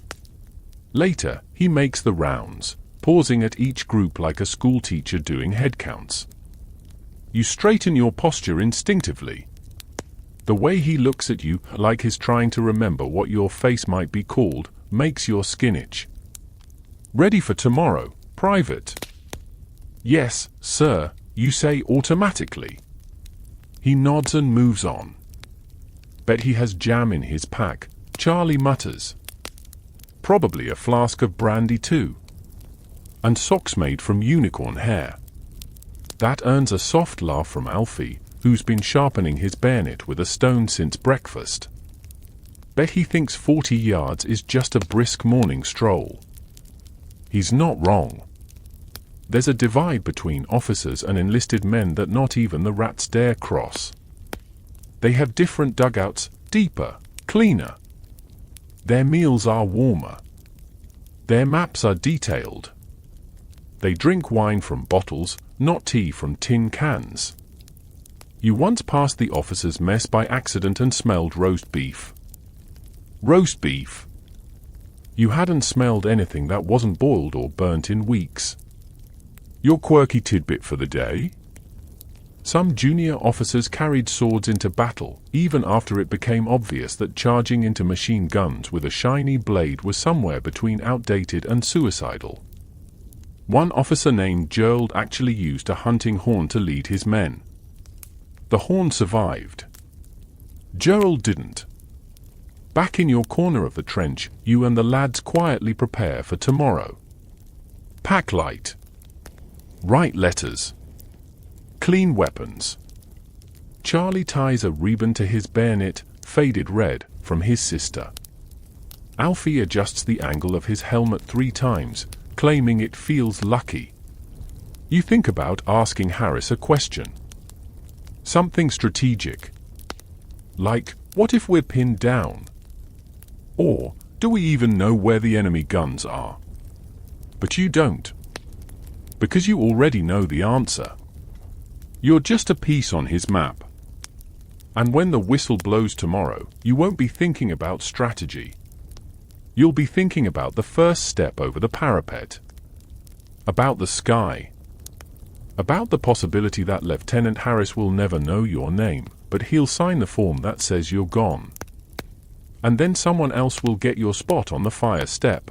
Later, he makes the rounds, pausing at each group like a schoolteacher doing head counts. You straighten your posture instinctively. The way he looks at you, like he's trying to remember what your face might be called, makes your skin itch. Ready for tomorrow, Private? Yes, sir, you say automatically. He nods and moves on. Bet he has jam in his pack, Charlie mutters. Probably a flask of brandy too. And socks made from unicorn hair. That earns a soft laugh from Alfie, who's been sharpening his bayonet with a stone since breakfast. Bet he thinks 40 yards is just a brisk morning stroll. He's not wrong. There's a divide between officers and enlisted men that not even the rats dare cross. They have different dugouts, deeper, cleaner. Their meals are warmer. Their maps are detailed. They drink wine from bottles, not tea from tin cans. You once passed the officer's mess by accident and smelled roast beef. Roast beef. You hadn't smelled anything that wasn't boiled or burnt in weeks. Your quirky tidbit for the day? Some junior officers carried swords into battle, even after it became obvious that charging into machine guns with a shiny blade was somewhere between outdated and suicidal. One officer named Gerald actually used a hunting horn to lead his men. The horn survived. Gerald didn't. Back in your corner of the trench, you and the lads quietly prepare for tomorrow. Pack light. Write letters. Clean weapons. Charlie ties a ribbon to his bayonet, faded red, from his sister. Alfie adjusts the angle of his helmet 3 times, claiming it feels lucky. You think about asking Harris a question. Something strategic. Like, what if we're pinned down? Or, do we even know where the enemy guns are? But you don't. Because you already know the answer. You're just a piece on his map. And when the whistle blows tomorrow, you won't be thinking about strategy. You'll be thinking about the first step over the parapet. About the sky. About the possibility that Lieutenant Harris will never know your name, but he'll sign the form that says you're gone. And then someone else will get your spot on the fire step.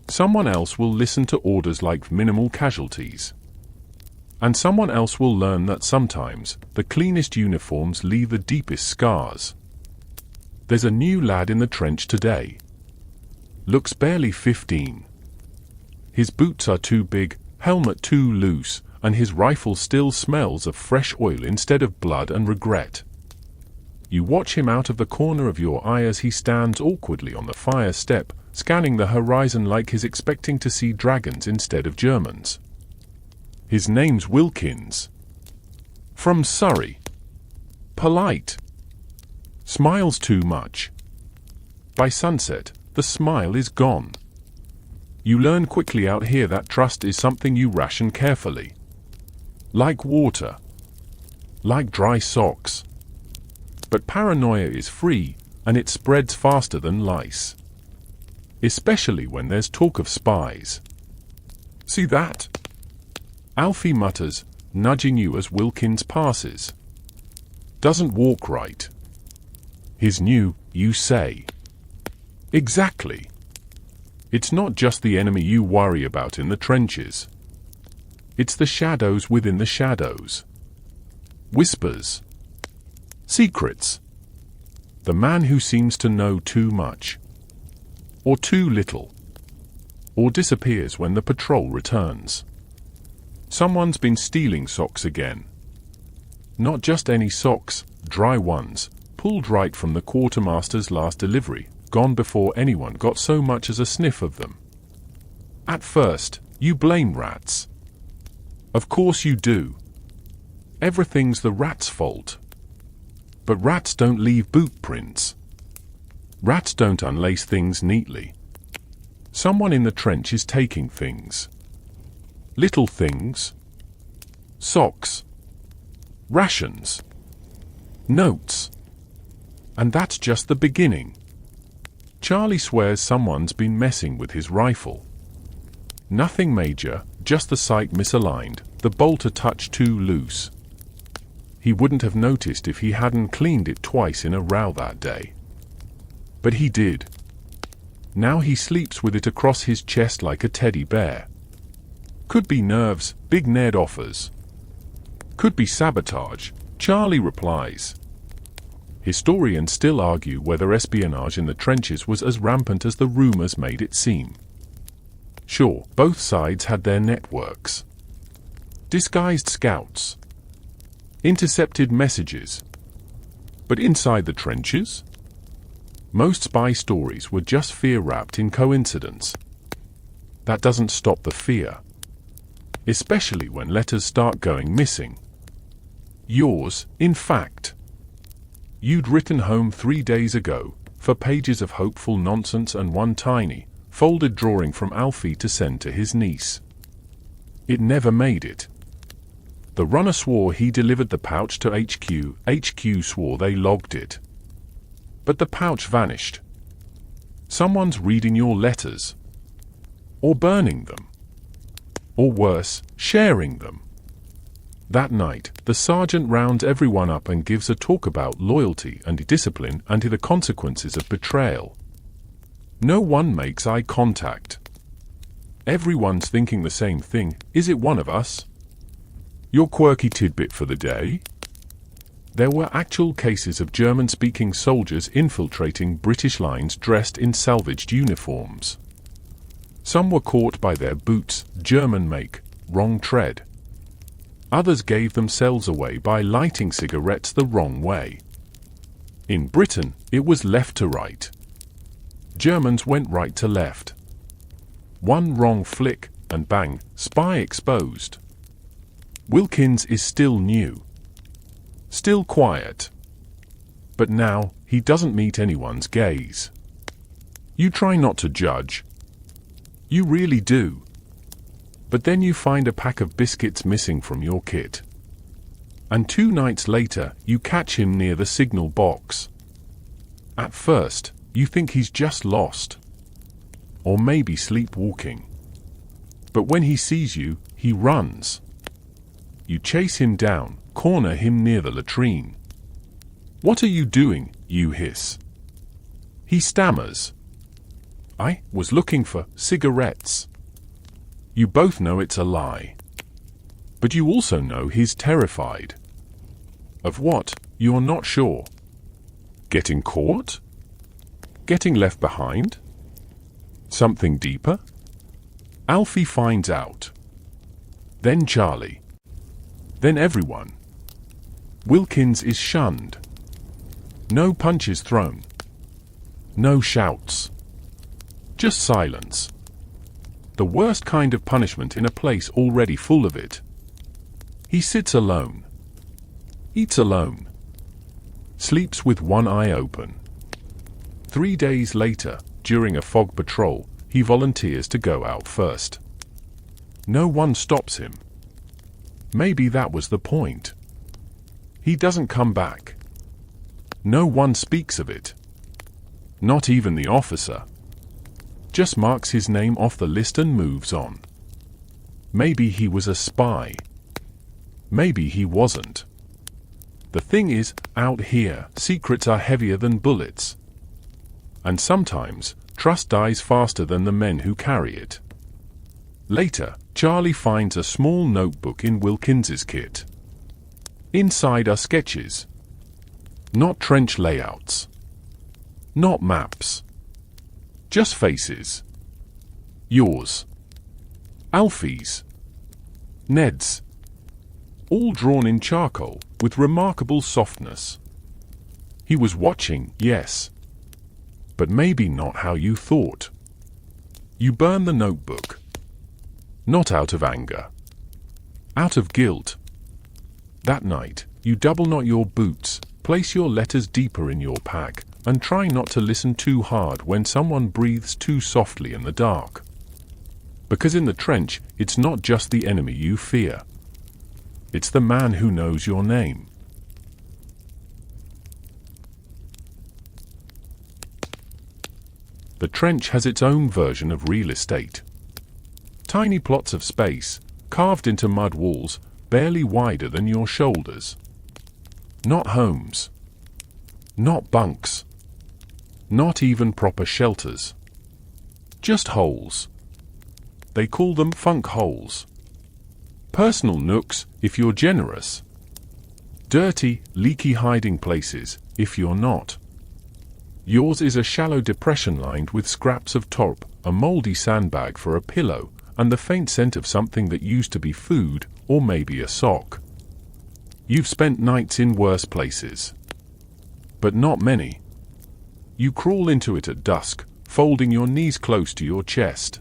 Someone else will listen to orders like minimal casualties. And someone else will learn that sometimes the cleanest uniforms leave the deepest scars. There's a new lad in the trench today. Looks barely 15. His boots are too big, helmet too loose, and his rifle still smells of fresh oil instead of blood and regret. You watch him out of the corner of your eye as he stands awkwardly on the fire step, scanning the horizon like he's expecting to see dragons instead of Germans. His name's Wilkins. From Surrey. Polite. Smiles too much. By sunset, the smile is gone. You learn quickly out here that trust is something you ration carefully. Like water. Like dry socks. But paranoia is free, and it spreads faster than lice. Especially when there's talk of spies. See that? Alfie mutters, nudging you as Wilkins passes. Doesn't walk right. He's new, you say. Exactly. It's not just the enemy you worry about in the trenches. It's the shadows within the shadows. whispers, secrets. The man who seems to know too much, or too little, or disappears when the patrol returns. Someone's been stealing socks again. Not just any socks, dry ones, pulled right from the quartermaster's last delivery, gone before anyone got so much as a sniff of them. At first, you blame rats. Of course you do. Everything's the rat's fault. But rats don't leave boot prints. Rats don't unlace things neatly. Someone in the trench is taking things. Little things. Socks. Rations. Notes. And that's just the beginning. Charlie swears someone's been messing with his rifle. Nothing major, just the sight misaligned, the bolt a touch too loose. He wouldn't have noticed if he hadn't cleaned it twice in a row that day. But he did. Now he sleeps with it across his chest like a teddy bear. Could be nerves, Big Ned offers. Could be sabotage, Charlie replies. Historians still argue whether espionage in the trenches was as rampant as the rumors made it seem. Sure, both sides had their networks. Disguised scouts. Intercepted messages. But inside the trenches? Most spy stories were just fear wrapped in coincidence. That doesn't stop the fear. Especially when letters start going missing. Yours, in fact. You'd written home 3 days ago, for pages of hopeful nonsense and one tiny, folded drawing from Alfie to send to his niece. It never made it. The runner swore he delivered the pouch to HQ. HQ swore they logged it. But the pouch vanished. Someone's reading your letters. Or burning them. Or worse, sharing them. That night, the sergeant rounds everyone up and gives a talk about loyalty and discipline and the consequences of betrayal. No one makes eye contact. Everyone's thinking the same thing. Is it one of us? Your quirky tidbit for the day? There were actual cases of German-speaking soldiers infiltrating British lines dressed in salvaged uniforms. Some were caught by their boots, German make, wrong tread. Others gave themselves away by lighting cigarettes the wrong way. In Britain, it was left to right. Germans went right to left. One wrong flick, and bang, spy exposed. Wilkins is still new. Still quiet. But now, he doesn't meet anyone's gaze. You try not to judge. You really do. But then you find a pack of biscuits missing from your kit. And 2 nights later, you catch him near the signal box. At first, you think he's just lost. Or maybe sleepwalking. But when he sees you, he runs. You chase him down, corner him near the latrine. "What are you doing?" you hiss. He stammers. "I was looking for cigarettes." You both know it's a lie. But you also know he's terrified. Of what, you're not sure. Getting caught? Getting left behind? Something deeper? Alfie finds out. Then Charlie. Then everyone. Wilkins is shunned. No punches thrown. No shouts. Just silence. The worst kind of punishment in a place already full of it. He sits alone. Eats alone. Sleeps with one eye open. 3 days later, during a fog patrol, he volunteers to go out first. No one stops him. Maybe that was the point. He doesn't come back. No one speaks of it. Not even the officer. Just marks his name off the list and moves on. Maybe he was a spy. Maybe he wasn't. The thing is, out here, secrets are heavier than bullets. And sometimes, trust dies faster than the men who carry it. Later, Charlie finds a small notebook in Wilkins's kit. Inside are sketches. Not trench layouts. Not maps. Just faces. Yours. Alfie's. Ned's. All drawn in charcoal, with remarkable softness. He was watching, yes. But maybe not how you thought. You burn the notebook. Not out of anger. Out of guilt. That night, you double knot your boots, place your letters deeper in your pack, and try not to listen too hard when someone breathes too softly in the dark. Because in the trench, it's not just the enemy you fear. It's the man who knows your name. The trench has its own version of real estate. Tiny plots of space, carved into mud walls, barely wider than your shoulders. Not homes. Not bunks. Not even proper shelters. Just holes. They call them funk holes. Personal nooks, if you're generous. Dirty, leaky hiding places, if you're not. Yours is a shallow depression lined with scraps of tarp, a moldy sandbag for a pillow, and the faint scent of something that used to be food, or maybe a sock. You've spent nights in worse places. But not many. You crawl into it at dusk, folding your knees close to your chest.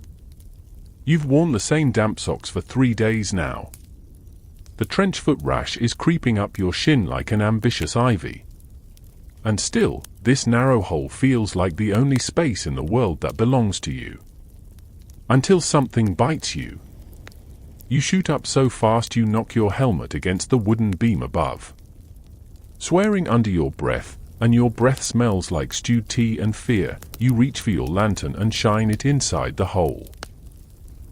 You've worn the same damp socks for 3 days now. The trench foot rash is creeping up your shin like an ambitious ivy. And still, this narrow hole feels like the only space in the world that belongs to you. Until something bites you. You shoot up so fast you knock your helmet against the wooden beam above. Swearing under your breath, and your breath smells like stewed tea and fear, you reach for your lantern and shine it inside the hole.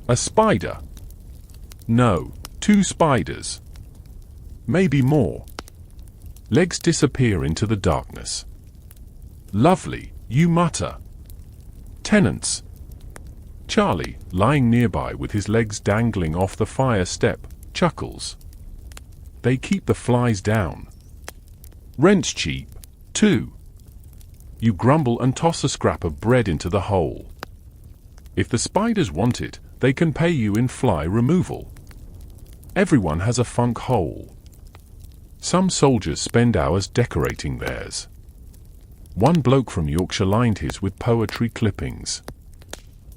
A spider. No, 2 spiders. Maybe more. Legs disappear into the darkness. Lovely, you mutter. Tenants. Charlie, lying nearby with his legs dangling off the fire step, chuckles. They keep the flies down. Rent's cheap, too. You grumble and toss a scrap of bread into the hole. If the spiders want it, they can pay you in fly removal. Everyone has a funk hole. Some soldiers spend hours decorating theirs. One bloke from Yorkshire lined his with poetry clippings.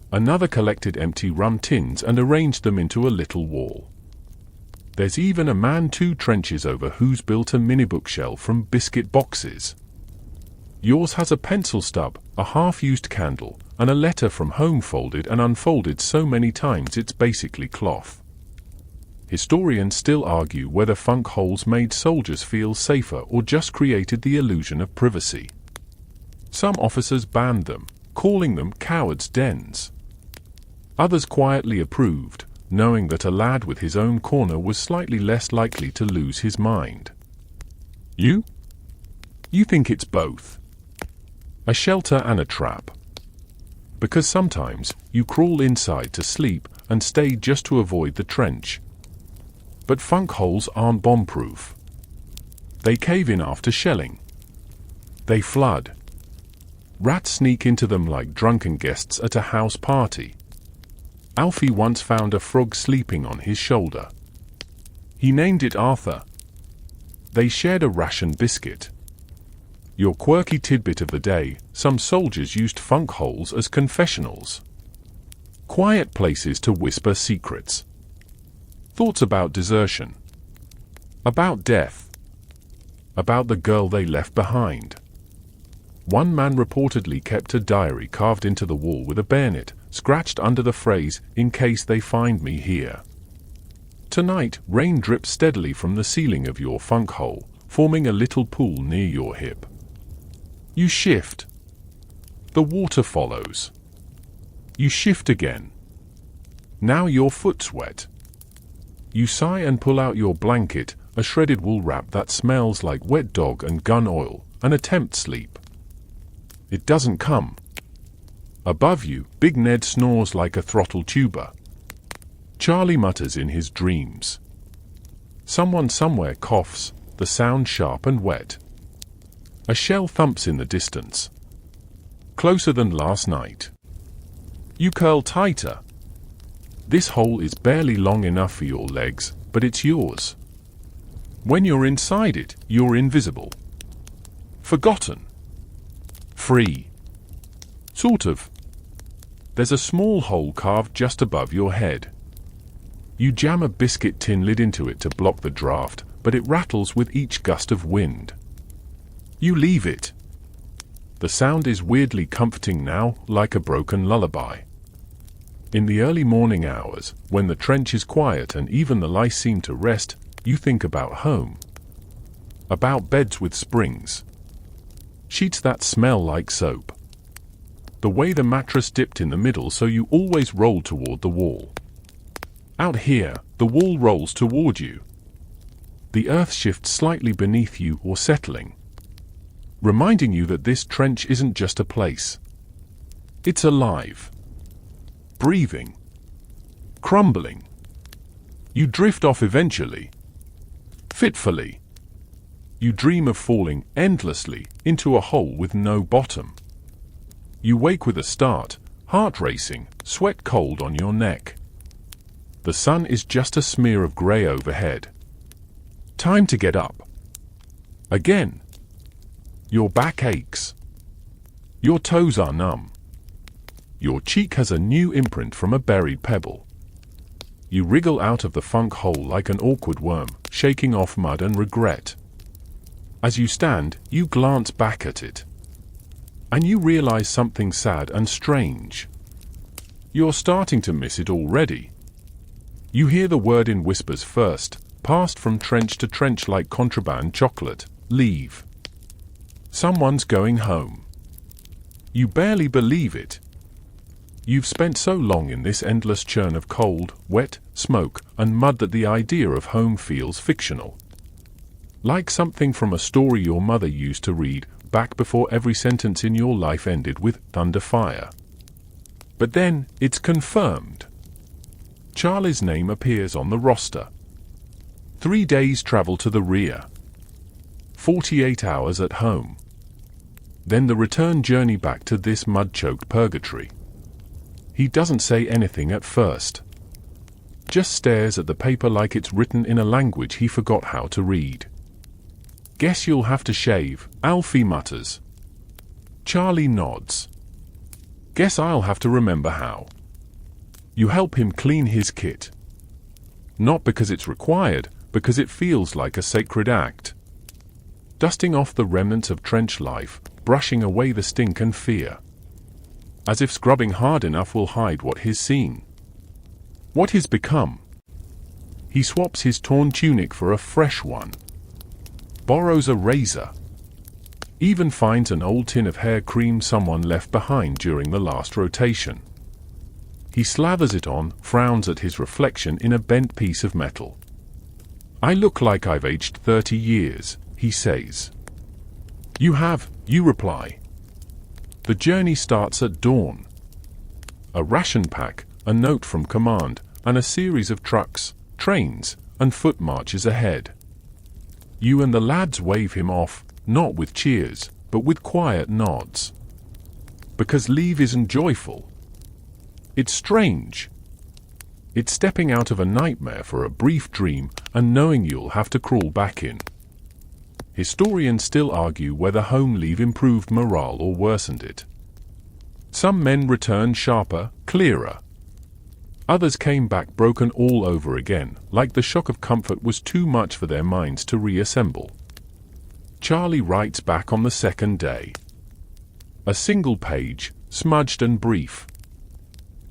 Another collected empty rum tins and arranged them into a little wall. There's even a man 2 trenches over who's built a mini bookshelf from biscuit boxes. Yours has a pencil stub, a half-used candle, and a letter from home folded and unfolded so many times it's basically cloth. Historians still argue whether funk holes made soldiers feel safer or just created the illusion of privacy. Some officers banned them, calling them cowards' dens. Others quietly approved, knowing that a lad with his own corner was slightly less likely to lose his mind. You? You think it's both. A shelter and a trap. Because sometimes you crawl inside to sleep and stay just to avoid the trench. But funk holes aren't bomb-proof. They cave in after shelling. They flood. Rats sneak into them like drunken guests at a house party. Alfie once found a frog sleeping on his shoulder. He named it Arthur. They shared a ration biscuit. Your quirky tidbit of the day, some soldiers used funk holes as confessionals. Quiet places to whisper secrets. Thoughts about desertion. About death. About the girl they left behind. One man reportedly kept a diary carved into the wall with a bayonet, scratched under the phrase, "In case they find me here." Tonight, rain drips steadily from the ceiling of your funk hole, forming a little pool near your hip. You shift. The water follows. You shift again. Now your foot's wet. You sigh and pull out your blanket, a shredded wool wrap that smells like wet dog and gun oil, and attempt sleep. It doesn't come. Above you, Big Ned snores like a throttle tuba. Charlie mutters in his dreams. Someone somewhere coughs, the the sound sharp and wet. A shell thumps in the distance. Closer than last night. You curl tighter. This hole is barely long enough for your legs, but it's yours. When you're inside it, you're invisible. Forgotten. Free. Sort of. There's a small hole carved just above your head. You jam a biscuit tin lid into it to block the draft, but it rattles with each gust of wind. You leave it. The sound is weirdly comforting now, like a broken lullaby. In the early morning hours, when the trench is quiet and even the lice seem to rest, you think about home. About beds with springs. Sheets that smell like soap. The way the mattress dipped in the middle so you always roll toward the wall. Out here, the wall rolls toward you. The earth shifts slightly beneath you or settling, reminding you that this trench isn't just a place. It's alive. Breathing. Crumbling. You drift off eventually. Fitfully. You dream of falling endlessly into a hole with no bottom. You wake with a start, heart racing, sweat cold on your neck. The sun is just a smear of grey overhead. Time to get up. Again. Your back aches. Your toes are numb. Your cheek has a new imprint from a buried pebble. You wriggle out of the funk hole like an awkward worm, shaking off mud and regret. As you stand, you glance back at it. And you realize something sad and strange. You're starting to miss it already. You hear the word in whispers first, passed from trench to trench like contraband chocolate. Leave. Someone's going home. You barely believe it. You've spent so long in this endless churn of cold, wet, smoke, and mud that the idea of home feels fictional. Like something from a story your mother used to read, back before every sentence in your life ended with thunder fire. But then, it's confirmed. Charlie's name appears on the roster. 3 days travel to the rear. 48 hours at home. Then the return journey back to this mud-choked purgatory. He doesn't say anything at first. Just stares at the paper like it's written in a language he forgot how to read. Guess you'll have to shave, Alfie mutters. Charlie nods. Guess I'll have to remember how. You help him clean his kit. Not because it's required, because it feels like a sacred act. Dusting off the remnants of trench life, brushing away the stink and fear. As if scrubbing hard enough will hide what he's seen. What he's become. He swaps his torn tunic for a fresh one. Borrows a razor. Even finds an old tin of hair cream someone left behind during the last rotation. He slathers it on, frowns at his reflection in a bent piece of metal. I look like I've aged 30 years, he says. You have, you reply. The journey starts at dawn. A ration pack, a note from command, and a series of trucks, trains, and foot marches ahead. You and the lads wave him off, not with cheers, but with quiet nods. Because leave isn't joyful. It's strange. It's stepping out of a nightmare for a brief dream and knowing you'll have to crawl back in. Historians still argue whether home leave improved morale or worsened it. Some men returned sharper, clearer. Others came back broken all over again, like the shock of comfort was too much for their minds to reassemble. Charlie writes back on the second day. A single page, smudged and brief.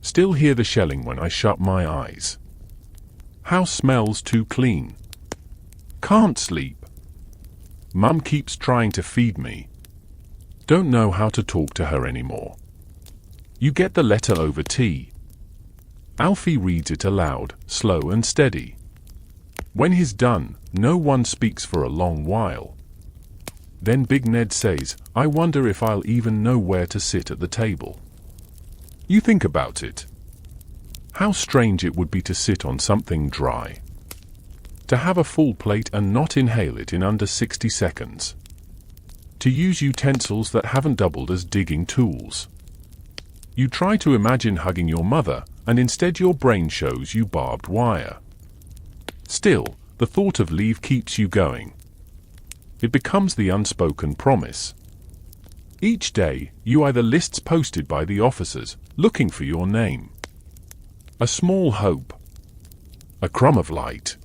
Still hear the shelling when I shut my eyes. House smells too clean. Can't sleep. Mum keeps trying to feed me. Don't know how to talk to her anymore. You get the letter over tea. Alfie reads it aloud, slow and steady. When he's done, no one speaks for a long while. Then Big Ned says, I wonder if I'll even know where to sit at the table. You think about it. How strange it would be to sit on something dry. To have a full plate and not inhale it in under 60 seconds. To use utensils that haven't doubled as digging tools. You try to imagine hugging your mother, and instead your brain shows you barbed wire. Still, the thought of leave keeps you going. It becomes the unspoken promise. Each day, you either lists posted by the officers, looking for your name. A small hope. A crumb of light.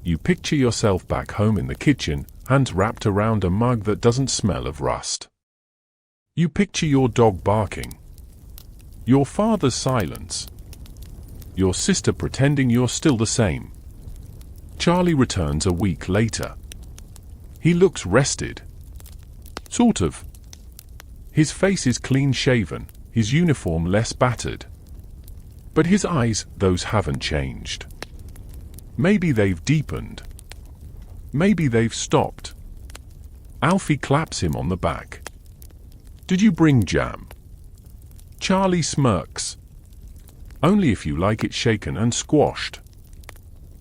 You picture yourself back home in the kitchen, hands wrapped around a mug that doesn't smell of rust. You picture your dog barking. Your father's silence. Your sister pretending you're still the same. Charlie returns a week later. He looks rested. Sort of. His face is clean-shaven, his uniform less battered. But his eyes, those haven't changed. Maybe they've deepened. Maybe they've stopped. Alfie claps him on the back. Did you bring jam? Charlie smirks. Only if you like it shaken and squashed.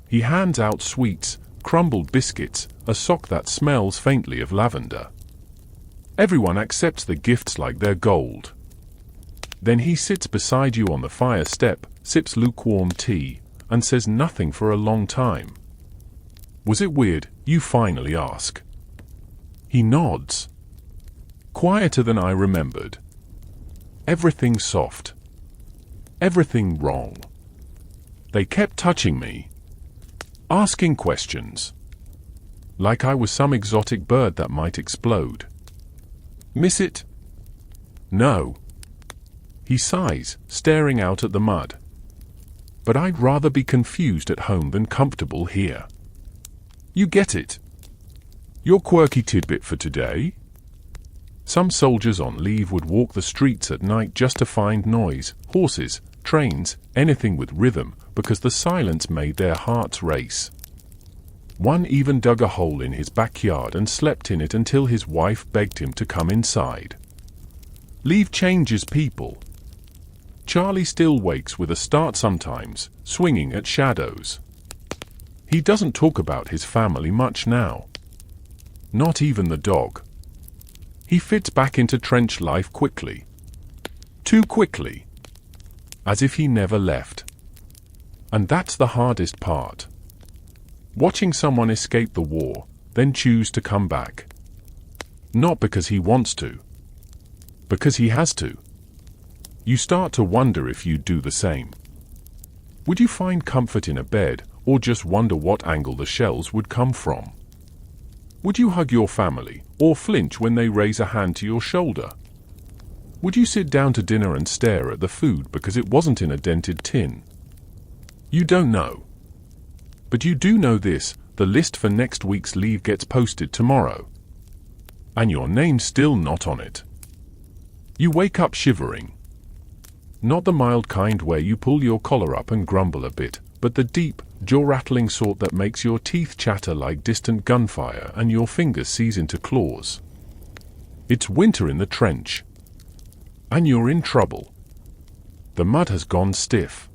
He hands out sweets, crumbled biscuits, a sock that smells faintly of lavender. Everyone accepts the gifts like they're gold. Then he sits beside you on the fire step, sips lukewarm tea, and says nothing for a long time. Was it weird, you finally ask. He nods. Quieter than I remembered. Everything soft. Everything wrong. They kept touching me. Asking questions. Like I was some exotic bird that might explode. Miss it? No. He sighs, staring out at the mud. But I'd rather be confused at home than comfortable here. You get it. Your quirky tidbit for today? Some soldiers on leave would walk the streets at night just to find noise, horses, trains, anything with rhythm, because the silence made their hearts race. One even dug a hole in his backyard and slept in it until his wife begged him to come inside. Leave changes people. Charlie still wakes with a start sometimes, swinging at shadows. He doesn't talk about his family much now. Not even the dog. He fits back into trench life quickly. Too quickly. As if he never left. And that's the hardest part. Watching someone escape the war, then choose to come back. Not because he wants to. Because he has to. You start to wonder if you'd do the same. Would you find comfort in a bed, or just wonder what angle the shells would come from? Would you hug your family, or flinch when they raise a hand to your shoulder? Would you sit down to dinner and stare at the food because it wasn't in a dented tin? You don't know. But you do know this, the list for next week's leave gets posted tomorrow. And your name's still not on it. You wake up shivering. Not the mild kind where you pull your collar up and grumble a bit, but the deep, jaw-rattling sort that makes your teeth chatter like distant gunfire and your fingers seize into claws. It's winter in the trench. And you're in trouble. The mud has gone stiff.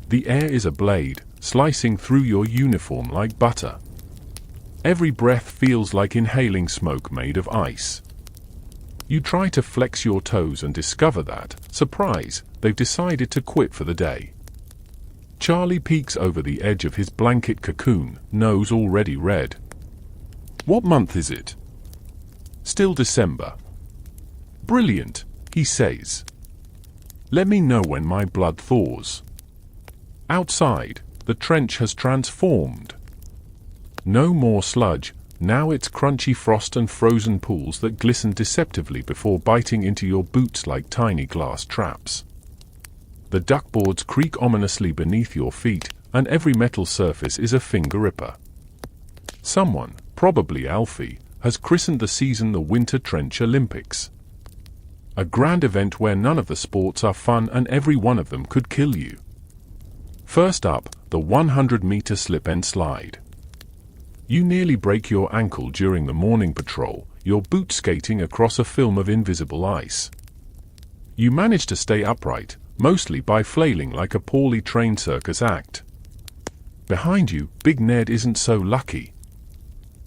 The air is a blade, slicing through your uniform like butter. Every breath feels like inhaling smoke made of ice. You try to flex your toes and discover that, surprise, they've decided to quit for the day. Charlie peeks over the edge of his blanket cocoon, nose already red. What month is it? Still December. Brilliant, he says. Let me know when my blood thaws. Outside, the trench has transformed. No more sludge. Now it's crunchy frost and frozen pools that glisten deceptively before biting into your boots like tiny glass traps. The duckboards creak ominously beneath your feet, and every metal surface is a finger ripper. Someone, probably Alfie, has christened the season the Winter Trench Olympics. A grand event where none of the sports are fun and every one of them could kill you. First up, the 100-meter slip and slide. You nearly break your ankle during the morning patrol, your boot skating across a film of invisible ice. You manage to stay upright, mostly by flailing like a poorly trained circus act. Behind you, Big Ned isn't so lucky.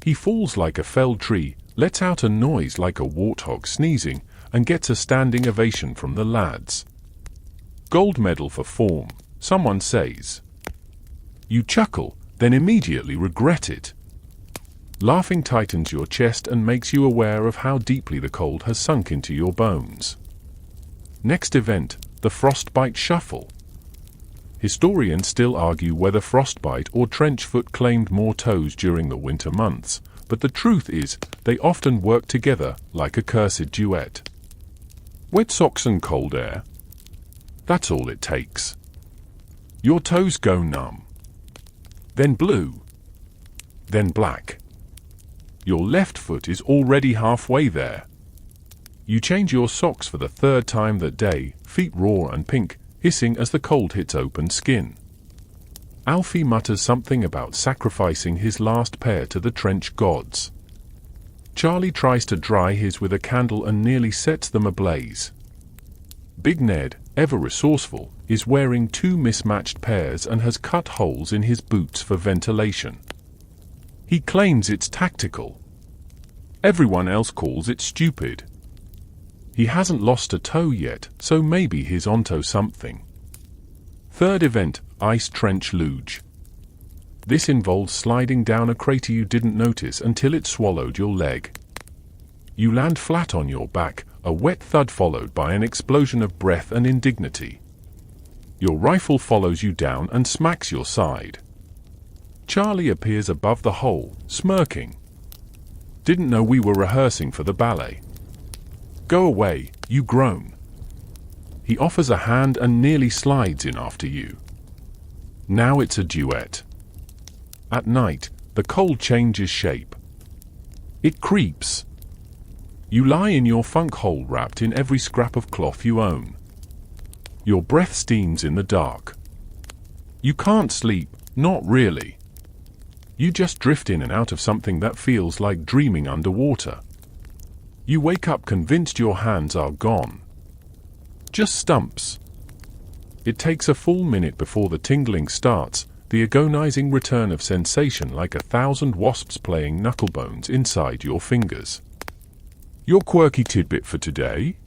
He falls like a felled tree, lets out a noise like a warthog sneezing, and gets a standing ovation from the lads. Gold medal for form, someone says. You chuckle, then immediately regret it. Laughing tightens your chest and makes you aware of how deeply the cold has sunk into your bones. Next event, the frostbite shuffle. Historians still argue whether frostbite or trench foot claimed more toes during the winter months, but the truth is, they often work together like a cursed duet. Wet socks and cold air. That's all it takes. Your toes go numb. Then blue. Then black. Your left foot is already halfway there. You change your socks for the third time that day, feet raw and pink, hissing as the cold hits open skin. Alfie mutters something about sacrificing his last pair to the trench gods. Charlie tries to dry his with a candle and nearly sets them ablaze. Big Ned, ever resourceful, is wearing two mismatched pairs and has cut holes in his boots for ventilation. He claims it's tactical. Everyone else calls it stupid. He hasn't lost a toe yet, so maybe he's onto something. Third event, Ice Trench Luge. This involves sliding down a crater you didn't notice until it swallowed your leg. You land flat on your back, a wet thud followed by an explosion of breath and indignity. Your rifle follows you down and smacks your side. Charlie appears above the hole, smirking. Didn't know we were rehearsing for the ballet. Go away, you groan. He offers a hand and nearly slides in after you. Now it's a duet. At night, the cold changes shape. It creeps. You lie in your funk hole wrapped in every scrap of cloth you own. Your breath steams in the dark. You can't sleep, not really. You just drift in and out of something that feels like dreaming underwater. You wake up convinced your hands are gone. Just stumps. It takes a full minute before the tingling starts, the agonizing return of sensation like 1,000 wasps playing knucklebones inside your fingers. Your quirky tidbit for today?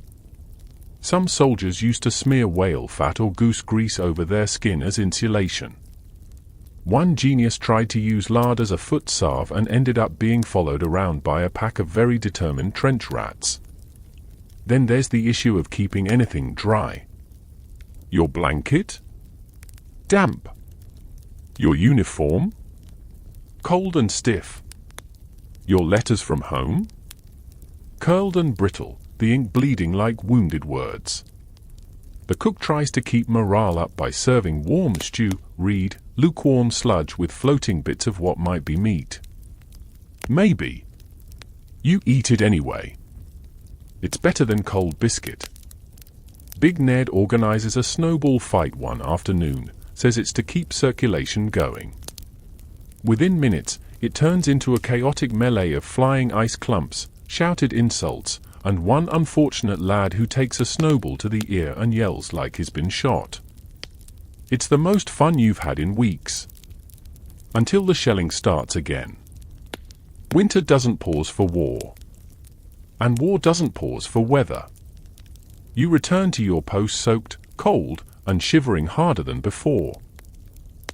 Some soldiers used to smear whale fat or goose grease over their skin as insulation. One genius tried to use lard as a foot salve and ended up being followed around by a pack of very determined trench rats. Then there's the issue of keeping anything dry. Your blanket? Damp. Your uniform? Cold and stiff. Your letters from home? Curled and brittle, the ink bleeding like wounded words. The cook tries to keep morale up by serving warm stew, read, lukewarm sludge with floating bits of what might be meat. Maybe. You eat it anyway. It's better than cold biscuit. Big Ned organizes a snowball fight one afternoon, says it's to keep circulation going. Within minutes, it turns into a chaotic melee of flying ice clumps, shouted insults, and one unfortunate lad who takes a snowball to the ear and yells like he's been shot. It's the most fun you've had in weeks. Until the shelling starts again. Winter doesn't pause for war. And war doesn't pause for weather. You return to your post soaked, cold, and shivering harder than before.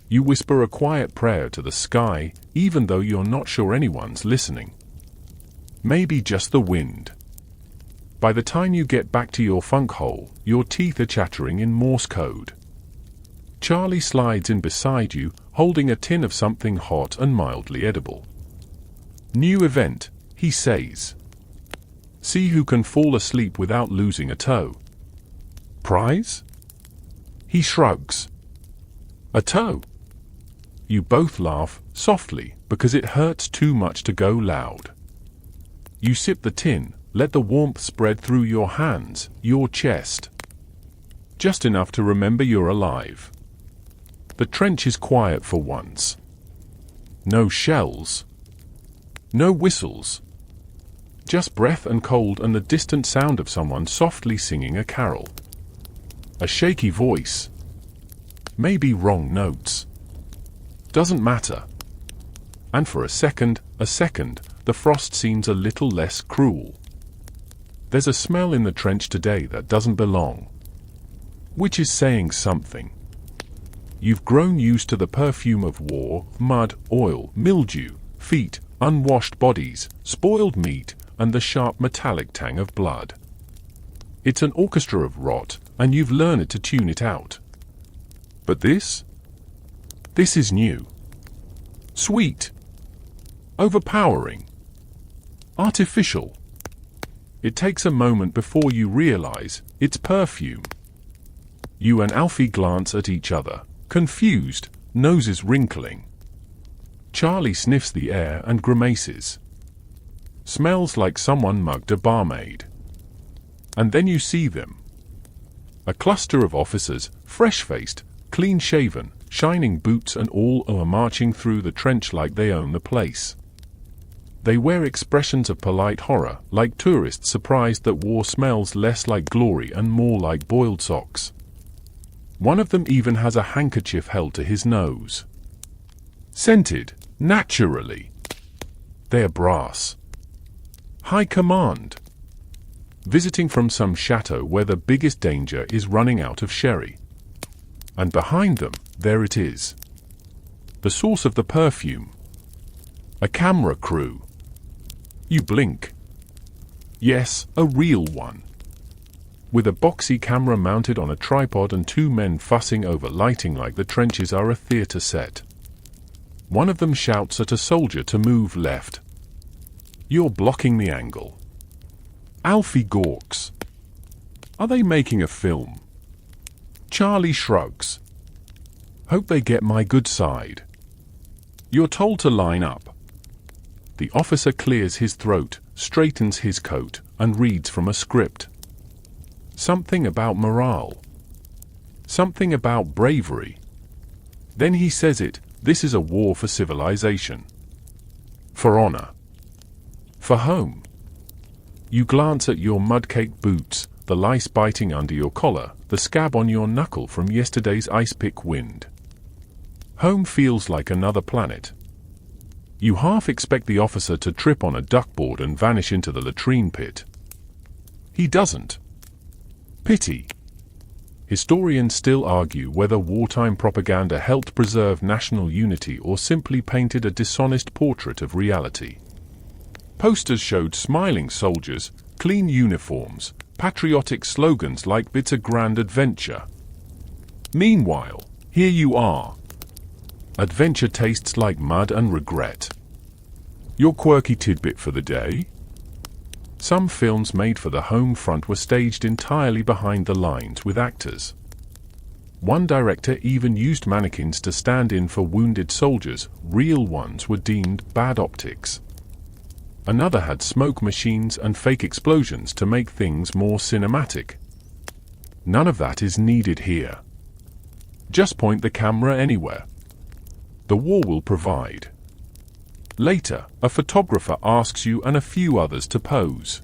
You whisper a quiet prayer to the sky, even though you're not sure anyone's listening. Maybe just the wind. By the time you get back to your funk hole, your teeth are chattering in Morse code. Charlie slides in beside you, holding a tin of something hot and mildly edible. New event, he says. See who can fall asleep without losing a toe. Prize? He shrugs. A toe. You both laugh, softly, because it hurts too much to go loud. You sip the tin, let the warmth spread through your hands, your chest. Just enough to remember you're alive. The trench is quiet for once. No shells. No whistles. Just breath and cold and the distant sound of someone softly singing a carol. A shaky voice. Maybe wrong notes. Doesn't matter. And for a second, the frost seems a little less cruel. There's a smell in the trench today that doesn't belong. Which is saying something. You've grown used to the perfume of war, mud, oil, mildew, feet, unwashed bodies, spoiled meat, and the sharp metallic tang of blood. It's an orchestra of rot, and you've learned to tune it out. But this is new. Sweet. Overpowering. Artificial. It takes a moment before you realize it's perfume. You and Alfie glance at each other, confused, noses wrinkling. Charlie sniffs the air and grimaces. Smells like someone mugged a barmaid. And then you see them. A cluster of officers, fresh-faced, clean-shaven, shining boots and all are marching through the trench like they own the place. They wear expressions of polite horror, like tourists surprised that war smells less like glory and more like boiled socks. One of them even has a handkerchief held to his nose. Scented, naturally. They're brass. High command. Visiting from some chateau where the biggest danger is running out of sherry. And behind them, there it is. The source of the perfume. A camera crew. You blink. Yes, a real one. With a boxy camera mounted on a tripod and two men fussing over lighting like the trenches are a theatre set. One of them shouts at a soldier to move left. You're blocking the angle. Alfie gawks. Are they making a film? Charlie shrugs. Hope they get my good side. You're told to line up. The officer clears his throat, straightens his coat, and reads from a script. Something about morale. Something about bravery. Then he says it, this is a war for civilization. For honor. For home. You glance at your mud-caked boots, the lice biting under your collar, the scab on your knuckle from yesterday's ice-pick wind. Home feels like another planet. You half expect the officer to trip on a duckboard and vanish into the latrine pit. He doesn't. Pity. Historians still argue whether wartime propaganda helped preserve national unity or simply painted a dishonest portrait of reality. Posters showed smiling soldiers, clean uniforms, patriotic slogans like "It's a grand adventure." Meanwhile, here you are. Adventure tastes like mud and regret. Your quirky tidbit for the day? Some films made for the home front were staged entirely behind the lines with actors. One director even used mannequins to stand in for wounded soldiers. Real ones were deemed bad optics. Another had smoke machines and fake explosions to make things more cinematic. None of that is needed here. Just point the camera anywhere. The war will provide. Later, a photographer asks you and a few others to pose.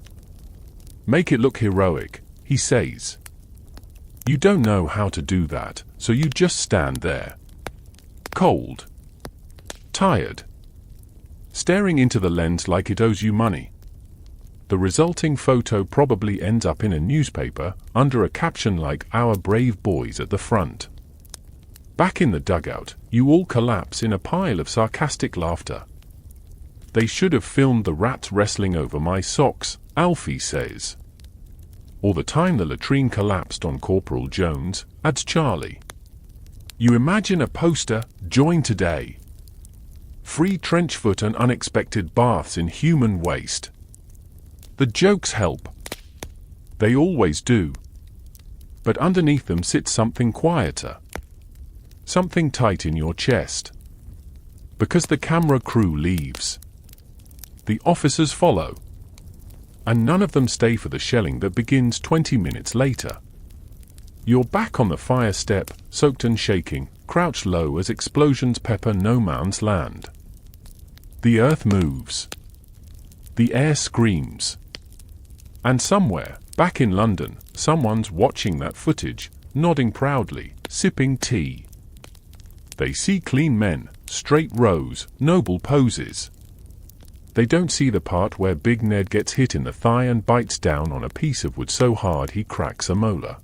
Make it look heroic, he says. You don't know how to do that, so you just stand there. Cold. Tired. Staring into the lens like it owes you money. The resulting photo probably ends up in a newspaper, under a caption like "Our brave boys at the front." Back in the dugout, you all collapse in a pile of sarcastic laughter. They should have filmed the rats wrestling over my socks, Alfie says. Or the time the latrine collapsed on Corporal Jones, adds Charlie. You imagine a poster, "Join today." Free trench foot and unexpected baths in human waste. The jokes help. They always do. But underneath them sits something quieter. Something tight in your chest. Because the camera crew leaves. The officers follow. And none of them stay for the shelling that begins 20 minutes later. You're back on the fire step, soaked and shaking, crouched low as explosions pepper no man's land. The earth moves. The air screams. And somewhere, back in London, someone's watching that footage, nodding proudly, sipping tea. They see clean men, straight rows, noble poses. They don't see the part where Big Ned gets hit in the thigh and bites down on a piece of wood so hard he cracks a molar.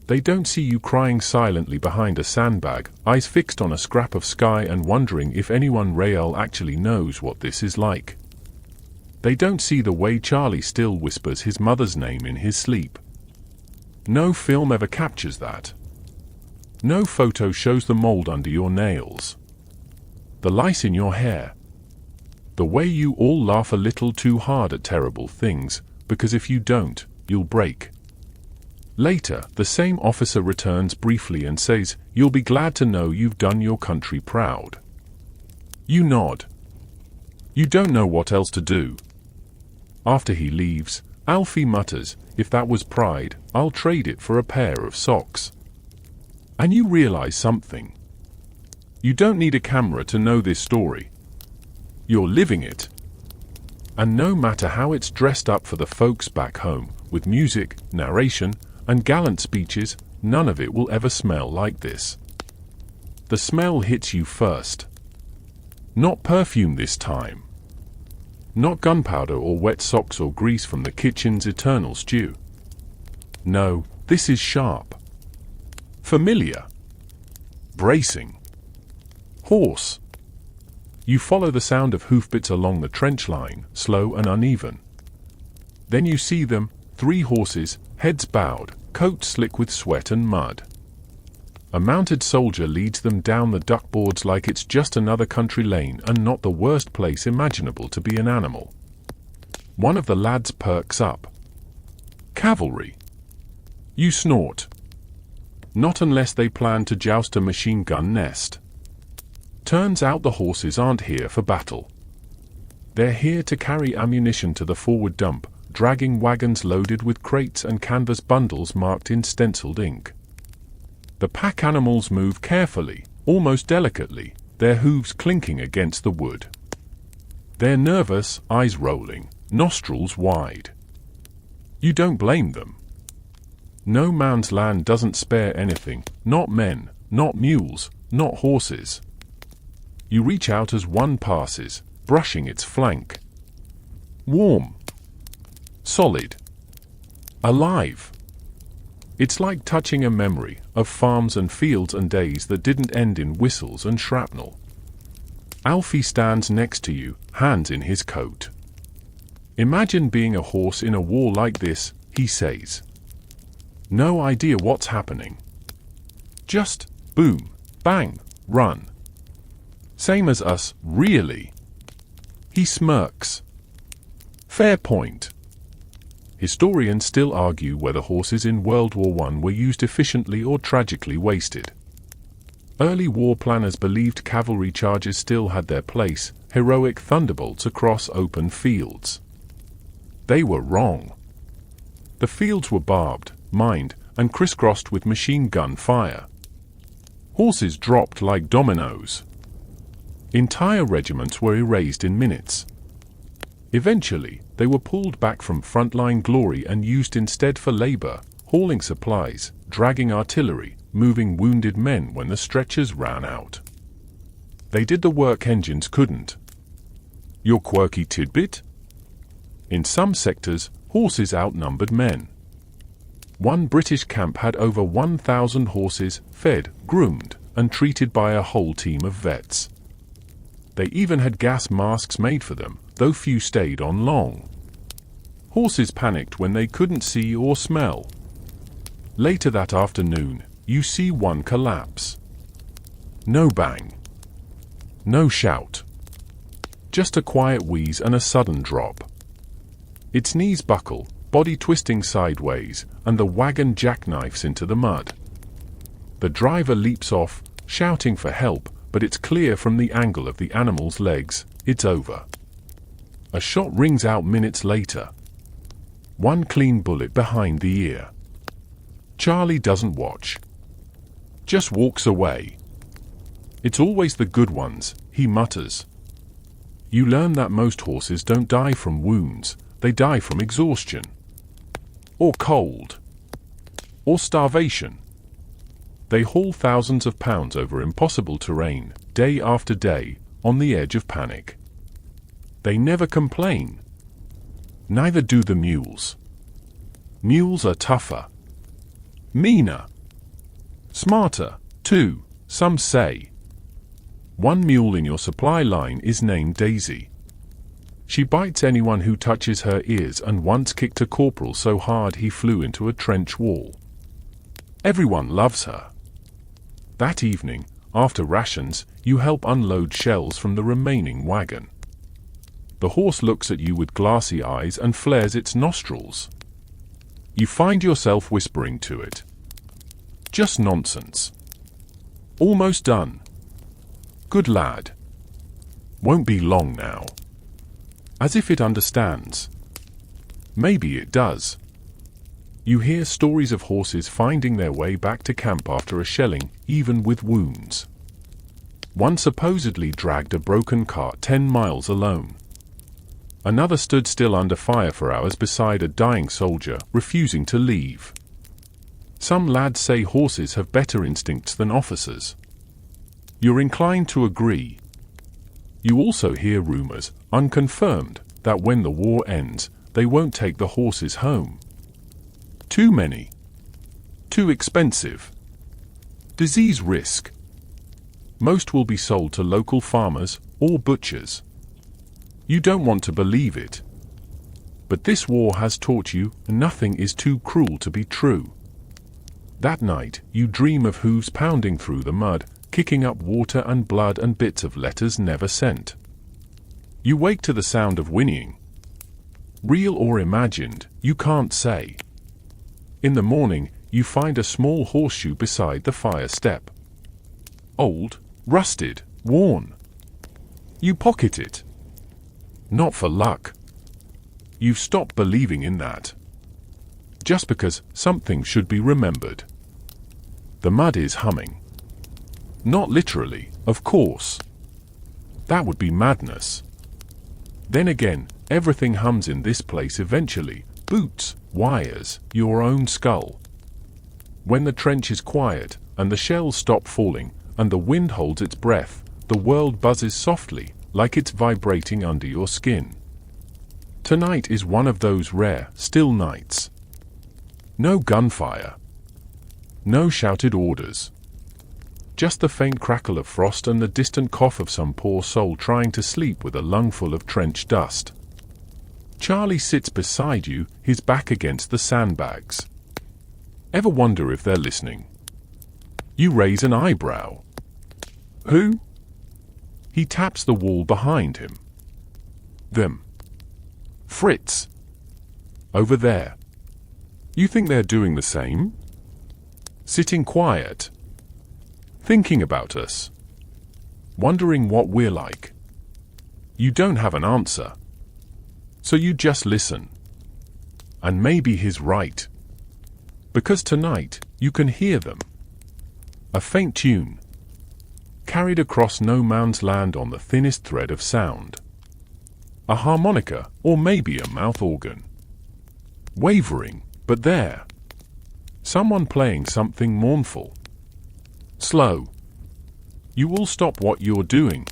They don't see you crying silently behind a sandbag, eyes fixed on a scrap of sky and wondering if anyone real actually knows what this is like. They don't see the way Charlie still whispers his mother's name in his sleep. No film ever captures that. No photo shows the mold under your nails, the lice in your hair, the way you all laugh a little too hard at terrible things, because if you don't, you'll break. Later, the same officer returns briefly and says, "You'll be glad to know you've done your country proud." You nod. You don't know what else to do. After he leaves, Alfie mutters, "If that was pride, I'll trade it for a pair of socks." And you realize something. You don't need a camera to know this story. You're living it. And no matter how it's dressed up for the folks back home, with music, narration, and gallant speeches, none of it will ever smell like this. The smell hits you first. Not perfume this time. Not gunpowder or wet socks or grease from the kitchen's eternal stew. No, this is sharp. Familiar. Bracing. Horse. You follow the sound of hoofbeats along the trench line, slow and uneven. Then you see them, 3 horses, heads bowed, coats slick with sweat and mud. A mounted soldier leads them down the duckboards like it's just another country lane and not the worst place imaginable to be an animal. One of the lads perks up. Cavalry. You snort. Not unless they plan to joust a machine gun nest. Turns out the horses aren't here for battle. They're here to carry ammunition to the forward dump, dragging wagons loaded with crates and canvas bundles marked in stenciled ink. The pack animals move carefully, almost delicately, their hooves clinking against the wood. They're nervous, eyes rolling, nostrils wide. You don't blame them. No man's land doesn't spare anything, not men, not mules, not horses. You reach out as one passes, brushing its flank. Warm. Solid. Alive. It's like touching a memory of farms and fields and days that didn't end in whistles and shrapnel. Alfie stands next to you, hands in his coat. Imagine being a horse in a war like this, he says. No idea what's happening. Just boom, bang, run. Same as us, really. He smirks. Fair point. Historians still argue whether horses in World War I were used efficiently or tragically wasted. Early war planners believed cavalry charges still had their place, heroic thunderbolts across open fields. They were wrong. The fields were barbed, mined, and crisscrossed with machine gun fire. Horses dropped like dominoes. Entire regiments were erased in minutes. Eventually, they were pulled back from frontline glory and used instead for labor, hauling supplies, dragging artillery, moving wounded men when the stretchers ran out. They did the work engines couldn't. Your quirky tidbit? In some sectors, horses outnumbered men. One British camp had over 1,000 horses, fed, groomed, and treated by a whole team of vets. They even had gas masks made for them, though few stayed on long. Horses panicked when they couldn't see or smell. Later that afternoon, you see one collapse. No bang. No shout. Just a quiet wheeze and a sudden drop. Its knees buckle, body twisting sideways, and the wagon jackknifes into the mud. The driver leaps off, shouting for help, but it's clear from the angle of the animal's legs, it's over. A shot rings out minutes later. One clean bullet behind the ear. Charlie doesn't watch. Just walks away. It's always the good ones, he mutters. You learn that most horses don't die from wounds, they die from exhaustion. Or cold. Or starvation. They haul thousands of pounds over impossible terrain, day after day, on the edge of panic. They never complain. Neither do the mules. Mules are tougher. Meaner. Smarter, too, some say. One mule in your supply line is named Daisy. She bites anyone who touches her ears and once kicked a corporal so hard he flew into a trench wall. Everyone loves her. That evening, after rations, you help unload shells from the remaining wagon. The horse looks at you with glassy eyes and flares its nostrils. You find yourself whispering to it. Just nonsense. Almost done. Good lad. Won't be long now. As if it understands. Maybe it does. You hear stories of horses finding their way back to camp after a shelling, even with wounds. One supposedly dragged a broken cart 10 miles alone. Another stood still under fire for hours beside a dying soldier, refusing to leave. Some lads say horses have better instincts than officers. You're inclined to agree. You also hear rumors, unconfirmed, that when the war ends, they won't take the horses home. Too many. Too expensive. Disease risk. Most will be sold to local farmers or butchers. You don't want to believe it. But this war has taught you nothing is too cruel to be true. That night, you dream of hooves pounding through the mud, kicking up water and blood and bits of letters never sent. You wake to the sound of whinnying. Real or imagined, you can't say. In the morning, you find a small horseshoe beside the fire step. Old, rusted, worn. You pocket it. Not for luck. You've stopped believing in that. Just because something should be remembered. The mud is humming. Not literally, of course. That would be madness. Then again, everything hums in this place eventually. Boots, wires, your own skull. When the trench is quiet, and the shells stop falling, and the wind holds its breath, the world buzzes softly, like it's vibrating under your skin. Tonight is one of those rare, still nights. No gunfire. No shouted orders. Just the faint crackle of frost and the distant cough of some poor soul trying to sleep with a lungful of trench dust. Charlie sits beside you, his back against the sandbags. Ever wonder if they're listening? You raise an eyebrow. Who? He taps the wall behind him. Them. Fritz. Over there. You think they're doing the same? Sitting quiet. Thinking about us. Wondering what we're like. You don't have an answer. So you just listen. And maybe he's right. Because tonight, you can hear them. A faint tune. Carried across no man's land on the thinnest thread of sound. A harmonica, or maybe a mouth organ. Wavering, but there. Someone playing something mournful. Slow. You will stop what you're doing.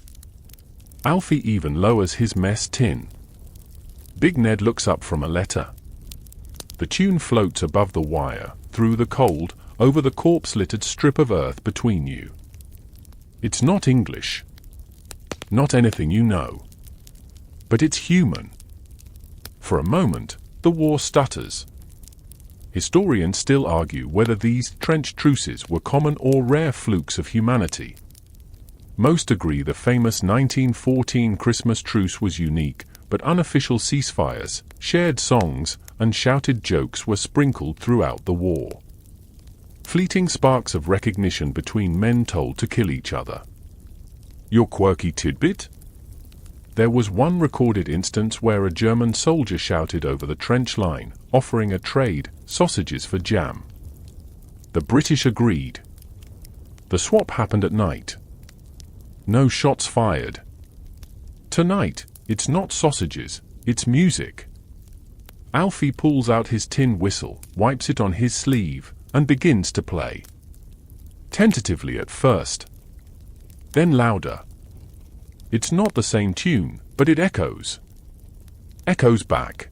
Alfie even lowers his mess tin. Big Ned looks up from a letter. The tune floats above the wire, through the cold, over the corpse-littered strip of earth between you. It's not English. Not anything you know. But it's human. For a moment, the war stutters. Historians still argue whether these trench truces were common or rare flukes of humanity. Most agree the famous 1914 Christmas truce was unique, but unofficial ceasefires, shared songs, and shouted jokes were sprinkled throughout the war. Fleeting sparks of recognition between men told to kill each other. Your quirky tidbit? There was one recorded instance where a German soldier shouted over the trench line, offering a trade, sausages for jam. The British agreed. The swap happened at night. No shots fired. Tonight, it's not sausages, it's music. Alfie pulls out his tin whistle, wipes it on his sleeve, and begins to play. tentatively at first, then louder. It's not the same tune, but it echoes back.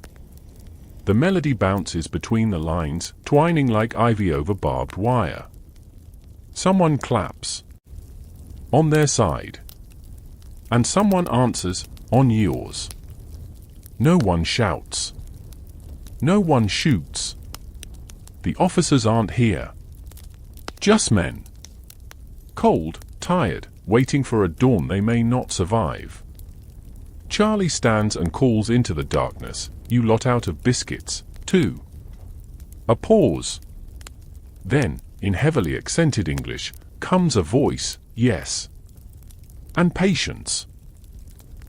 The melody bounces between the lines, twining like ivy over barbed wire. Someone claps on their side, and someone answers on yours. No one shouts. No one shoots. The officers aren't here. Just men. Cold, tired, waiting for a dawn they may not survive. Charlie stands and calls into the darkness, "You lot out of biscuits, too." A pause. Then, in heavily accented English, comes a voice, "Yes." And patience.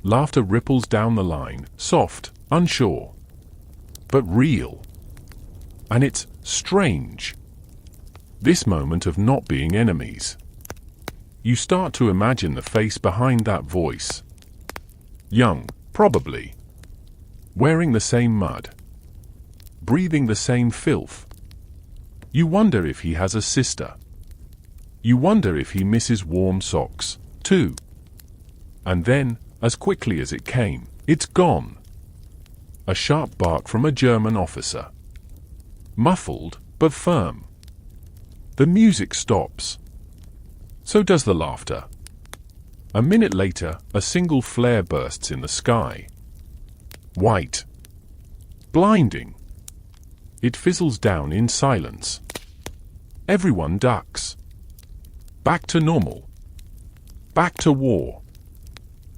Laughter ripples down the line, soft, unsure, but real. And it's strange. This moment of not being enemies. You start to imagine the face behind that voice. Young, probably. Wearing the same mud. Breathing the same filth. You wonder if he has a sister. You wonder if he misses warm socks, too. And then, as quickly as it came, it's gone. A sharp bark from a German officer. Muffled, but firm. The music stops. So does the laughter. A minute later, a single flare bursts in the sky. White. Blinding. It fizzles down in silence. Everyone ducks. Back to normal. Back to war.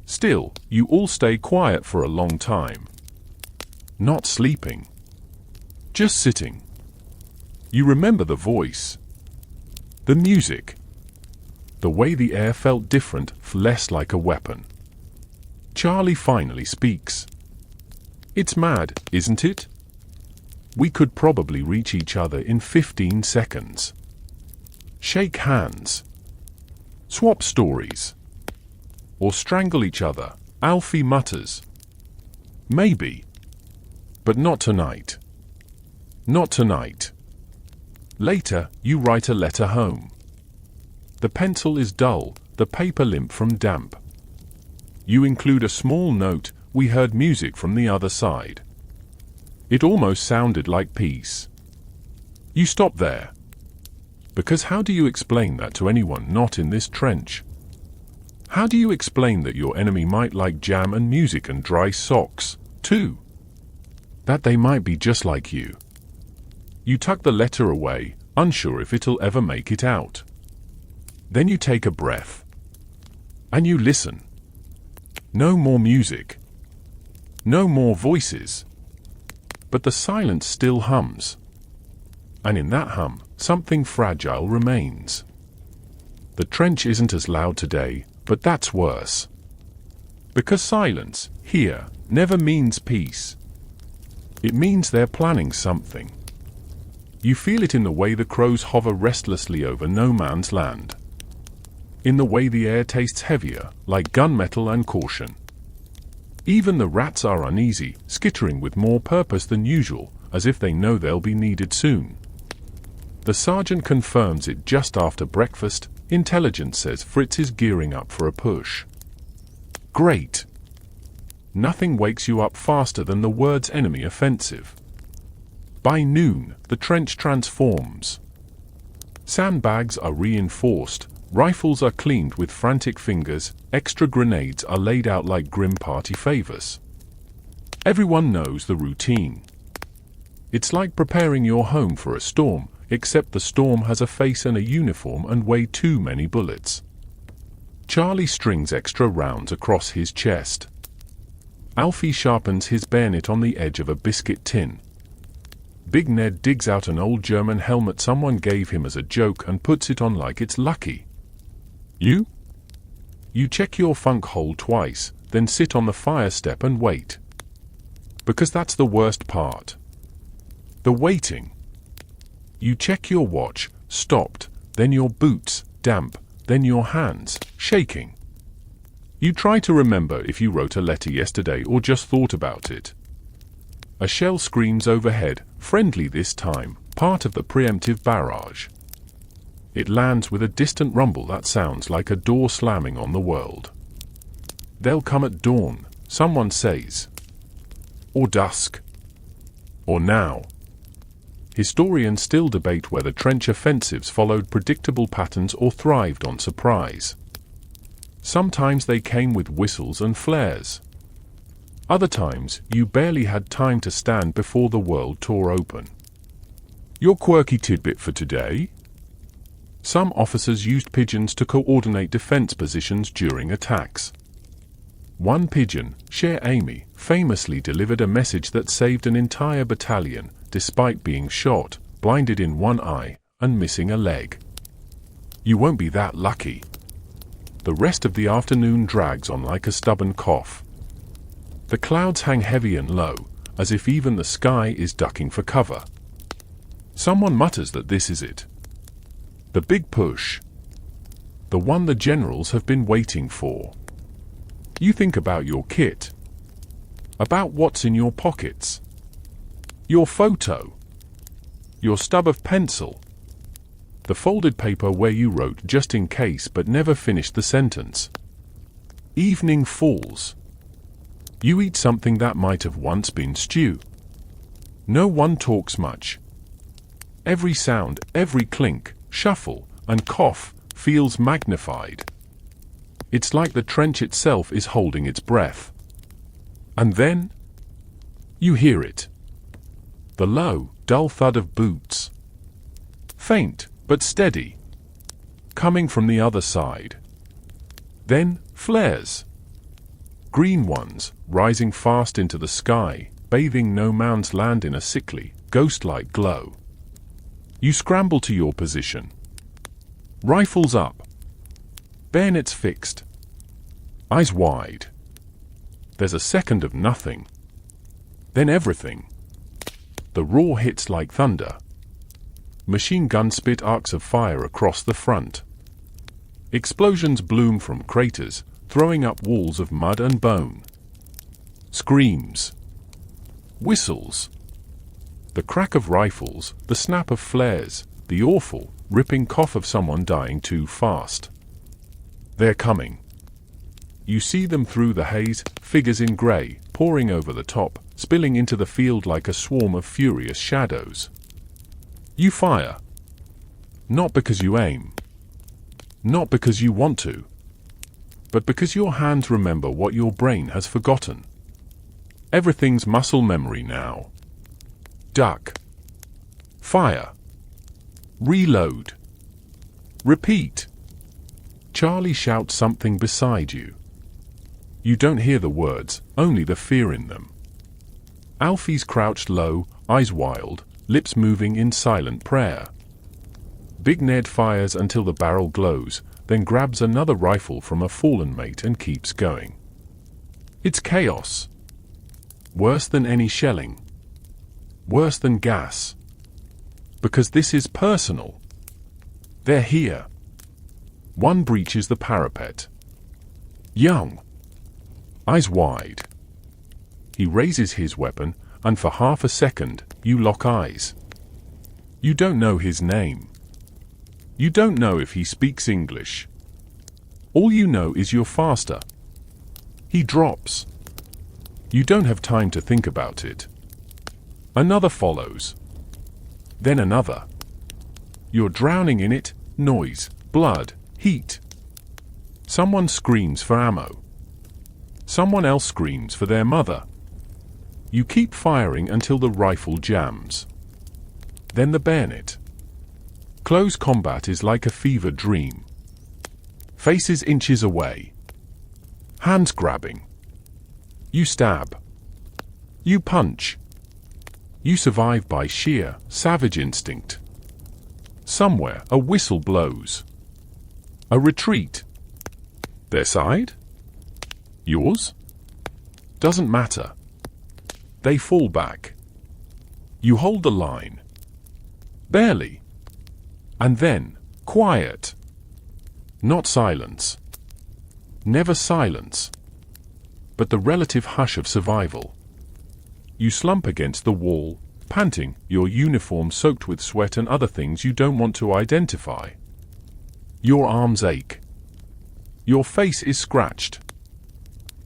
Still, you all stay quiet for a long time. Not sleeping. Just sitting. You remember the voice. The music. The way the air felt different, less like a weapon. Charlie finally speaks. "It's mad, isn't it? We could probably reach each other in 15 seconds. Shake hands. Swap stories. Or strangle each other," Alfie mutters. "Maybe. But not tonight. Not tonight." Later, you write a letter home. The pencil is dull, the paper limp from damp. You include a small note, "We heard music from the other side. It almost sounded like peace." You stop there. Because how do you explain that to anyone not in this trench? How do you explain that your enemy might like jam and music and dry socks, too? That they might be just like you. You tuck the letter away, unsure if it'll ever make it out. Then you take a breath. And you listen. No more music. No more voices. But the silence still hums. And in that hum, something fragile remains. The trench isn't as loud today, but that's worse. Because silence, here, never means peace. It means they're planning something. You feel it in the way the crows hover restlessly over no man's land. In the way the air tastes heavier, like gunmetal and caution. Even the rats are uneasy, skittering with more purpose than usual, as if they know they'll be needed soon. The sergeant confirms it just after breakfast. Intelligence says Fritz is gearing up for a push. Great. Nothing wakes you up faster than the words enemy offensive. By noon, the trench transforms. Sandbags are reinforced, rifles are cleaned with frantic fingers, extra grenades are laid out like grim party favors. Everyone knows the routine. It's like preparing your home for a storm, except the storm has a face and a uniform and way too many bullets. Charlie strings extra rounds across his chest. Alfie sharpens his bayonet on the edge of a biscuit tin. Big Ned digs out an old German helmet someone gave him as a joke and puts it on like it's lucky. You? You check your funk hole twice, then sit on the fire step and wait. Because that's the worst part. The waiting. You check your watch, stopped, then your boots, damp, then your hands, shaking. You try to remember if you wrote a letter yesterday or just thought about it. A shell screams overhead, friendly this time, part of the preemptive barrage. It lands with a distant rumble that sounds like a door slamming on the world. They'll come at dawn, someone says. Or dusk. Or now. Historians still debate whether trench offensives followed predictable patterns or thrived on surprise. Sometimes they came with whistles and flares. Other times, you barely had time to stand before the world tore open. Your quirky tidbit for today? Some officers used pigeons to coordinate defense positions during attacks. One pigeon, Cher Amy, famously delivered a message that saved an entire battalion, despite being shot, blinded in one eye, and missing a leg. You won't be that lucky. The rest of the afternoon drags on like a stubborn cough. The clouds hang heavy and low, as if even the sky is ducking for cover. Someone mutters that this is it. The big push. The one the generals have been waiting for. You think about your kit. About what's in your pockets. Your photo. Your stub of pencil. The folded paper where you wrote just in case but never finished the sentence. Evening falls. You eat something that might have once been stew. No one talks much. Every sound, every clink, shuffle, and cough feels magnified. It's like the trench itself is holding its breath. And then you hear it. The low, dull thud of boots. Faint, but steady. Coming from the other side. Then flares. Green ones, rising fast into the sky, bathing no man's land in a sickly, ghost-like glow. You scramble to your position. Rifles up. Bayonets fixed. Eyes wide. There's a second of nothing. Then everything. The roar hits like thunder. Machine guns spit arcs of fire across the front. Explosions bloom from craters, throwing up walls of mud and bone. Screams. Whistles. The crack of rifles, the snap of flares, the awful, ripping cough of someone dying too fast. They're coming. You see them through the haze, figures in grey, pouring over the top, spilling into the field like a swarm of furious shadows. You fire. Not because you aim. Not because you want to. But because your hands remember what your brain has forgotten. Everything's muscle memory now. Duck. Fire. Reload. Repeat. Charlie shouts something beside you. You don't hear the words, only the fear in them. Alfie's crouched low, eyes wild, lips moving in silent prayer. Big Ned fires until the barrel glows, then grabs another rifle from a fallen mate and keeps going. It's chaos. Worse than any shelling. Worse than gas. Because this is personal. They're here. One breaches the parapet. Young. Eyes wide. He raises his weapon, and for half a second, you lock eyes. You don't know his name. You don't know if he speaks English. All you know is you're faster. He drops. You don't have time to think about it. Another follows. Then another. You're drowning in it, noise, blood, heat. Someone screams for ammo. Someone else screams for their mother. You keep firing until the rifle jams. Then the bayonet. Close combat is like a fever dream. Faces inches away. Hands grabbing. You stab. You punch. You survive by sheer, savage instinct. Somewhere, a whistle blows. A retreat. Their side? Yours? Doesn't matter. They fall back. You hold the line. Barely. And then, quiet. Not silence. Never silence. But the relative hush of survival. You slump against the wall, panting, your uniform soaked with sweat and other things you don't want to identify. Your arms ache. Your face is scratched.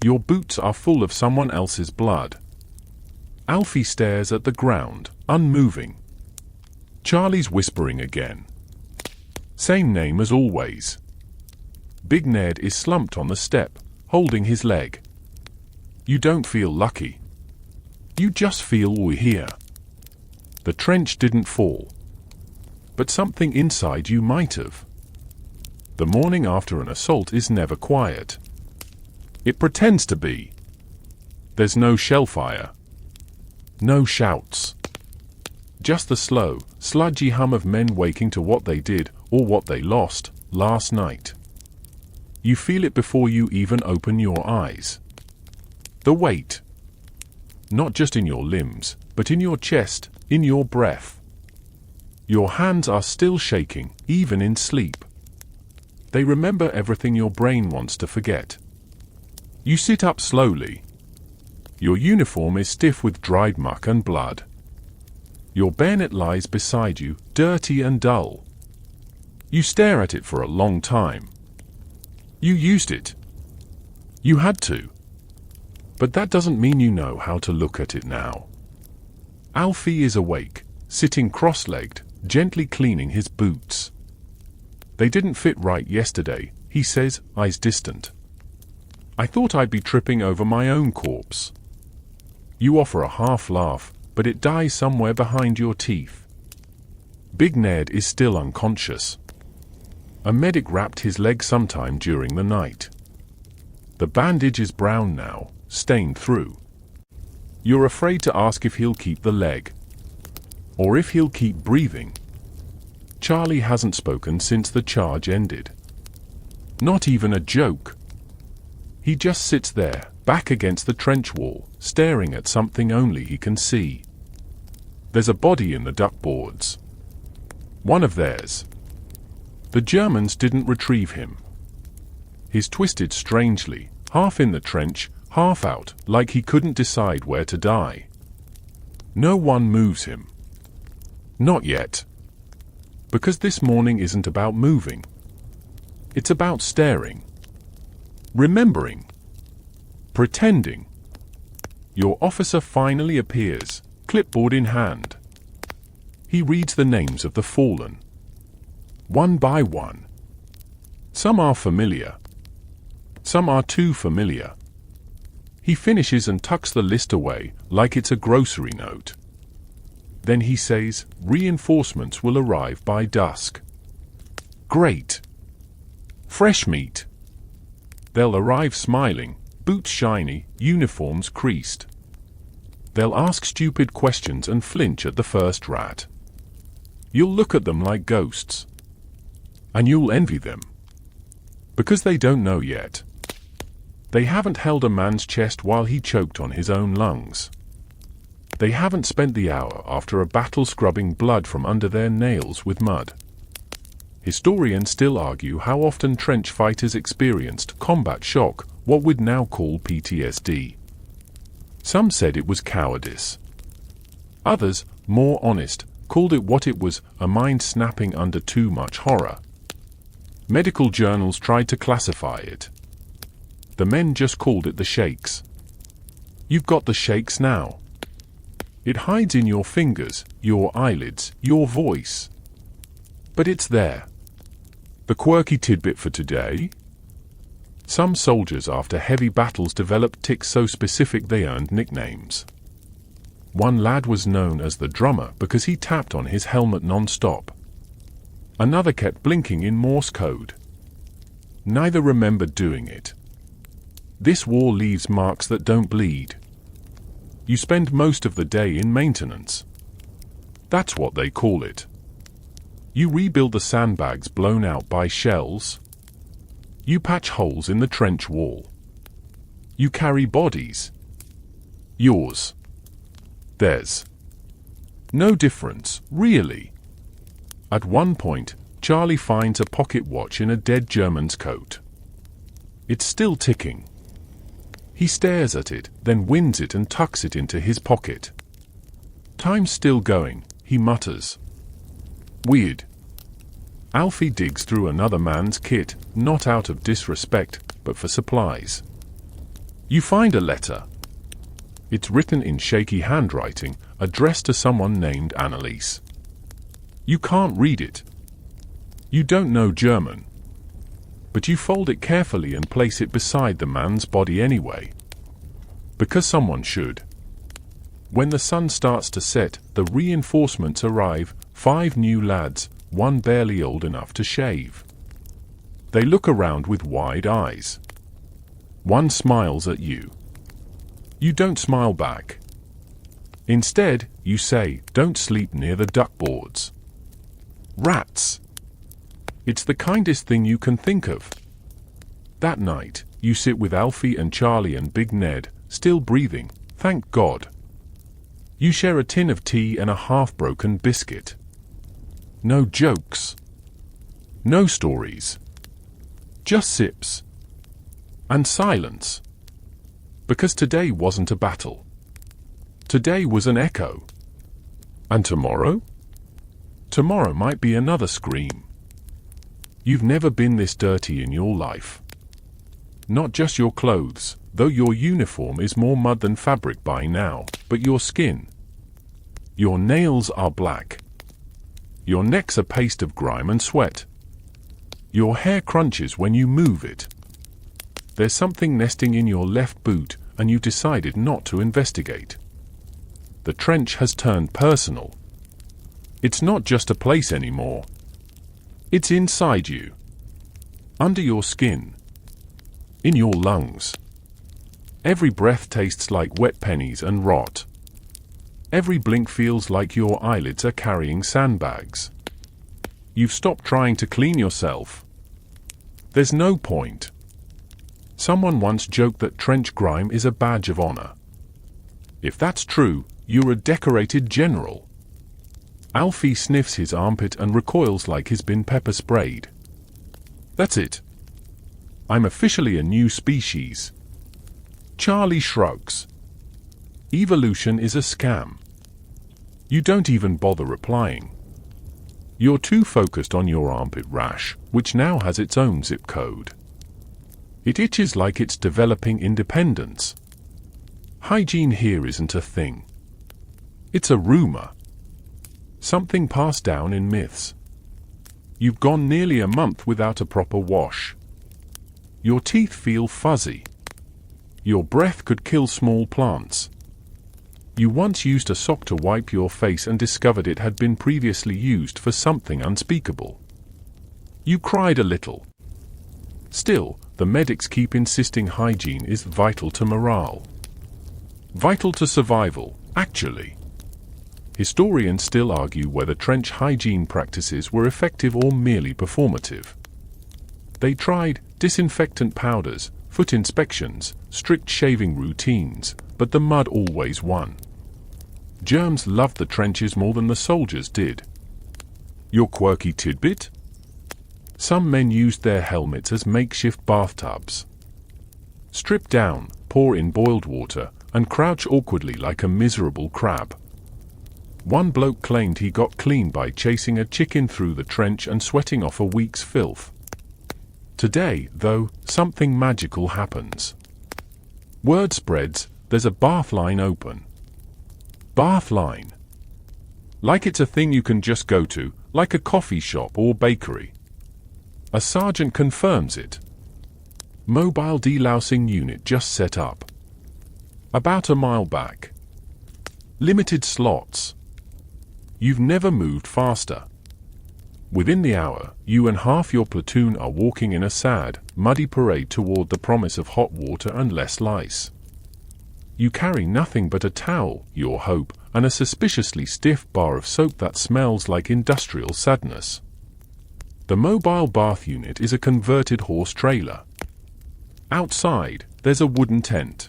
Your boots are full of someone else's blood. Alfie stares at the ground, unmoving. Charlie's whispering again. Same name as always. Big Ned is slumped on the step, holding his leg. You don't feel lucky. You just feel we're here. The trench didn't fall. But something inside you might have. The morning after an assault is never quiet. It pretends to be. There's no shellfire. No shouts. Just the slow, sludgy hum of men waking to what they did, or what they lost, last night. You feel it before you even open your eyes. The weight. Not just in your limbs, but in your chest, in your breath. Your hands are still shaking, even in sleep. They remember everything your brain wants to forget. You sit up slowly. Your uniform is stiff with dried muck and blood. Your bayonet lies beside you, dirty and dull. You stare at it for a long time. You used it. You had to. But that doesn't mean you know how to look at it now. Alfie is awake, sitting cross-legged, gently cleaning his boots. They didn't fit right yesterday, he says, eyes distant. I thought I'd be tripping over my own corpse. You offer a half laugh, but it dies somewhere behind your teeth. Big Ned is still unconscious. A medic wrapped his leg sometime during the night. The bandage is brown now, stained through. You're afraid to ask if he'll keep the leg. Or if he'll keep breathing. Charlie hasn't spoken since the charge ended. Not even a joke. He just sits there, back against the trench wall, staring at something only he can see. There's a body in the duckboards. One of theirs. The Germans didn't retrieve him. He's twisted strangely, half in the trench, half out, like he couldn't decide where to die. No one moves him. Not yet. Because this morning isn't about moving. It's about staring. Remembering. Pretending. Your officer finally appears, clipboard in hand. He reads the names of the fallen. One by one. Some are familiar. Some are too familiar. He finishes and tucks the list away, like it's a grocery note. Then he says, reinforcements will arrive by dusk. Great. Fresh meat. They'll arrive smiling, boots shiny, uniforms creased. They'll ask stupid questions and flinch at the first rat. You'll look at them like ghosts. And you'll envy them. Because they don't know yet. They haven't held a man's chest while he choked on his own lungs. They haven't spent the hour after a battle scrubbing blood from under their nails with mud. Historians still argue how often trench fighters experienced combat shock, what we'd now call PTSD. Some said it was cowardice. Others, more honest, called it what it was, a mind snapping under too much horror. Medical journals tried to classify it. The men just called it the shakes. You've got the shakes now. It hides in your fingers, your eyelids, your voice. But it's there. The quirky tidbit for today? Some soldiers after heavy battles developed tics so specific they earned nicknames. One lad was known as the drummer because he tapped on his helmet non-stop. Another kept blinking in Morse code. Neither remembered doing it. This war leaves marks that don't bleed. You spend most of the day in maintenance. That's what they call it. You rebuild the sandbags blown out by shells. You patch holes in the trench wall. You carry bodies. Yours. Theirs. No difference, really. At one point, Charlie finds a pocket watch in a dead German's coat. It's still ticking. He stares at it, then wins it and tucks it into his pocket. Time's still going, he mutters. Weird. Alfie digs through another man's kit, not out of disrespect, but for supplies. You find a letter. It's written in shaky handwriting, addressed to someone named Anneliese. You can't read it. You don't know German. But you fold it carefully and place it beside the man's body anyway. Because someone should. When the sun starts to set, the reinforcements arrive, 5 new lads, one barely old enough to shave. They look around with wide eyes. One smiles at you. You don't smile back. Instead, you say, "Don't sleep near the duckboards." Rats! It's the kindest thing you can think of. That night, you sit with Alfie and Charlie and Big Ned, still breathing, thank God. You share a tin of tea and a half-broken biscuit. No jokes. No stories. Just sips. And silence. Because today wasn't a battle. Today was an echo. And tomorrow? Tomorrow might be another scream. You've never been this dirty in your life. Not just your clothes, though your uniform is more mud than fabric by now, but your skin. Your nails are black. Your neck's a paste of grime and sweat. Your hair crunches when you move it. There's something nesting in your left boot, and you've decided not to investigate. The trench has turned personal. It's not just a place anymore. It's inside you. Under your skin. In your lungs. Every breath tastes like wet pennies and rot. Every blink feels like your eyelids are carrying sandbags. You've stopped trying to clean yourself. There's no point. Someone once joked that trench grime is a badge of honor. If that's true, you're a decorated general. Alfie sniffs his armpit and recoils like he's been pepper sprayed. That's it. I'm officially a new species. Charlie shrugs. Evolution is a scam. You don't even bother replying. You're too focused on your armpit rash, which now has its own zip code. It itches like it's developing independence. Hygiene here isn't a thing. It's a rumor. Something passed down in myths. You've gone nearly a month without a proper wash. Your teeth feel fuzzy. Your breath could kill small plants. You once used a sock to wipe your face and discovered it had been previously used for something unspeakable. You cried a little. Still, the medics keep insisting hygiene is vital to morale. Vital to survival, actually. Historians still argue whether trench hygiene practices were effective or merely performative. They tried disinfectant powders, foot inspections, strict shaving routines, but the mud always won. Germs loved the trenches more than the soldiers did. Your quirky tidbit? Some men used their helmets as makeshift bathtubs. Strip down, pour in boiled water, and crouch awkwardly like a miserable crab. One bloke claimed he got clean by chasing a chicken through the trench and sweating off a week's filth. Today, though, something magical happens. Word spreads, there's a bath line open. Bath line. Like it's a thing you can just go to, like a coffee shop or bakery. A sergeant confirms it. Mobile delousing unit just set up. About a mile back. Limited slots. You've never moved faster. Within the hour, you and half your platoon are walking in a sad, muddy parade toward the promise of hot water and less lice. You carry nothing but a towel, your hope, and a suspiciously stiff bar of soap that smells like industrial sadness. The mobile bath unit is a converted horse trailer. Outside, there's a wooden tent.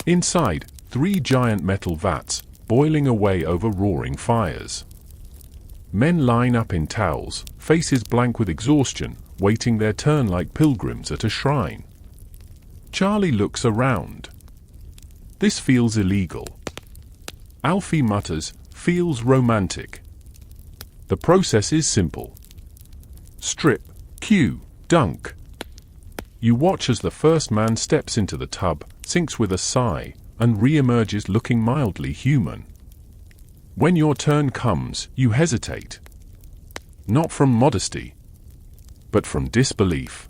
Inside, 3 giant metal vats, boiling away over roaring fires. Men line up in towels, faces blank with exhaustion, waiting their turn like pilgrims at a shrine. Charlie looks around. This feels illegal. Alfie mutters, feels romantic. The process is simple. strip, cue, dunk. You watch as the first man steps into the tub, sinks with a sigh, and re-emerges looking mildly human. When your turn comes, you hesitate. Not from modesty, but from disbelief.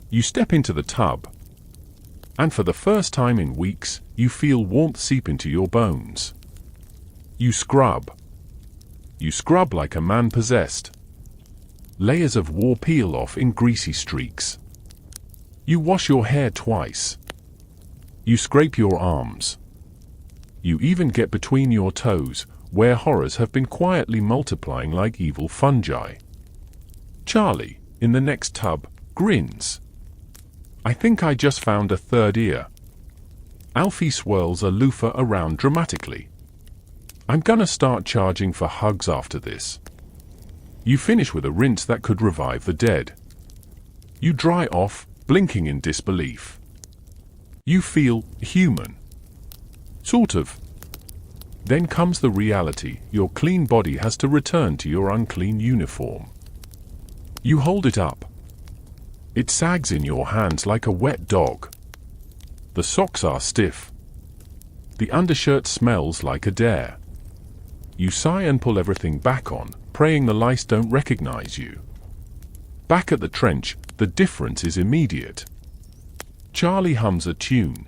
You step into the tub, and for the first time in weeks, you feel warmth seep into your bones. You scrub. You scrub like a man possessed. Layers of war peel off in greasy streaks. You wash your hair twice. You scrape your arms. You even get between your toes, where horrors have been quietly multiplying like evil fungi. Charlie, in the next tub, grins. I think I just found a third ear. Alfie swirls a loofah around dramatically. I'm gonna start charging for hugs after this. You finish with a rinse that could revive the dead. You dry off, blinking in disbelief. You feel human. Sort of. Then comes the reality: your clean body has to return to your unclean uniform. You hold it up. It sags in your hands like a wet dog. The socks are stiff. The undershirt smells like a dare. You sigh and pull everything back on, praying the lice don't recognize you. Back at the trench, the difference is immediate. Charlie hums a tune.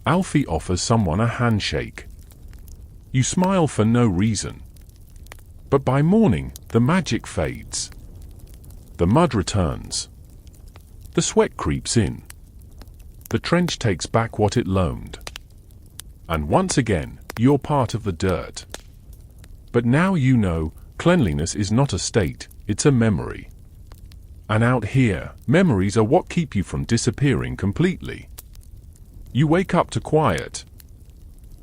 Alfie offers someone a handshake. You smile for no reason. But by morning, the magic fades. The mud returns. The sweat creeps in. The trench takes back what it loaned. And once again, you're part of the dirt. But now you know, cleanliness is not a state, it's a memory. And out here, memories are what keep you from disappearing completely. You wake up to quiet.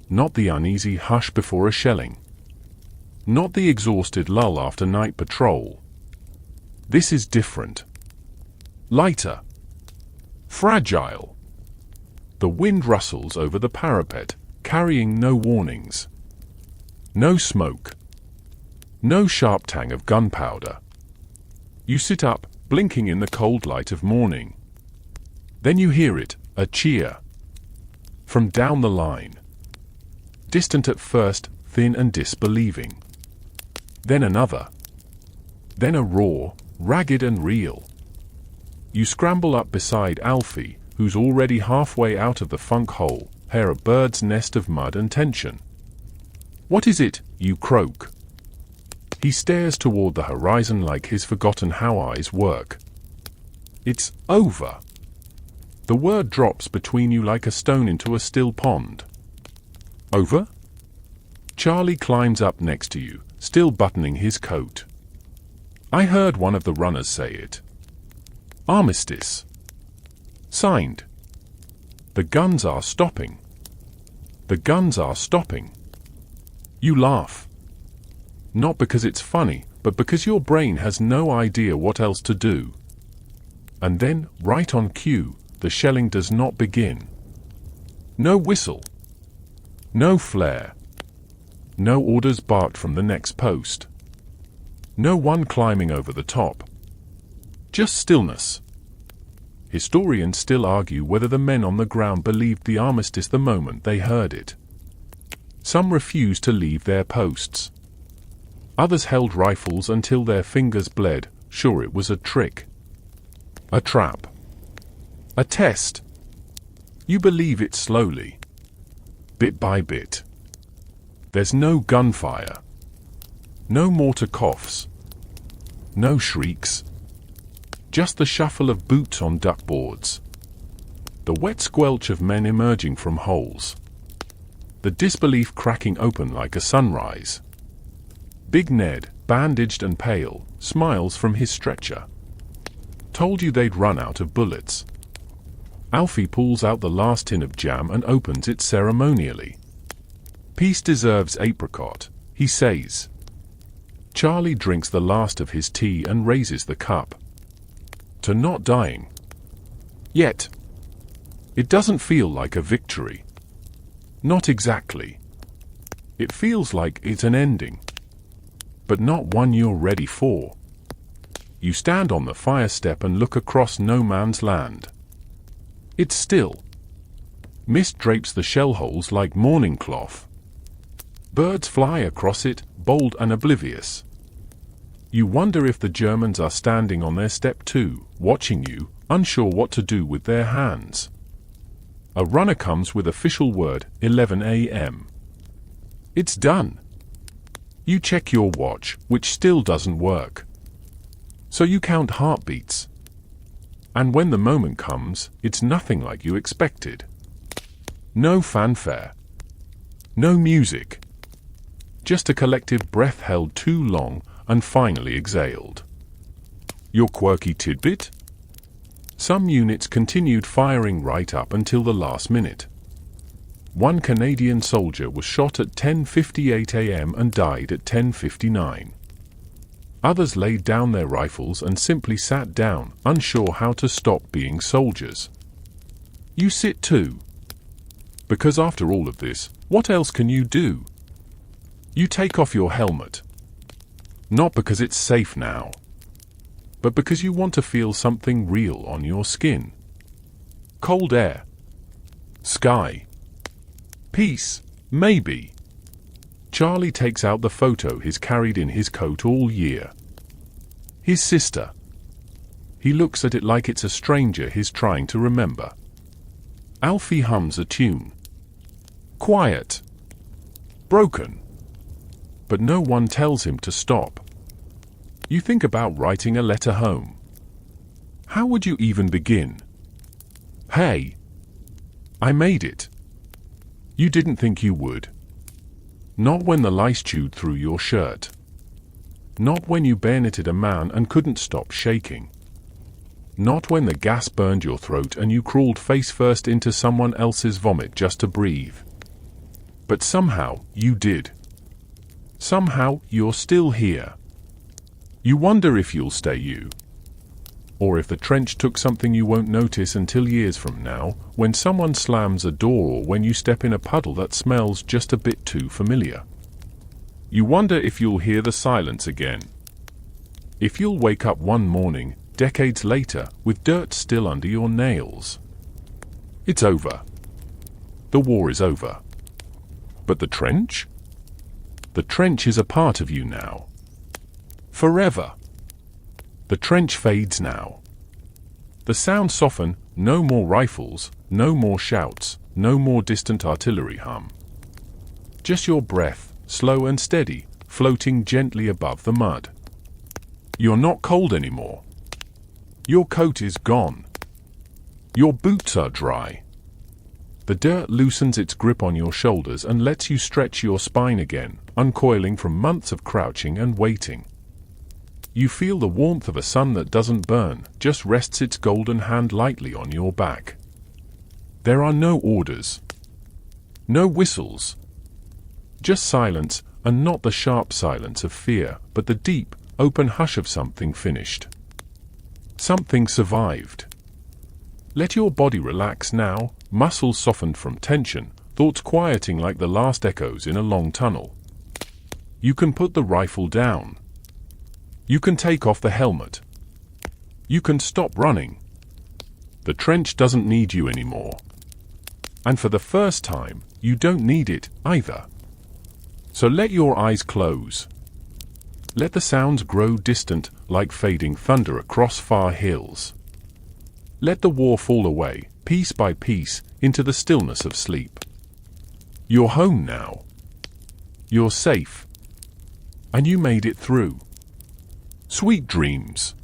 Not the uneasy hush before a shelling. Not the exhausted lull after night patrol. This is different. Lighter. Fragile. The wind rustles over the parapet, carrying no warnings. No smoke. No sharp tang of gunpowder. You sit up, blinking in the cold light of morning. Then you hear it, a cheer. From down the line. Distant at first, thin and disbelieving. Then another. Then a roar, ragged and real. You scramble up beside Alfie, who's already halfway out of the funk hole, hair a bird's nest of mud and tension. What is it? You croak. He stares toward the horizon like he's forgotten how eyes work. It's over. The word drops between you like a stone into a still pond. Over? Charlie climbs up next to you, still buttoning his coat. I heard one of the runners say it. Armistice. Signed. The guns are stopping. The guns are stopping. You laugh. Not because it's funny, but because your brain has no idea what else to do. And then, right on cue, the shelling does not begin. No whistle. No flare. No orders barked from the next post. No one climbing over the top. Just stillness. Historians still argue whether the men on the ground believed the armistice the moment they heard it. Some refused to leave their posts. Others held rifles until their fingers bled, sure it was a trick. A trap. A test. You believe it slowly. Bit by bit. There's no gunfire. No mortar coughs. No shrieks. Just the shuffle of boots on duckboards. The wet squelch of men emerging from holes. The disbelief cracking open like a sunrise. Big Ned, bandaged and pale, smiles from his stretcher. Told you they'd run out of bullets. Alfie pulls out the last tin of jam and opens it ceremonially. Peace deserves apricot, he says. Charlie drinks the last of his tea and raises the cup. To not dying. Yet. It doesn't feel like a victory. Not exactly. It feels like it's an ending. But not one you're ready for. you stand on the fire step and look across no man's land. It's still. Mist drapes the shell holes like mourning cloth. Birds fly across it, bold and oblivious. You wonder if the Germans are standing on their step too, watching you, unsure what to do with their hands. A runner comes with official word, 11 a.m. It's done. You check your watch, which still doesn't work. So you count heartbeats. And when the moment comes, it's nothing like you expected. No fanfare. No music. Just a collective breath held too long and finally exhaled. Your quirky tidbit? Some units continued firing right up until the last minute. One Canadian soldier was shot at 10:58 a.m. and died at 10:59. Others laid down their rifles and simply sat down, unsure how to stop being soldiers. You sit too. Because after all of this, what else can you do? You take off your helmet. Not because it's safe now, but because you want to feel something real on your skin. Cold air. Sky. Peace, maybe. Charlie takes out the photo he's carried in his coat all year. His sister. He looks at it like it's a stranger he's trying to remember. Alfie hums a tune. Quiet. Broken. But no one tells him to stop. You think about writing a letter home. How would you even begin? Hey. I made it. You didn't think you would. Not when the lice chewed through your shirt. Not when you bayoneted a man and couldn't stop shaking. Not when the gas burned your throat and you crawled face first into someone else's vomit just to breathe. But somehow, you did. Somehow, you're still here. You wonder if you'll stay you. Or if the trench took something you won't notice until years from now, when someone slams a door or when you step in a puddle that smells just a bit too familiar. You wonder if you'll hear the silence again. If you'll wake up one morning, decades later, with dirt still under your nails. It's over. The war is over. But the trench? The trench is a part of you now. Forever. The trench fades now. The sounds soften, no more rifles, no more shouts, no more distant artillery hum. Just your breath, slow and steady, floating gently above the mud. You're not cold anymore. Your coat is gone. Your boots are dry. The dirt loosens its grip on your shoulders and lets you stretch your spine again, uncoiling from months of crouching and waiting. You feel the warmth of a sun that doesn't burn, just rests its golden hand lightly on your back. There are no orders. No whistles. Just silence, and not the sharp silence of fear, but the deep, open hush of something finished. Something survived. Let your body relax now, muscles softened from tension, thoughts quieting like the last echoes in a long tunnel. You can put the rifle down. You can take off the helmet. You can stop running. The trench doesn't need you anymore. And for the first time, you don't need it either. So let your eyes close. Let the sounds grow distant like fading thunder across far hills. Let the war fall away, piece by piece, into the stillness of sleep. You're home now. You're safe. And you made it through. Sweet dreams.